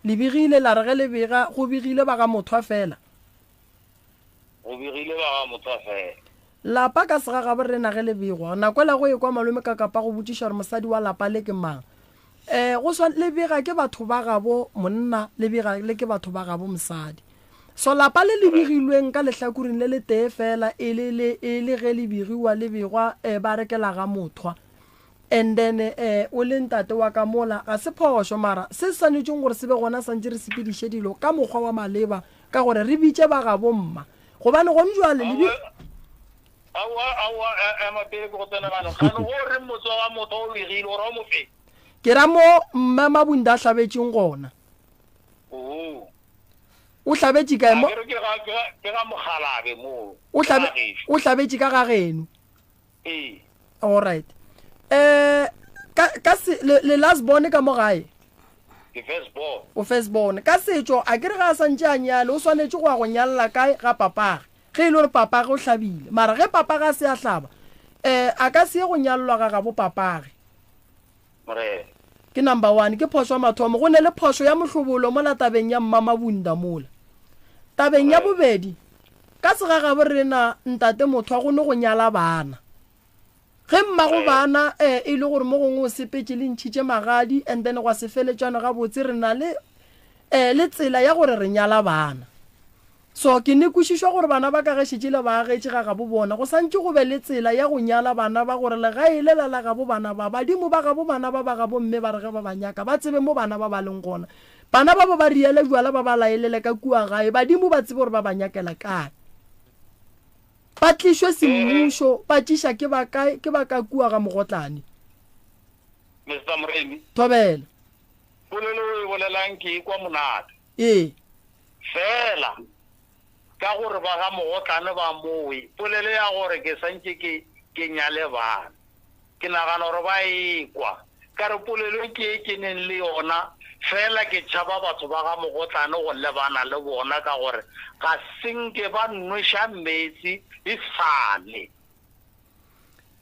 lebigile la re ge le bega go bigile ba ga mothwa fela go begile ba ga mothwa fela lapa ka sega ga borena ge le begwa nako la go e kwa malome ka kapa go botšiša gore mosadi wa lapa le ke mang go swa le bega ke batho ba gabo monna le bega le ke batho ba gabo mosadi so lapa le lebigilweng ka lehlakuring le le tee fela e le ge le bigiwa le begwa ba rekela ga mothwa and then o le ntate wa ka mola ga se phošo mara se swanetšeng gore se be gona santse re sepediše dilo ka mokgwa wa maleba ka gore re bitše ba gabo mma gobane gone jwale ke ra mo mme mabunda a hlabetšeng gona o hlabetše kae mo o hlabetše ka ga geno all right ka le last born ka mo gae o first born ka setšo a kere ga a santše a nyale o swanetše go ya go nyalela kae ga papage ge e le gore papage o hlabile mara ge papage a se a hlaba a ka se ye go nyalelwa ga gabo papage ke number 1 ke phošo ya mathomo go ne le phošo ya mohlobolo mo latabeng ya mmama bunda mola tabeng ya bobedi ka segaga bo rena ntate motho a gone go nyala bana ge mmago bana e le gore mo gongwe o sepetse le ntšhitše magadi and then gwa se feletswana ga botse re na le tsela ya gore re nyala bana so ke ne kwešišwa gore bana ba ka gešitše le ba agetše ga bo bona go santše go be le tsela ya go nyala bana ba gore le ga e lela la ga bo bana ba badimo ba ga bo bana ba ga bo mme ba re ge ba ba nyaka ba tsebe mo bana ba ba leng gona bana ba bo ba riele jwala ba ba laelele ka kua gae badimo ba tsebe gore ba ba nyakela kae ba tlišwe semmušo ba tšiša ke ba ka kua ga mogotlane Mr. Mremi thobela polelo e bolelang ke kwa monate fela ka gore ba ga mogotlane ba mowe polelo ya gore ke santse ke nyale bana ke nagana gore ba ekwa ka re polelo ke neng le yona fela ke tšhaba batho ba ga mogotlane go lebana le bona ka gore ga senke ba nweša metsi e sale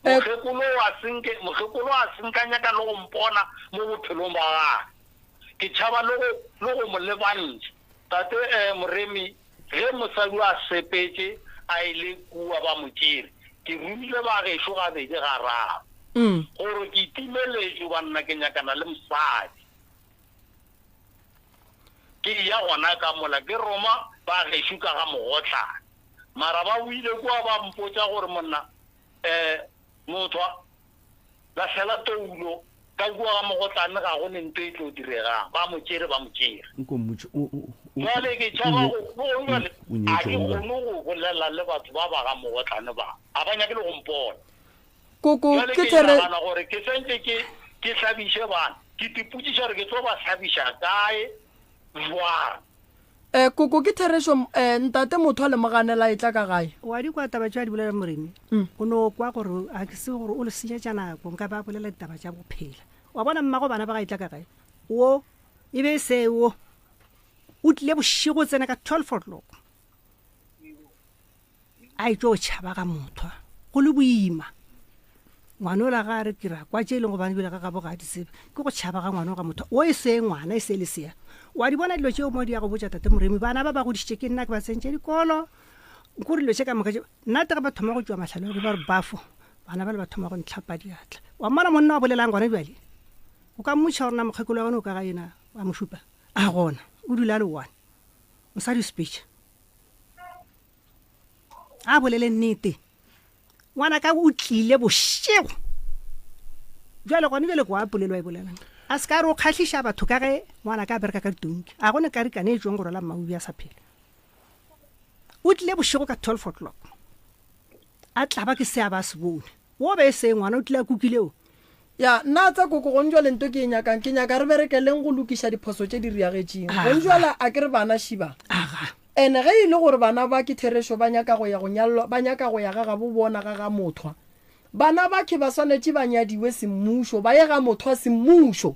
mokgekolo a senkanyaka le go mpona mo bophelong ba gage ke tšhaba le go mo lebantšha tate Moremi ge mosadi a sepetse a ile kua ba motšere ke rumile ba gešo gabedi ga raro gore ke itimeletše banna ke nyakana le mosadi ke ya gona ka mola ke roma ba gešo ka ga mogotlane mara ba buile kua ba mpotša gore monna mothwa la fela toulo ka kua ga mogotlane ga go nento e tlo diregang ba motšere jale ke tšhaba a ke kgone go bolela le batho ba ba ga mogotlane ba a ba nyake le go mpona jale ke nagana gore ke sentse ke hlabiše bana ke tipotsiša gore ke tlo ba hlabiša kae jwang koko ke therešo ntate motho a lemoganela e tla ka gae wa di kwa taba tša di bolela Moremi o no kwa gore a ke se gore o le senyetša nako nka ba bolela ditaba tša bophela wa bona mmago bana ba ga e tla ka gae wo e be seo o tlile bošigo tsena ka 12 o'clock a itlo tšhaba ga mothwa go le boima ngwana o la ga re ke ra kwa tše e leng go bane bile ga gabo ga di sebe ke go tšhaba ga ngwana o ga mothwa o e se ngwana e se le sea wa di bona dilo tšeo mo di ya go botša tate Moremi bana ba ba godišitše ke nna ke ba tsentše dikolo nko dilo tše ka moka nna tege ba thoma go tšwa matlhale gore ba re bafo bana ba le ba thoma go ntlhapa diatla wa mmona monna wa bolelang gona bjale o ka mmotšha gorena mokgekolo wa gone o ka ga ena wa mošupa a gona o dula le one mosadi speech a bolele nnete ngwana ka o tlile bošego jale gone bjale go a polelo a e bolelang a se ka re o kgatlhiša batho ka ge ngwana ka bereka ka ditonki a gone ka rikane e tsweng go rola mmaubi a sa phela o tlile bošego ka 12 o'clock a tlaba ke se a ba se bone wo be se ngwana o tlile a kukileo ya nna tsa koko go njwa lento ke nyaka re berekeleng go lokiša diphoso tše di riagetšeng go njwala a ke re bana šiba ene ge e le gore bana ba ke therešo ba nyaka go ya ga bo bona ga mothwa bana ba ke ba swanetše ba nyadiwe semmušo ba ye ga mothwa semmušo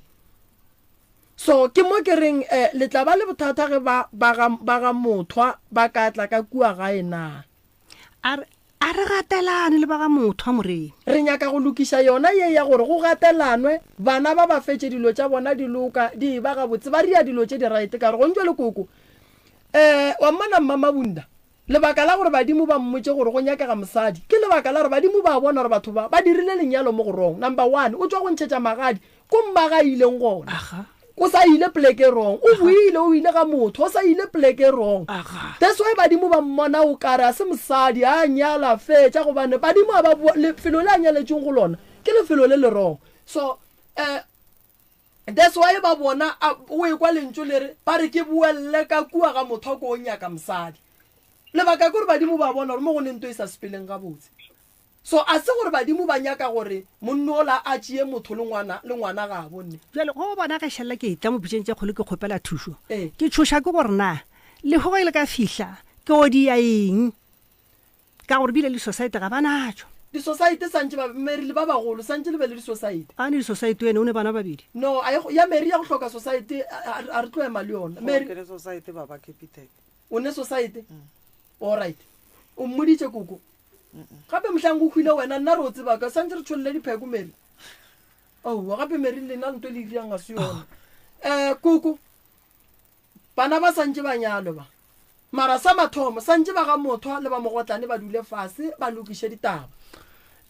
so ke mo ke reng le tla ba le bothata ge ba ga mothwa ba ka tla ka kua gae na a re gatelane le ba ga mothwa Moremi re nyaka go lokiša yona ye ya gore go gatelanwe bana ba ba fetše dilo tša bona di loka di ba ga botse ba ria dilo tše di right ka re go ntšwe le koko wa mmona Mmamabunda lebaka la gore badimo ba mmotse gore go nyakega mosadi ke lebaka la gore badimo ba bona gore batho ba dirile lenyalo mo gorong number 1 o tswa go ntšhetša magadi ko mmaga ileng gona o sa ile pleke wrong o buile o ile ga motho o sa ile pleke wrong that's why badimo ba mmona o kare a se mosadi a nyala fetša gobane badimo ba lefelo le a nyaletšeng go lona ke lefelo le le wrong so that's why ba bona o ekwa lentso le re ba re ke buelle ka kua ga motho ko o nyaka mosadi lebaka gore badimo ba bona gore mo go nento e sa sepeleng ga botse so a se gore badimo ba nyaka gore monnola a tšie motho le ngwana ga bonne jale go bona ka šalla ke tla mo bitseng tša kgole ke kgopela thušo ke tšhoša ke gore na le go ile ka fihla ke o di ya eng ka gore bile le society ga banatšo di-society santse mary le ba bagolo santse le be le di-society a ne di-society wene o ne bana babedi no ya mary ya go tlhoka society a re tlo ema le yona mary o ne society all right o mmoditše koko gape mohlang go hwile wena nna re o tseba ka santse re tsholole dipheko mary gape mary lena nto le iriang ga se yona koko bana ba santse ba nyalo ba mara sa mathomo santse ba ga motho le ba mogotlane ba dule fase ba lokiše ditaba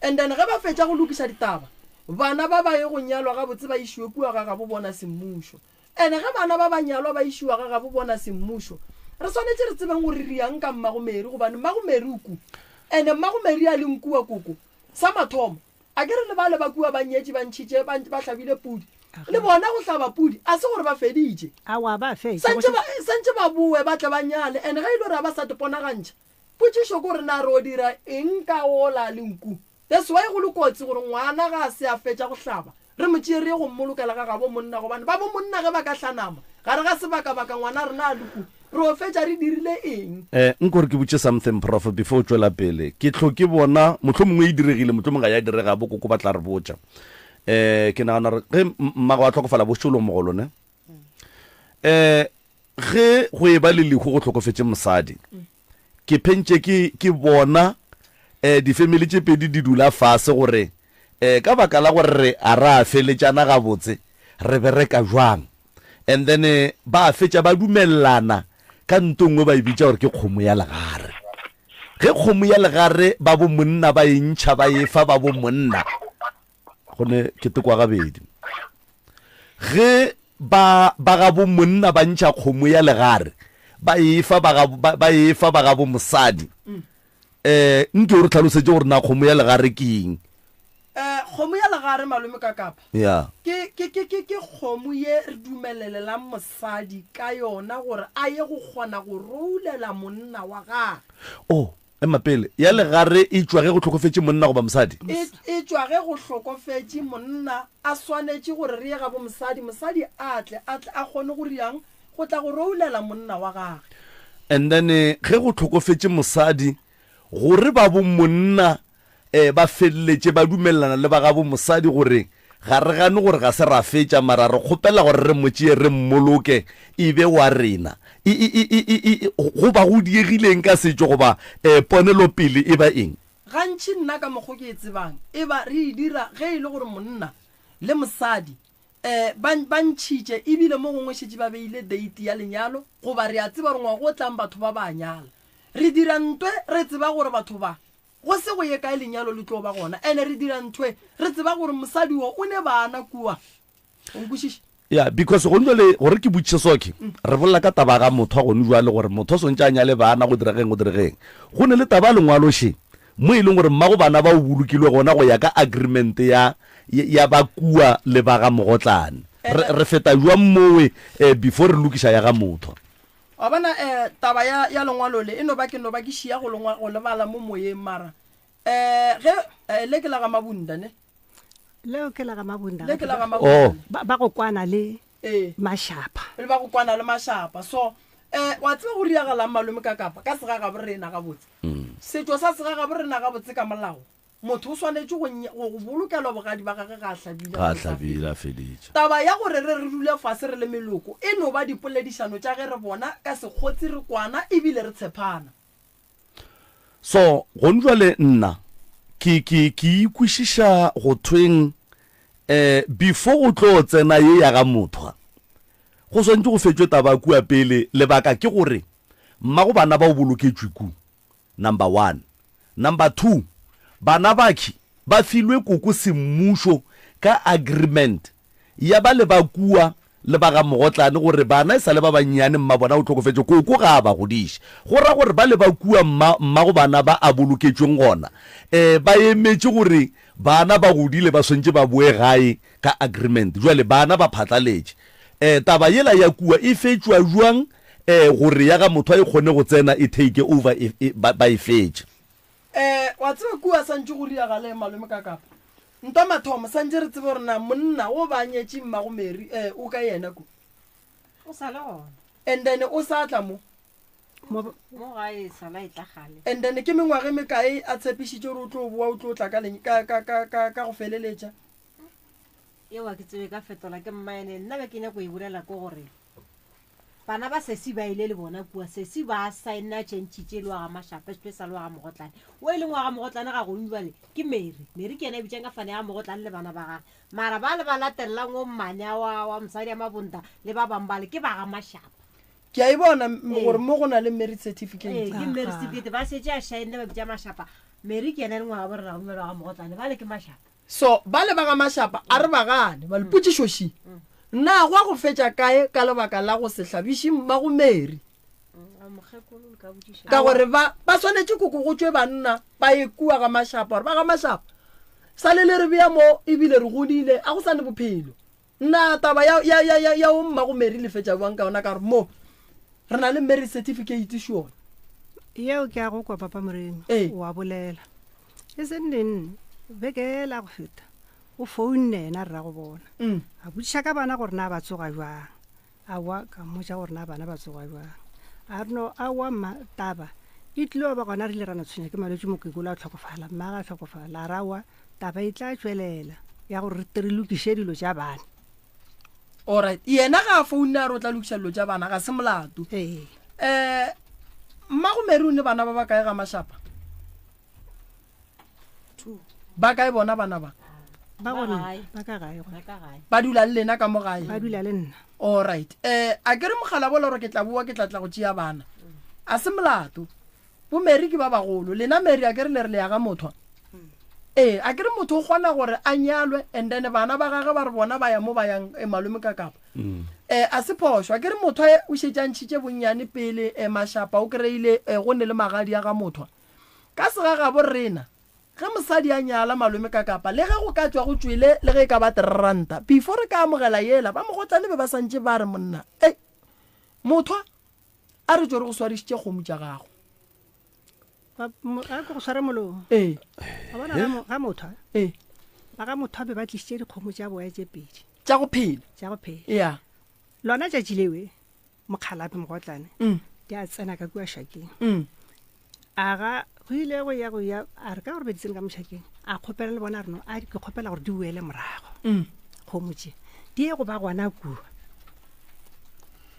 and then ge ba fetša go lokiša ditaba bana ba ba ye go nyalwa ga botse ba išiwe kua ga bo bona semmušo ene ge bana ba ba nyalwa ba išiwa ga bo bona semmušo re swanetse re tsebeng gore re yang ka mmagomeri gobane mmagomeri o ku ene mmagomeri a leng kua koko sa mathomo a ke re le ba le ba kua ba nyetše ba ntšhitše ba tlhabile pudi le bona go hlaba pudi a se gore ba feditše santse ba boe ba tle ba nyale ene ge e le gore ba sa teponagantšha potšišo ko re na re o dira eng ka ola lenku that's why go le kotsi gore ngwana ga a se a fetša go hlaba re motšee re ye go mmolokela ga bo monna gobane ba bo monna ge ba ka hlanama ga re ga sebaka-baka ngwana re na a leku re o fetša re dirile eng nkore ke botse something prof before o tswela pele ke tlo ke bona motlho mongwe e diregile motlho mongwe ga ya direga bo koko ba tla re botša ke nagana re ge mmago a tlhokofala bošolo mo go lone ge go e ba le lekgo go tlhokofetse mosadi ke phentše ke bona di-family tše pedi di dula fase gore ka baka la gore re a re a feletšana gabotse re bereka jwang and then ba a fetša ba dumelelana ka nto ngwe ba e bitša gore ke kgomo ya legare ge kgomo ya legare ba bo monna ba e ntšha ba efa ba bo monna gone ke tekwa gabedi ge ba ga bo monna ba ntšha kgomo ya legare ba efa ba ga bo mosadi nke o re tlhalosetse gore na kgomo ya legare ke eng kgomo ya legare malome ka kapa ya ke kgomo ye re dumelelelang mosadi ka yona gore a ye go kgona go roulela monna wa gage emapele ya legare e tswa ge go tlhokofetse monna go ba mosadi e tswa ge go tlhokofetse monna a swanetse gore re ye ga bo mosadi a tle a kgone go riang go tla go roulela monna wa gage and then ge go tlhokofetse mosadi gore ba bo monna ba feleletse ba dumelelana le ba ga bo mosadi gore ga re gane gore ga se ra fetša mara re kgopela gore re motšee re mmoloke e be wa rena go ba go diegileng ka setšo goba ponelopele e ba eng gantši nna ka mokgwa ke e tsebang e ba re e dira ge e le gore monna le mosadi ba ntšhitše ebile mo gongwe šetše ba beile date ya lenyalo goba re a tseba gore ngwago o tlang batho ba ba nyala re dira ntwe re tseba gore batho ba go se go ye kae lenyalo le tlo ba gona ene re dira ntwe re tseba gore mosadi wo o ne bana kua onkwešiše ya because go ntle gore ke botše soke re bolela ka taba ga motho a gone jwa le gore motho sontse a nyale bana go diregeng go ne le taba lengwaloše mo e leng gore mmago bana ba o bolokilwe gona go ya ka agreement ya ba kua le ba ga mogotlane re feta jwa mmowe before re lokiša ya ga motho wa bona taba ya lengwalo le e no ba ke šia go lebala mo moyeng mara ge le ke la ga mabunda ne leo ke la ga mabunda le ke la ga mabunda ba go kwana le mashapa le ba go kwana le mashapa so wa tseba go riagalang malome ka kapa ka sega ga borena ga botse setšo sa sega ga borena ga botse ka molao motho o swanetse go bolokelwa bogadi ba gage ga a hlabile a feditše taba ya gore re dule fase re le meloko e no ba dipoledišano tša ge re bona ka sekgotsi re kwana ebile re tshepana so go njwale nna ke ikwešiša go thweng before go tlo tsena ye ya ga motho go swantse go fetšwe taba kua pele lebaka ke gore mmago bana ba o boloketswe ku number 1 number 2 bana baki ba filwe koko semmušo ka agreement ya ba le ba kua le ba ga mogotlane gore bana e sa le ba bannyane mma bona o tlhokofetse koko ga a ba godiše go ra gore ba le ba kua mmago bana ba a boloketsweng gona ba emetse gore bana ba godile ba swantse ba boe gae ka agreement jwale bana ba phatlaletše taba yela ya kua e fetšwa jwang gore ya ga motho a e kgone go tsena e take over ba e fetše wa tseba kua santse go riagale malome ka kapa nto mathomo santse re tsebe gore na monna o ba nyetše mmagomeri o ka yena ko o sa le gona and then o sa tla mo gae sala e tla gale and then ke mengwage mekae a tshepišitše gore o tlo boa o tlo tla ka go feleletša eo a ke tsebe ka fetola ke mmaene nna be ke nyako e bolela ko gore bana ba sesi ba ile le bona kua sesi ba signa tšentšitše le wa ga mashapa special wa ga mogotlane o e leng wa ga mogotlane ga go njwale ke mary ke yena e bitšang ka fane ya mogotlane le bana ba gage mara ba le ba latelela ngo mmanya wa mosadi ya mabonta le ba bangwe bale ke ba ga mashapa ke a e bona gore mo go na le marriage certificate ke marriage certificate ba setse a shaene ba bitsa mashapa mary ke ena le ngwa borra o mela ga mogotlane ba le ke mashapa so ba le ba ga mashapa a re ba gane ba le potšišoši nna go a go fetša kae ka lebaka la go se hlabiše ba go mary ka gore ba swanetše koko go tšwe banna ba e kua ga mashapa gore ba ga mashapa sa le re bea mo ebile re godile a go sa ne bophelo nna taba ya o mma go mary le fetša bang ka ona ka gore mo re na le marriage certificate sure yeo ke a go kwa papa moremi wa bolela e senneng bekela go feta o founne ena re ra go bona a botšiša ka bana gore na ba tsoga jwang awa ka mmotša gore na bana ba tsoga jwang a reno awa mma taba e tlile ba gona re ile rana tshwenya ke malwetse mokekolo a tlhokofala mmaga a tlhokofala a rawa taba e tla tswelela ya gore re lokiše dilo tša bana alright yena ga a founne a re o tla lokiša dilo tša bana ga se molato mmago mary o ne bana ba ba kae ga mashapa ba kae bona bana ba ba gone ba ka gae ba dula le lena ka mo gae ba dula le nna alright a ke re mogala bola gore ke tla boa ke tla go tšea bana a se molato bo mary ke ba bagolo lena mary a ke re le re le ya ga motho a ke re motho o kgona gore a nyalwe and then bana ba gage ba re bona ba ya mo ba yang malome ka kapa a se phošo a ke re motho o šetšantšhitše bonnyane pele mashapa o kry-ile go ne le magadi a ga motho ka sega ga bo rena ge mosadi a nyala malome ka kapa le ge go ka tswa go tswile le ge e ka ba ranta before re ka amogela yela ba mogotlane be ba santse ba re monna motho a re tsore go swadišitše kgomo tša gago a go swara molomo a bona ga motho ba ga motho a be ba tlišitše dikgomo tša boya tše pedi tša go phela ya lona tšatši lewe mokgalape mogotlane di a tsena ka kua šakeng a ga go ile go ya a re ka gore beditseng ka mošakeng a kgopela le bona a reno a ke kgopela gore di boele morago kgomo tše di ye go ba gona kua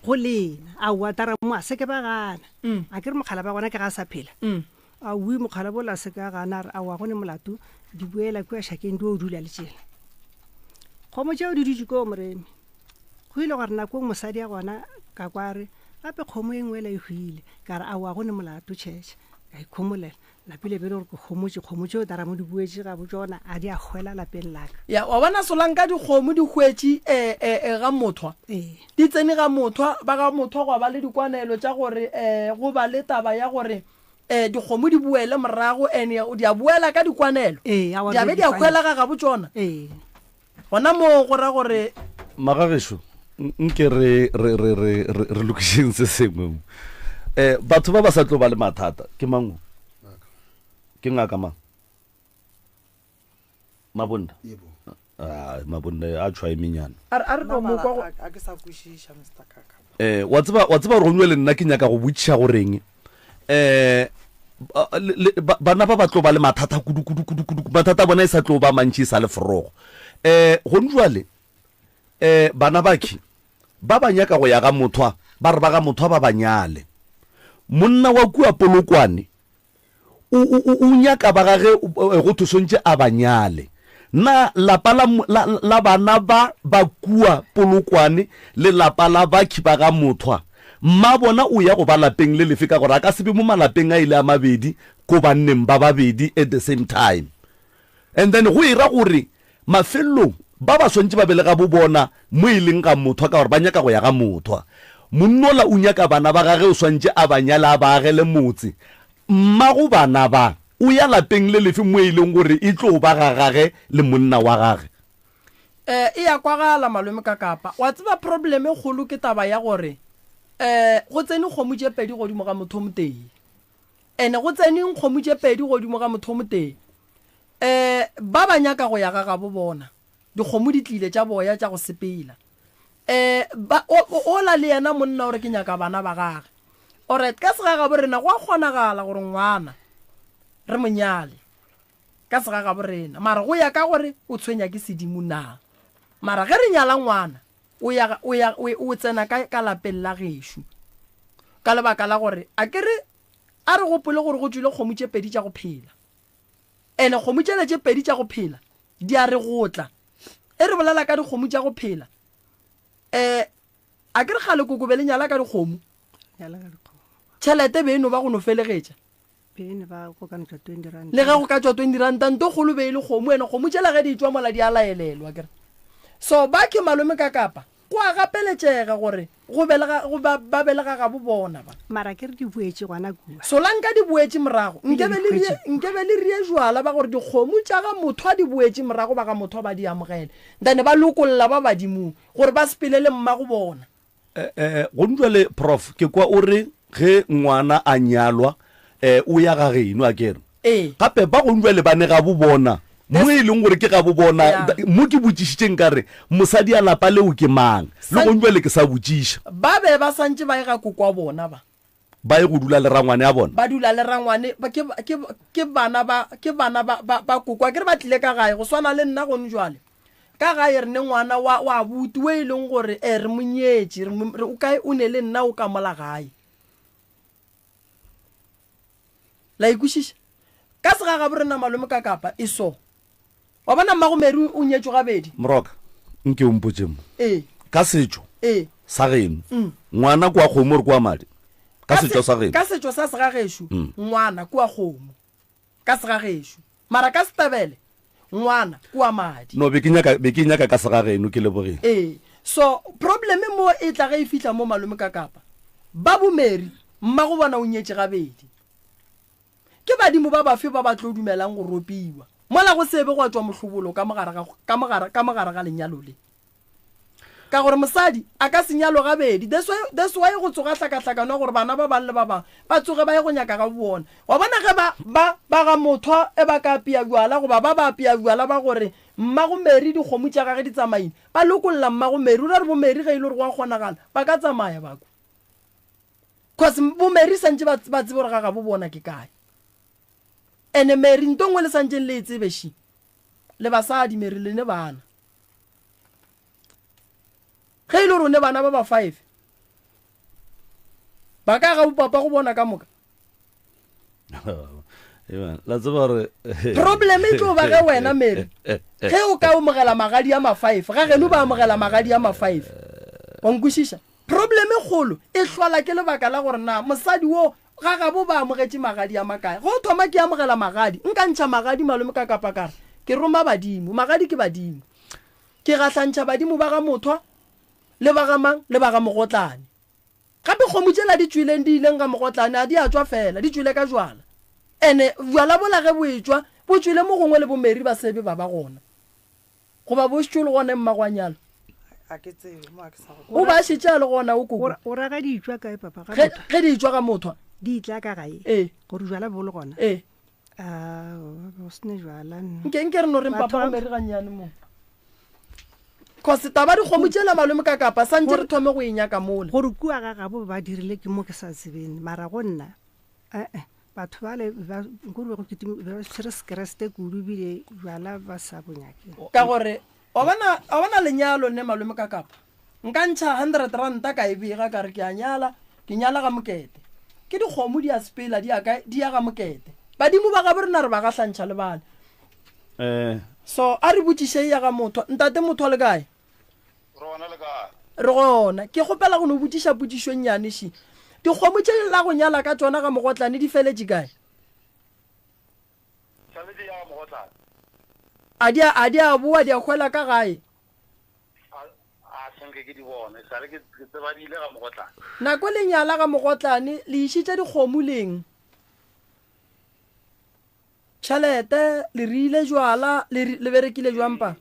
go lena a watara mo a seke ba gana a ke re mokgala ba gona ke ga sa phela a ui mokgala bola se ka gana a wa gone molato di boela kua šakeng di o dula le tšela kgomo tšeo di dutse ko moremi go ile gore nako mosadi a gona ka kware gape kgomo e nngwe e hwile ka re a wa gone molato tšhetše ka ikgomolela lapile bele gore ke kgomo tšeo tara mo di buetše ga bo tsona a di a hwela lapeng laka ya wa bona solang ka dikgomo di hwetše ga mothwa di tsene ga mothwa ba ga mothwa go ba le dikwanelo tša gore go ba le taba ya gore dikgomo di buele morago ene di a buela ka dikwanelo di a be di a hwela ga bo tsona gona mo go ra gore magagesho nke re lokišeng se sengwe batho ba ba sa tlo ba le mathata ke mango ke ngaka mang mabonna mabonna a tshwa emenyana wa tseba gore go nwe le nna ke nyaka go botšiša goreng bana ba tlo ba le mathata kudu mathata bona e sa tlo ba mantši sa le forogo gone jwale bana baki ba ba nyaka go ya ga mothwa ba re ba ga mothwa ba banyale monna wa kua polokwane o nyaka ba gage go thusontše a banyale na lapa la bana ba kua polokwane le lapa la baki ba ga mothwa mma bona o ya go ba lapeng le lefe ka gore a ka sebe mo malapeng a ile a mabedi ko banneng ba babedi at the same time and then go ira gore mafelong ba ba swantse ba belega bo bona mo e leng ga mothwa ka gore ba nyaka go ya ga mothwa monnola o nyaka bana ba gage o swantse a banyala a ba agele motse mma go bana ba o ya lapeng le lefe mo e leng gore e tlo ba ga gage le monna wa gage e ya kwagala malome ka kapa wa tseba probleme kgolo ke taba ya gore go tsene kgomo tše pedi godimo ga motho o motee ene go tsene kgomo tše pedi godimo ga motho o motee ba ba nyaka go ya ga bo bona dikgomo di tlile tša boya tša go sepela ola le yena monna gore ke nyaka bana ba gage alright ka sega ga borena go a kgonagala gore ngwana re monyale ka sega ga borena mara go ya ka gore o tshwenya ke sedimo na mara ge re nyala ngwana o tsena ka lapeng la gešo ka lebaka la gore a kere a re gopole gore go tswile kgomo tše pedi tša go phela ene kgomo tšele tše pedi tša go phela di a re gotla e re bolela ka dikgomo tša go phela a kere gale kokobe le nyala ka dikgomo nyala ka dikgomo tšhelete be eno ba go no felegetša pene ba go kana tša 20 rand le ge go ka tswa 20 ranta nto kgolo be e le kgomo ene kgomo tšela ge di tswa mola di a laelelwa kere so ba ke malome ka kapa go a gapeletšega gore ba belega ga bo bona ba mara ke re di buetse gwana kua solanka di boetse morago nkebe le rie jwala ba gore dikgomo tša ga motho a di boetse morago ba ga motho ba di amogele then ba lokolola ba badimong gore ba sepelele mmago bona go ntšwale prof ke kwa o re ge ngwana a nyalwa o ya ga geno a kere gape ba go ntšwale ba ne ga bo bona mo e leng gore ke ga bo bona mo ke botšišitšeng ka re mosadi a lapa leo ke mang le go ntšwale ke sa botšiša ba be ba santse ba e ga kokwa bona ba e go dula le rangwane ya bona ba dula le rangwane ke bana ba kokwa ke re ba tlile ka gae go swana le nna gone jwale ka gae re ne ngwana wa buti o e leng gore re monyetše o kae o ne le nna o ka mola gae la ikušiša ka sega ga borena malome ka kapa e so wa bona mmago meri o nyetšwe gabedi moroka nke o mpotse mo ka setšo sa geno ngwana kwa kgomo re kwa madi ka setšo sa geno ka setšo sa segagešo ngwana kwa kgomo ka segagešo mara ka setabele ngwana kwa madi no be ke nyaka ka segageno ke lebogeng so probleme mo e tla ge e fitlha mo malome ka kapa ba bomeri mmago bona o nyetše gabedi ke badimo ba bafe ba ba tlo dumelang go ropiwa mola go sebe go tswa mohlobolo ka mogara ga lenyalo le ka gore mosadi a ka senyalo gabedi that's why go tsoga hlakahlakano gore bana ba bang le ba bang ba tsoge ba ye go nyaka ga bona wa bona ge ba ga motho e ba ka apea bjala goba ba apea bjala ba gore mmago meri dikgomo tša gage di tsamaile ba lokolola mmago meri o ra re bomeri ge e le gore go a kgonagala ba ka tsamaya bako cause bomeri santse ba tsebe gore ga ga bo bona ke kae ene meri nto ngwe le santse le tsebešhi le basadi meri le ne bana ge ile gore o ne bana ba ba 5 ba ka ga bopapa go bona ka moka la tseba gore problem e tlo ba ge wena meri ge o ka amogela magadi a ma 5 ga geno ba amogela magadi a ma 5 wa nkwešiša problem e kgolo e hlola ke lebaka la gore na mosadi wo ga ga bo ba amogetše magadi a makae go thoma ke amogela magadi nka ntšha magadi malome ka kapakara ke roma badimo magadi ke badimo ke gahlantšha badimo ba ga mothwa le ba ga mang le ba ga mogotlane gape kgomo tšela di tswileng di ileng ga mogotlane a di a tswa fela di tswile ka jwala ene jwala bola ge bo etswa bo tswile mo gongwe le bomeri ba sebe ba gona goba bo šitšo le gone mmagwanyalo o ba šitše a le gona o koko o raga di itswa kae papa ge di itswa ga mothwa di itla ka gae gore jwala bo le gona o sene jwala nke re no reng papa gomeri gannyane mo cause taba dikgomo tšela malome ka kapa santse re thome go e nyaka mola gore kua ga gabo ba dirile ke mo ke sa tsebene mara go nna batho bale nkore go ba tšhere sekereste kudu bile jwala ba sa bonyake ka gore wa bona lenyalo ne malome ka kapa nka ntšha 100 ranta ka e bega ka re ke a nyala ke nyala ga mokete ke dikgomo di a sepela di ya ga mokete badimo ba ga borena re ba gahlantšha le bana so a re botšiše ya ga motho ntate motho le kae re gona ke kgopela go no botiša potišo nnyane še dikgomo tše la go nyala ka tsona ga mogotlane di feletše kae a di a boa di a hwela ka gae nako le nyala ga mogotlane le išitše dikgomo leng tšhelete le rile jwala le berekile jwampa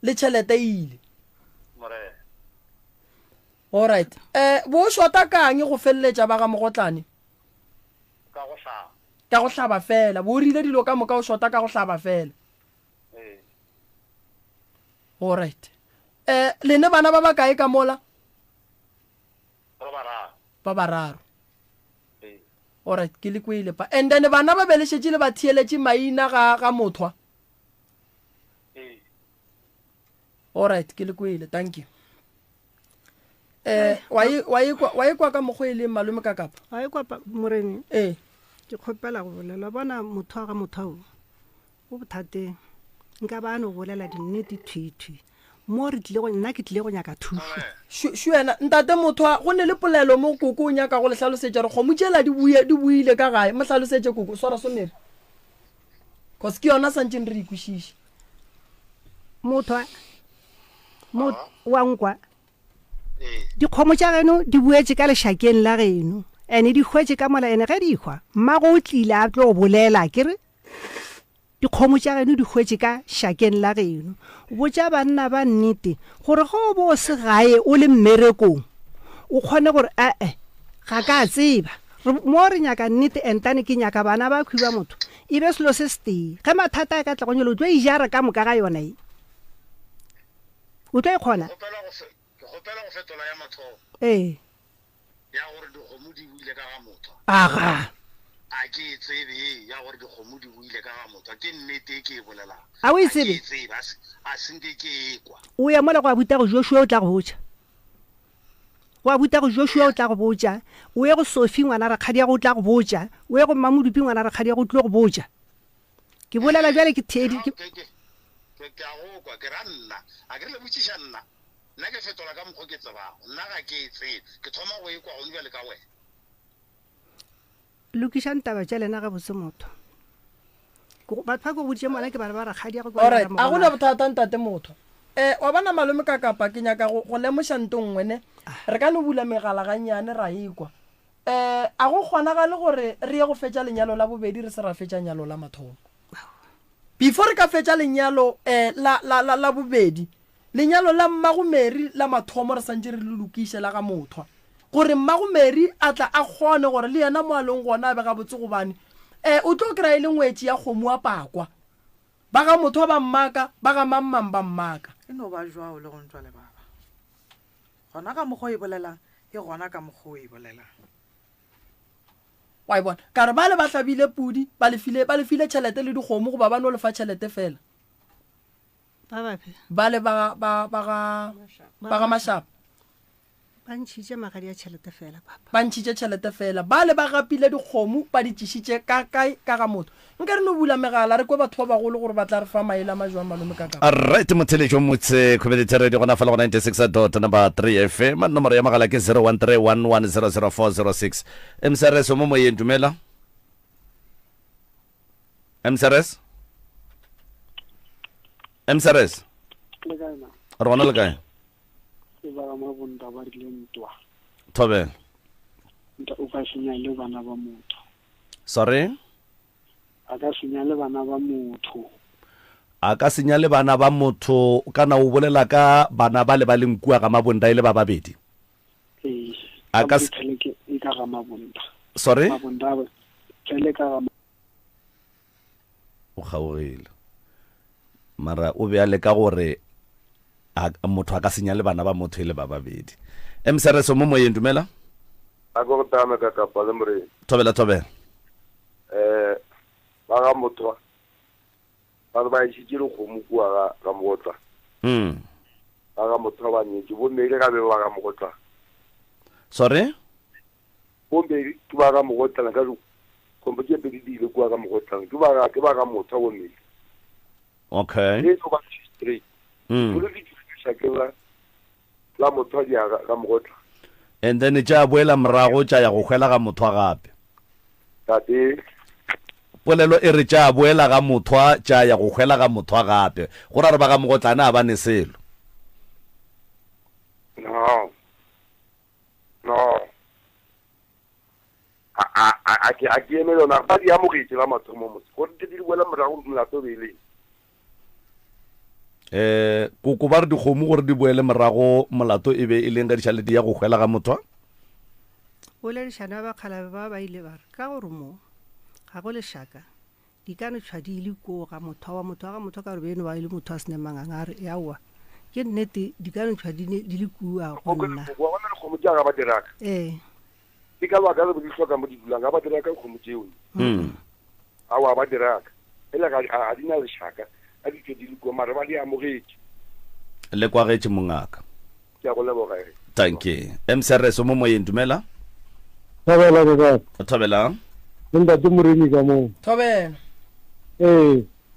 le tšhelete ile alright bo shota kang go felletša ba ga mogotlane ka go hlaba fela bo rile dilo ka moka o shota ka go hlaba fela alright le ne bana ba ba kae ka mola ba bararo alright ke le kwele pa and then bana ba belešetše le ba thieletše maina ga mothwa alright ke le kwele thank you wa e kwa ka mokgwa e le malome ka kapa wa e kwa moreni ke kgopela go bolela bona motho ga motho o bothateng nka ba no bolela dinnete thwithwi mo re tlile go nna ke tlile go nyaka thuso šuena ntate motho go ne le polelo mo koko o nyaka go le tlhalosetse re kgomo tšela di buile ka gae mo tlhalosetse koko swara sonere cause ke yona santseng re ikwešiše motho wa nkwa dikgomo tša geno di buetse ka lešakeng la geno ene di hwetse ka mola ene ge di hwa mmago o tlile a tlo go bolela kere dikgomo tša geno di hwetse ka šakeng la geno botša banna ba nnete gore go bo se gae o le mmerekong o kgone gore ga ka tseba mo re nyaka nnete entane ke nyaka bana ba khwiba motho e be selo se stee ge mathata a ka tla go nyolo o tlo ijara ka moka ga yona e o tlo e kgona gopela go fetola ya mathomo ya gore dikgomo di buile ka ga motho aga a ke tsebe ya gore dikgomo di buile ka ga motho ke nnete ke e bolelang a o e tsebe a senke ke ekwa o ya mola go a buta go Joshua o tla go botsa wa buta go Joshua o tla go botsa o ye go Sophie ngwana ra kgadi ya go tla go botsa o ye go Mamodupi ngwana ra kgadi ya go tlo go botsa ke bolela jwale ke Tedi ke a go kwa ke ra nna a ke le botšiša nna ke fetola ka mokgwa ke tsebago nna ga ke tsebe ke thoma go ekwa go bjale ka wena lokišang taba tša lena ga botse motho batho ba ko boditše mona ke bana ba rakgadi ya go alright a gona bothata ntate motho wa bana malome ka kapa ke nyaka go lemoša nto nngwe ne re ka no bula megala gannyane ra ekwa a go kgonagale gore re ye go fetša lenyalo la bobedi re se ra fetša nyalo la mathomo before re ka fetša lenyalo la bobedi lenyalo la mmagomeri la mathomo re santse re le lokiše la ga mothwa gore mmagomeri a tla a kgone gore le yena moalong gona a be ga botse gobane o tlo kry-a e le ngwetši ya kgomo a pakwa ba ga motho ba mmaka ba ga mammang ba mmaka e no ba jwao le go ntšwa le baba gona ka mokgwa e bolelang e gona ka mokgwa e bolelang wa e bona ka re ba le ba tlabile pudi ba lefile tšhelete le dikgomo goba ba no lefa tšhelete fela ba le ba ga mashapa ba ntšhitše magadi ya tšhelete fela papa ba ntšhitše tšhelete fela ba le ba gapile dikgomo ba di tšišitše ka kae ka ga motho nka re no bula megala re kwe batho ba bagolo gore ba tla re fa maele a majwang malome ka ka alright motheletšo motse community radio gona fela go 96.3 FM nomoro ya magala ke 0131100406 msrs mo moyeng dumela msrs re gona le kae Tobe sorry a ka senya le bana ba motho kana o bolela ka bana ba le ba leng kua ga mabonda ile ba babedi a ka sorry o gaogile mara o be a le ka gore motho a ka senya le bana ba motho ile ba babedi msrs mo moyeng dumela a go tama ka kapa le more thobela ba ga motho ba itšhitšile kgomo kua ga mogotla ba ga motho ba nyetše bommedi ga be ba ga mogotla sorry bommedi ke ba ga mogotla ka kgomo tše pedi di ile kua ga mogotla ke ba ga motho bommedi okay le go ba straight la motho di ga mogotla and then tša boela morago tša ya go hwela ga motho gape tate polelo e re tša boela ga motho tša ya go hwela ga motho gape go ra re ba ga mogotlana a ba ne selo no a ke emelona ba di amogetse la mathomo motse gore di boela morago molato beile koko ba re dikgomo gore di boele morago molato e be e leng ka ditšhaledi ya go hwela ga motho boledišana ba kgalabe ba ile ba re ka gore mo ga go lešaka di ka no tšhwa di ile koo ga motho wa motho ka gore beno ba ile motho a senemangang a re yaowa ke nnete di ka no tšhwa di le kua go nna kgomo tša ga ba diraka ke ka baka le di hloka mo di dulang ga ba diraka kgomo tšeo awa ba diraka ele ga di na lešaka a di di go mara ba di amogetse le kwa getse mongaka ke go leboga thank you msrs mo moyeng dumela thobela thobela nda tumureni ka mo thobela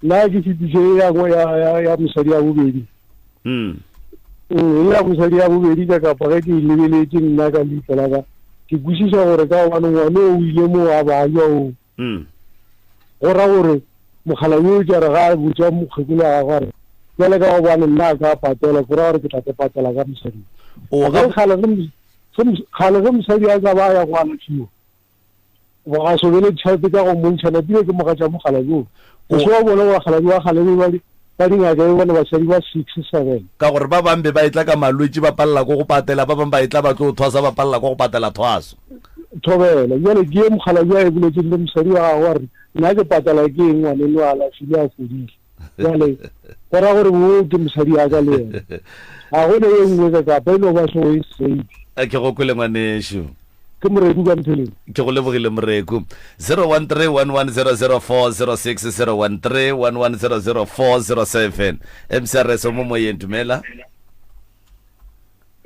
nna ke fetise ya mosadi ya bobedi ya mosadi ya bobedi ka kapa ge ke lebeletse nna ka leitlho la ka ke kwešiša gore ka gobane ngwane o ile mo a bajwa o go ra gore mogala yo ke re ga a botsa mokgekolo a gore jale ka gobane nna a ka patela go ra gore ke tla ke patela ka mosadi kgale ge mosadi a ka ba ya go alafiwa ba ga sobele tšhelete ka go montšhana pile ke moga tša mogala joo o se wa bona bagalabi ba galebe ba dingaka e bone basadi ba 6-7 ka gore ba bambe ba etla ka malwetse ba palela go go patela ba bang ba etla ba tlo go thwasa ba palela go go patela thwaso thobela jale ke ye mogalabi a e boletseng le mosadi wa gago gore nna ke patela ke eng ngwane le a lafile a fodile jale go ra gore bo ke mosadi ya ka le ena ga gone ye nngwe ka kapa e no ba sego e sedi ke go kwele ngwanesho ke moreku ka mpheleng ke go lebogile moreku 013-1100-406 013-1100-407 mcrs mo moyeng dumela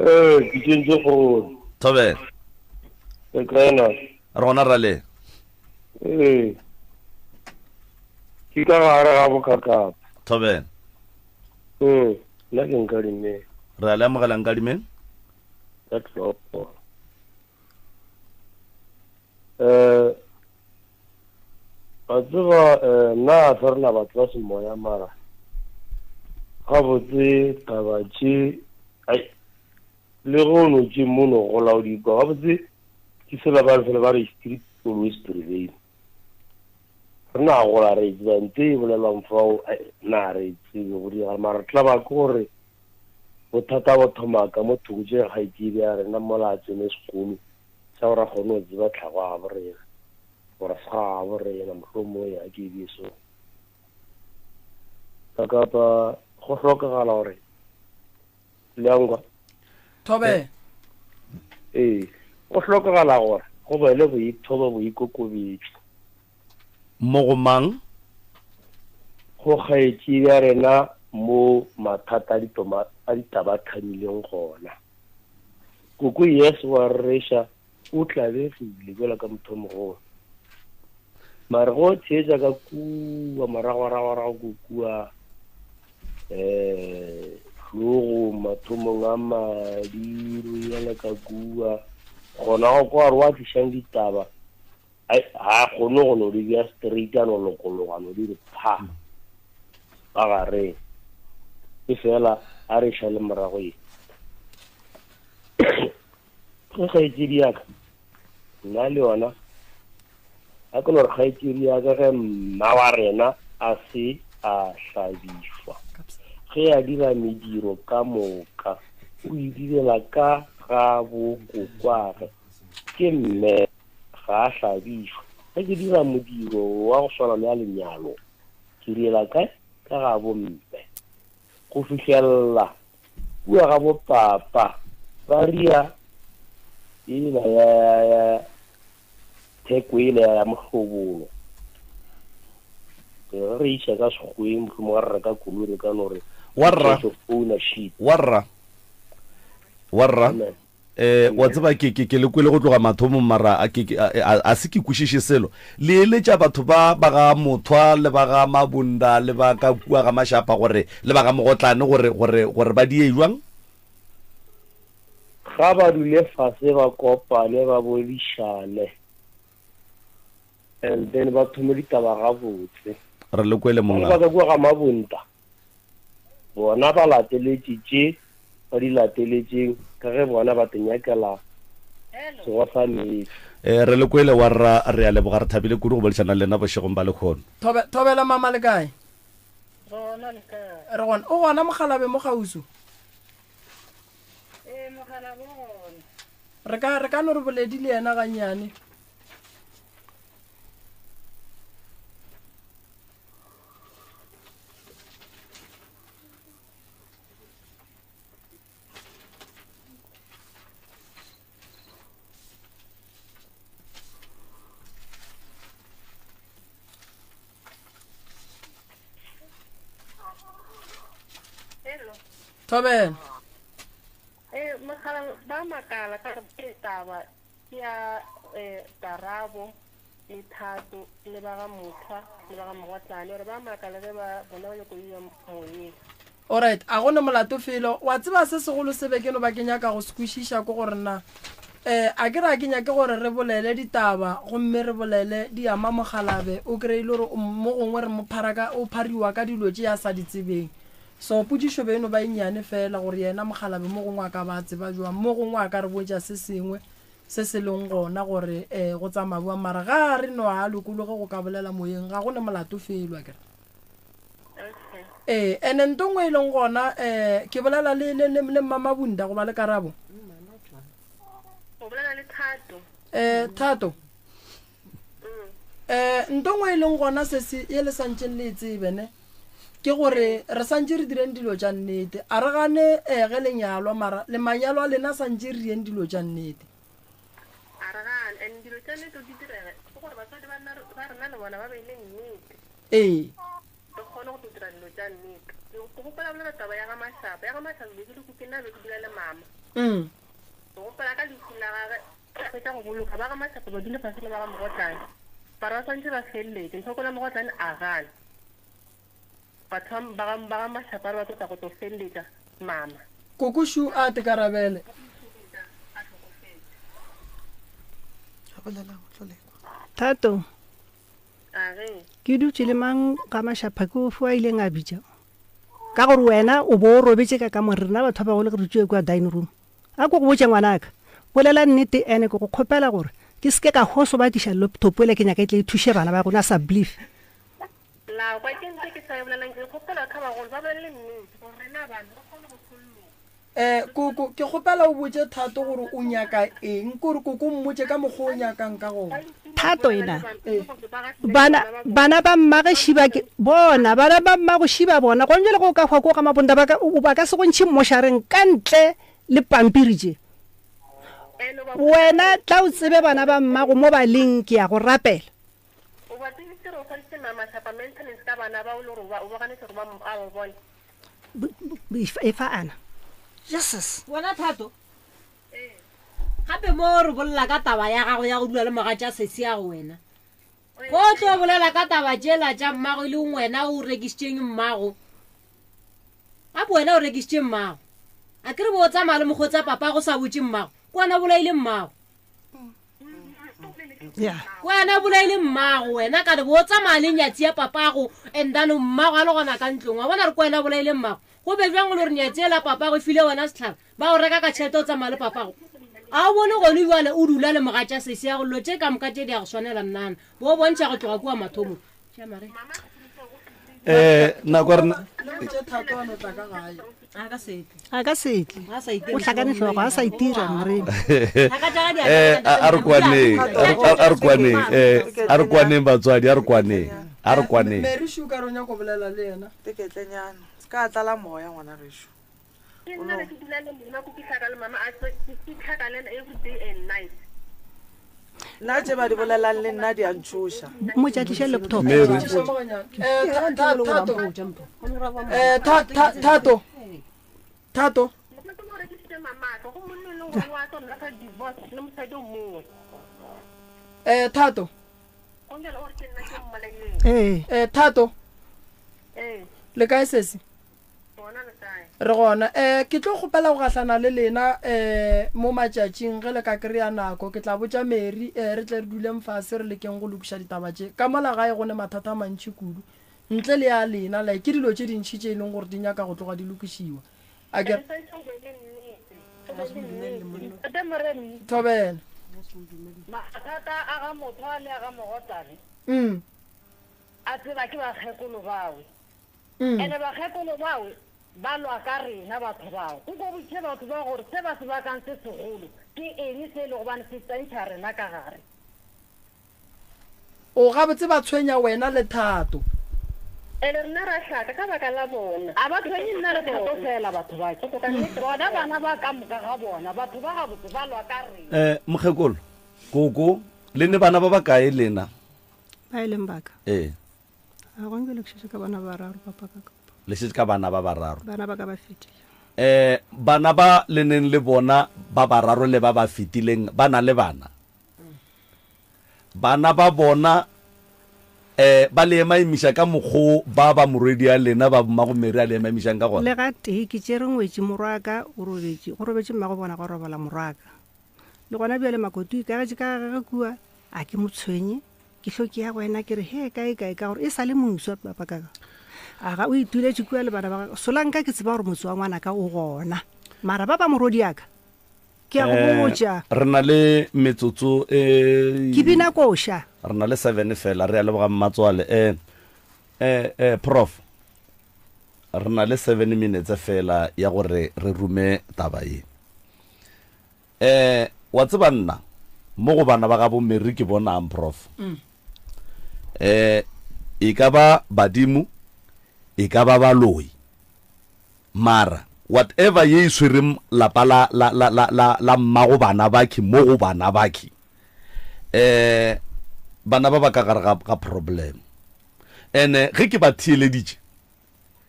ke tsentse go thobela ke kaena rona ra le ke ka gare ga bokakapa thobela nna ke nkadimeng re a le amogelang kadimeng ka tlopo ba tseba nna a ferela batho ba semoya mara ga botse tabatše le go no tše mono go laodikwa ga botse ke fela ba fela ba re street always prevail re na gola re tsebante e bolelwang fao na re tsebe go dira mara tla ba ke gore bothata bo thoma ka mo thoko tše kgaitsedi ya rena mola tsene sekolo sa gore a kgone go tseba tlhago a borena gore se ga a borena mohlomong ya ke beso ka kapa go hlokagala gore leangwa thobe go hlokagala gore go be le boithobo boikokobetso mo go mang go kgaetsedi ya rena mo mathata a ditaba tlhamileng gona koko yes wa resha o tlabegile jela ka motho mogolo mare go tsheetsa ka kua maragwaragorago kokua hlogo mathomong a madiro yana ka kua gona go kwa re wa tlišang ditaba ga kgone go no di bja straight a no lokologano di re pha ba gareng e fela a re ša le morago e ge kgaetsedi yaka nna le yona a ke no re kgaetsedi yaka ge mma wa rena a se a hlabišwa ge a dira mediro ka moka o e direla ka ga bokokwage ke mme ga a hlabišwa ge ke dira modiro wa go swana le a lenyalo ke direla kae ka ga bomme go fitlhelela kua ga bopapa ba ria ena ya theko ele ya mohlobolo re iša ka sekgoeng mohlomong ga re reka koloi re ka no re warra wa tseba ke le kwele go tloga mathomo mara a se ke kwešiše selo le eletša batho ba ga mothwa le ba ga mabunda le ba ka kua ga mašapa gore le ba ga mogotlane gore ba die jwang ga ba dule fase ba kopane ba bodišane and then ba thome ditaba ga botse re le kwele monga ba ka kua ga mabunda bona ba lateletse tše ba di lateletseng ka ge bona ba tenyakela sego sa nnete re le kwele warra re a leboga re thabile kudu go bolešana le nna bošegong ba lekgono thobela mama le kae re gona o gona mogalabe mo gauso re ka no re boledi le yena gannyane Thobela ba makala ka taba ya Tarabo le Thato le ba ga Motha le ba ga Mogotlane gore ba makala ge ba bona ba nyako ya moyeng. Alright, a gone molato felo wa tseba se segolo sebe ke no ba kenya ka go squishisha go gore na a ke ra kenya ke gore re bolele ditaba gomme re bolele di ama mogalabe o kreile gore mo gongwe re mo pharaka o phariwa ka dilo tse ya sa di tsebeng so pudišo beno ba inyane fela gore yena mogalabe mo gongwe a ka ba tseba jwa mo gongwe a ka re botša se sengwe se se leng gona gore go tsamaya bua mara ga re no a lokologe go ka bolela moyeng ga gone molato felo a kere ene ntongwe e leng gona ke bolela le mama Bunda go ba le karabo o bolela le Thato Thato ntongwe e leng gona se se e le santse le tsebene ke gore re santse re direng dilo tša nnete a re gane ge lenyalwa mara le manyalo a lena santse re direng dilo tša nnete a re gane and dilo tša nnete di direga ke gore basadi ba rena le bona ba beile nnete re kgone go dira dilo tša nnete ke gopola bolela taba ya ga Mashapa be ke le kukena be ke dula le mama ke gopola ka lehu la gage fetša go boloka ba ga Mashapa ba dule fase le ba ga Mogotlane bara ba tshwantse ba feleletse nthokola Mogotlane a gane batho ba ga Mashapa re ba tota go tlo feleletša mama kokushu a te karabele Thato ke dutse le mang ga Mashapa ke o fo a ileng a bitša ka gore wena o bo o robetse ka mo rena batho ba go le re tswe kwa dining room a go go botse ngwanaka bolela nnete ene go kgopela gore ke se ka hoso ba diša laptop ele ke nyaka e tle thushe bana ba gona sa belief la kwa ke ntse ke sa bolela ke kgopela ka ba go ba le nnete gore rena bana ba kgone go koko ke gopela o botse Thato gore o nyaka eng gore koko mmotse ka mogo o nyakang ka gona Thato ena bana ba mmage shiba ke bona bana ba mmago shiba bona go ntse le go ka gwa go ga mabonda ba ka se go ntšhi moshareng ka ntle le pampiri je wena tla o tsebe bana ba mmago mo ba leng ke ya go rapela o ba tsitse ro fa se mama sa maintenance ka bana ba o lo ro ba o ba ka ne se ro ba mo a bo bona efa ana Jesus wena Thato gape mo re bolela ka taba ya gago ya go dula le mogatša sesi ya go wena go tlo bolela ka taba tšela tša mmago le wena o rekisitseng mmago gape wena o rekisitse mmago a ke re bo tsamaya le mogotsa papa go sa botse mmago ko wena bolaile mmago wena bolaile mmago wena ka re bo tsamaya le nyatsi ya papago and then mmago a le gona ka ntlong wa bona re ko wena bolaile mmago go be jwang le gore nyatsi la papago file wena setlhaba ba go reka ka tšhelete o tsamaya le papago a bone gone bjale o dula le mogatša sesi ya go lo tše ka moka tše di ya go swanela nnana bo bontšha go tloga kua mathomo nako rena a ka setle o hlakane tlhogo a sa itira morena a re kwaneng batswadi a re kwaneng Mary Sugar o nyako bolela le yena teketlenyana se ka tlala moya ngwana resho nna re ke dula le mona go kitlaka le mama a ke tlhaka le every day and night nna tse ba di bolelang le nna di a ntšhoša mo tša tliša laptop Thato Thato Thato le kae sesi re gona ke tlo gopela go gahlana le lena mo matšatšing ge le ka kry-a nako ke tla botša Mary re tle re duleng fase re lekeng go lokiša ditaba tše ka mola gae gone mathata a mantši kudu ntle le ya lena like ke dilo tše dintšhi tše e leng gore di nyaka go tloga di lokišiwa thobela mathata a ga motho a le a ga Mogotlane a tseba ke bakgekolo bawe ene bakgekolo bawe ba lwa ka rena batho bao o go botse batho ba gore se ba se bakang se segolo ke eng se e le gobane se tsentšha rena ka gare o gabotse ba tshwenya wena le Thato ene rena ra hlaka ka baka la bona a ba tshwenye nna re thato fela batho ba ke bona bana ba ka moka ga bona batho ba gabotse ba lwa ka rena mokgekolo koko le ne bana ba ba kae lena ba e leng baka a go nke lekšhetse ka bana ba raro papa ka le setse ka bana ba bararo bana ba ka ba fetile bana ba le neng le bona ba bararo le ba ba fetileng ba na le bana bana ba bona ba le emaemisha ka mokgo ba ba moredi a lena ba mmagomeri a le emaemishang ka gona le ga tee ke tšere ngwetse morwaka o robetse mmago bona go robala morwaka le gona bjale makotu ikagetše ka gage kua a ke motshwenye ke hloke ya go wena ke re he kae ka gore e sa le moswa papa kaka aga o ituletše kua le bana ba solanka ke tseba gore motse wa ngwana ka o gona mara ba ba morodi yaka ke a go botša re na le metsotso ke bina koša re na le 7 fela re a leboga mmatswale prof re na le 7 minutes fela ya gore re rume taba ye wa tseba nna mo go bana ba ga bommeri ke bonang prof e ka ba badimo e ka ba baloi mara whatever ye iswere lapa la mmago bana bakhi mo go bana bakhi bana ba ka gare ga problem ene ge ke ba thieleditše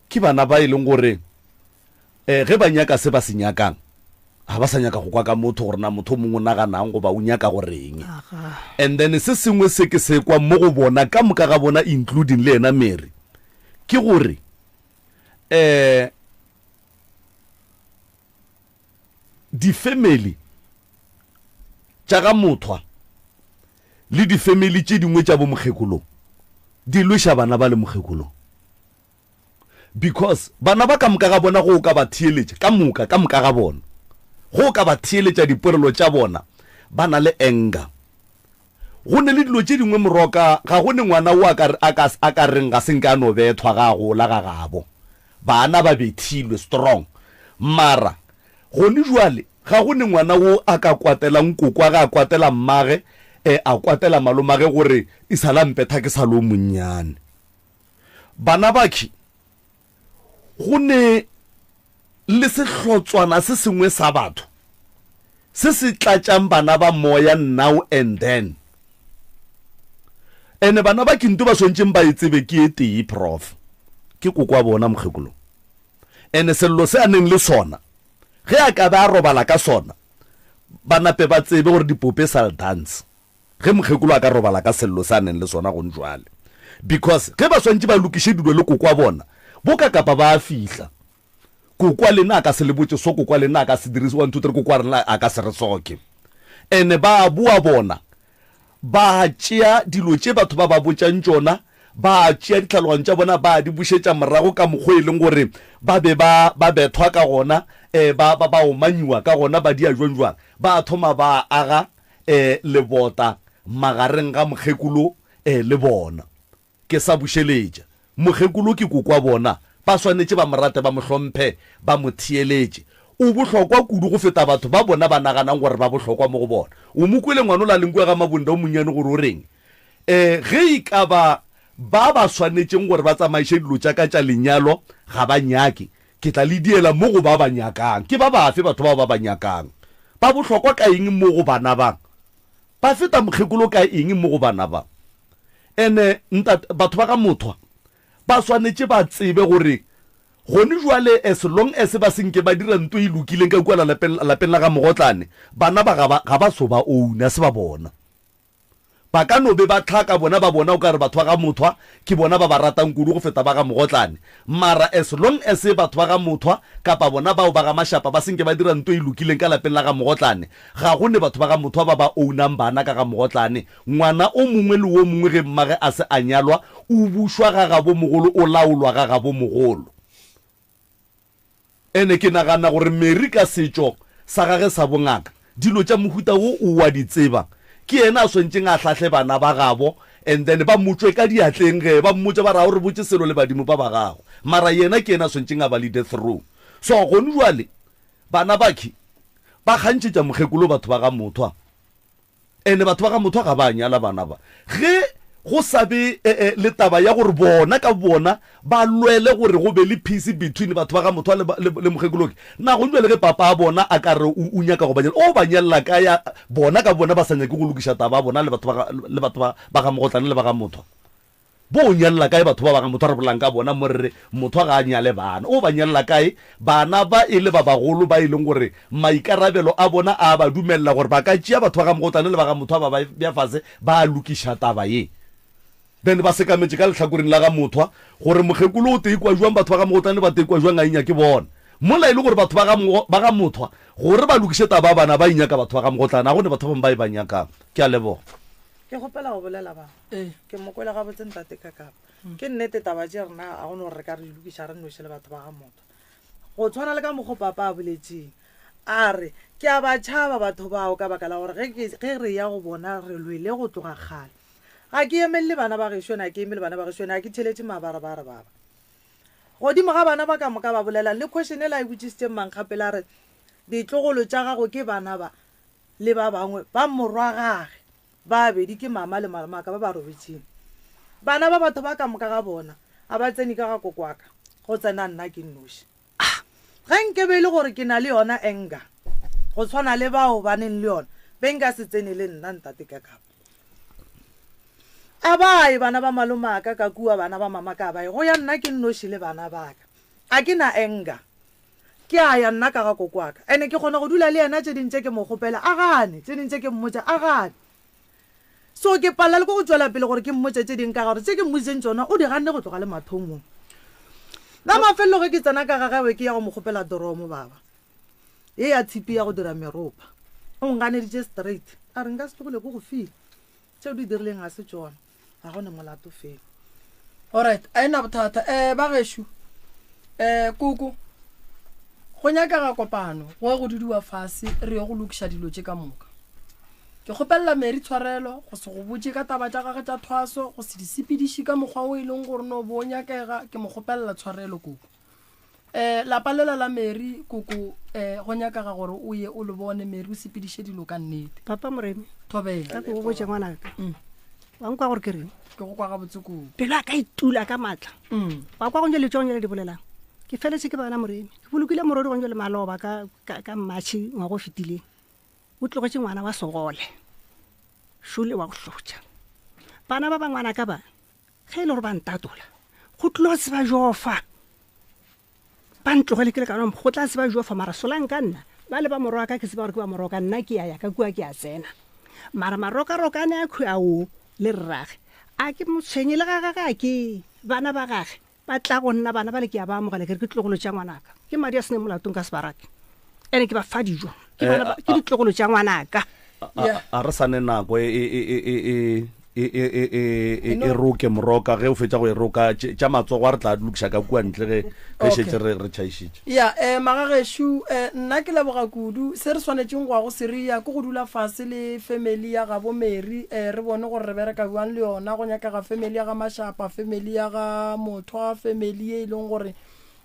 ke bana ba e leng gore ge ba nyaka se ba se nyakang ga ba sa nyaka go kwa ka motho gore na motho mongwe naganang go ba o nyaka goreng and then se sengwe se ke se kwa mo go bona ka moka ga bona including le ena Mary ke gore di family tša ga mothwa le di family tše dingwe tša bo mokgekolo di lwesha bana ba le mokgekolo because bana ba ka moka ga bona go ka ba thieletša ka moka ga bona go ka ba thieletša diporelo tša bona ba na le anger go ne le dilo tše dingwe moroka ga go ne ngwana o a ka reng ga senka no bethwa ga gola ga gabo bana ba bethilwe strong mara go ne jwale ga go ne ngwana o a ka kwatela nkoko ga a kwatela mmage a kwatela malomage gore isala mpetha ke salo monnyane bana bakhi go ne le sehlotswana se sengwe sa batho se se tlatšang bana ba moya now and then ene bana ba kinto ba swantšeng ba etsebe ke tee prof ke koko wa bona mokgekolo ene sello se a neng le sona ge a ka ba robala ka sona banape ba tsebe gore dipope sal dance ge mokgekolo a ka robala ka sello se a neng le sona go njwale because ge ba swantše ba lokiše dilo le koko wa bona bo ka kapa ba a fihla koko le na ka se le botse so koko le na ka se dirisi 1 2 3 koko rena a ka se re soke ene ba bua bona ba tšea dilo tše batho ba ba botšang tšona ba tšea ditlhalogano tša bona ba di bušetša morago ka mokgwa e leng gore ba be ba bethwa ka gona ba omanyiwa ka gona ba dia jwang ba thoma ba aga lebota magareng ga mokgekolo le bona ke sa bušeletša mokgekolo ke koko wa bona ba swanetše ba morate ba mohlomphe ba mo thieletše o bohlokwa kudu go feta batho ba bona ba naganang gore ba bohlokwa mo go bona o mokwele ngwana o la lengwe ga mabonda o monnyane gore o reng ge e ka ba swanetšeng gore ba tsamaiše dilo tša ka tša lenyalo ga ba nyake ke tla le diela mo go ba ba nyakang ke ba bafe batho bao ba ba nyakang ba bohlokwa ka eng mo go bana ba ba feta mokgekolo ka eng mo go bana ba ene batho ba ka mothwa ba swanetše ba tsebe gore gone jwale as long as ba senke ba dira nto e lokileng ka kua lapeng la ga mogotlane bana ba ga ba so ba ouna se ba bona ba ka no be ba tlhaka bona ba bona o ka re batho ba ga mothwa ke bona ba ba ratang kudu go feta ba ga mogotlane mara as long as batho ba ga mothwa kapa bona bao ba ga mashapa ba senke ba dira nto e lokileng ka lapeng la ga mogotlane ga go ne batho ba ga mothwa ba ba ounang bana ka ga mogotlane ngwana o mongwe le o mongwe ge mmage a se a nyalwa o bušwa ga gabo mogolo o laolwa ga gabo mogolo ene ke nagana gore Mary ka setšo sa gage sa bongaka dilo tša mohuta wo o wa di tseba ke ena a swantšeng a hlahle bana ba gabo and then ba motswe ka diatleng ge ba mmotse ba rao re botse selo le badimo ba ba gago mara yena ke ena a swantšeng a ba lead through so gone jwale bana bakhi ba kgantšhetša mokgekolo batho ba ga mothwa ene batho ba ga mothwa ga ba nyala bana ba ge go sabe le taba ya gore bona ka bona ba lwele gore go be le peace between batho ba ga mothwa le mokgekoloke na go njwele ge papa a bona a ka re o nyaka go banyela o banyelela ka ya bona ka bona ba sa nyake go lokiša taba bona le batho ba ga mogotlane le ba ga mothwa bo nyalla kae batho ba ba ga motho re bolang ka bona morre motho ga nyale bana o ba nyalla kae bana ba ile ba bagolo ba ileng gore maikarabelo a bona a ba dumella gore ba ka tšea batho ba ga mogotlane le ba ga motho ba ba bja fase ba lukisha taba ye then ba sekametse ka letlhakoreng la ga motho gore mogekolo o te ikwa jwang batho ba ga mogotlane ba te ikwa jwang a inya ke bona mola ile gore batho ba ga motho gore ba lukishe taba bana ba inya ka batho ba ga mogotlane a gone batho ba ba ibanyaka ke a lebo ke gopela go bolela ba ke mokwela ga botse ntate ka kapa ke nnete taba je rena a gone re ka re lukisha re no shele batho ba ga motho go tshwana le ka mogo papa a boletseng a re ke a ba tšhaba batho bao ka baka la gore ge re ya go bona re lwele go tloga kgale ga ke emelle bana ba gešona ke emele bana ba gešona ke theletše mabarabara baba godimo ga bana ba ka moka ba bolela le question e la e botsisitseng mankgapela re ditlogolo tša gago ke bana ba le ba bangwe ba morwa gage ba bedi ke mama le malamaka ba ba robetseng bana ba batho ba ka moka ga bona a ba tseni ka ga kokwaka go tsena nna ke nnoši ga nke be le gore ke na le yona enga go tshwana le bao ba neng le yona be nka se tsene le nna ntate ka kapa a bae bana ba malomaka ka kua bana ba mama ka bae go ya nna ke nnoši le bana baka a ke na enga ke a ya nna ka ga kokwaka ene ke kgona go dula le yena tše dintše ke mo kgopela a gane tše dintše ke mmotša a gane so ke palela le go tswela pele gore ke mmotse tse ding ka gore tse ke mmoseng tsona o di ganne go tloga le mathomong la mafelelo ge ke tsena ka ga gawe ke ya go mo kgopela doromo baba ye ya tshipi ya go dira meropa o nganeditše straight a re nka se tlogole ko go file tseo di dirileng a se tsona ga gone molato fela alright a ena bothata ba gešo koko go nyaka ga kopano go go didiwa fase re ye go lokiša dilo tše ka moka ke kgopelela Mary tshwarelo go se go botse ka taba tša gagwe tša thwaso go se di sepediše ka mokgwa o e leng gore no bo nyakega ke mo kgopelela tshwarelo koko lapa lela la Mary koko go nyakaga gore o ye o le bone Mary o sepediše dilo ka nnete papa moremi thobela ka go botse ngwanaka wa nkwa gore ke reng ke go kwa ga botse koko pelo a ka itula ka matla wa kwa gonje le tšong le di bolelang ke feletse ke bana moremi ke bolokile morodi gonje le maloba ka mmatšhi ngwa go fetileng o tlogetse ngwana wa sogole šole wa go hlotša bana ba bangwana ka ba ge e le gore ba ntatola go tlo se ba jofa ba ntlogele ke le kana go tla se ba jofa mara solang ka nna ba le ba moroka ke se ba gore ke ba moroka nna ke ya ka kua ke a tsena mara maroka-rokane a khwao le rrage a ke motshwenye le gagaga ke bana ba gage ba tla go nna bana ba le ke a ba amogela ke re ke tlogolo tša ngwanaka ke madi a sene molatong ka sebarake ene ke ba fa dijo ke ditlogolo tša ngwanaka a re sane nako e roke moroka ge o fetša go e roka tša matsogo a re tla lokiša ka kua ntle ge šetse re tšhaišitše ya magagešo nna ke leboga kudu se re swanetšeng go ya go seria ke go dula fase le family ya gabo Mary re bone gore re bereka buang le yona go nyakaga family ya ga Mashapa family ya ga Mothwa family e leng gore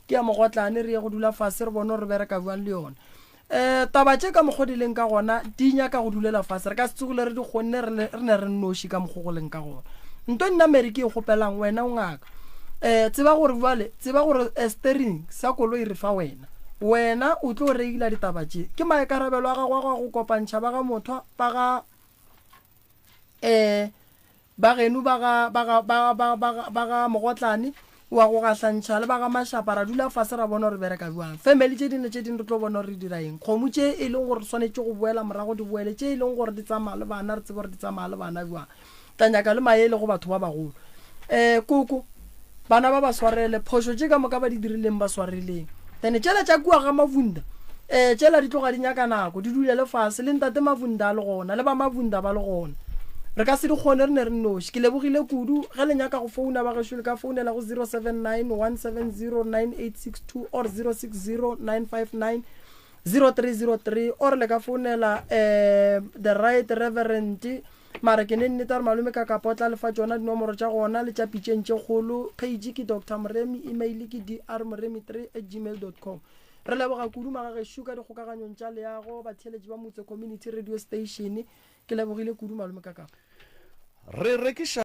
ke ya mogotlane re ye go dula fase re bone gore re bereka buang le yona taba tše ka mogodileng ka gona di nyaka go dulela fase re ka se tsogole re di kgonne re ne re nnoši ka mogogoleng ka gona nto nna Mary ke e kgopelang wena o ngaka tseba gore bale tseba gore steering sa koloi re fa wena o tlo reila ditaba tše ke maikarabelo a gago ga go kopantšha ba ga Mothwa ba genu ba ga mogotlane wa go gahlantšha le ba ga Mashapa ra dula fase ra bona gore bereka buang family tše dingwe tše dingwe re tlo bona gore re dira eng kgomo tše e leng gore swanetše go boela morago di boele tše e leng gore di tsamaya le bana re tsebe gore di tsamaya le bana buang tla nyaka le maele go batho ba bagolo koko bana ba ba swarele phošo tše ka moka ba di dirileng ba swareleng then tšela tša kua ga Mavunda tšela di tloga di nyaka nako di dulele fase le ntate Mavunda a le gona le ba Mavunda ba le gona re ka se di kgone re ne re noši ke lebogile kudu ge le nyaka go founa ba gešo le ka founela go 079 170 9862 or 060 959 0303 or le ka founela the right reverend mara ke ne nnete gore malome ka kapotla lefa tsona dinomoro tša gona le tša pitšeng tše kgolo page ke Dr Moremi email ke drmoremi3@gmail.com re leboga kudu magagešo ka dikgokaganyong tša leago batheletši ba motse community radio station ke lebogile kudu malome ka kapa re rekiša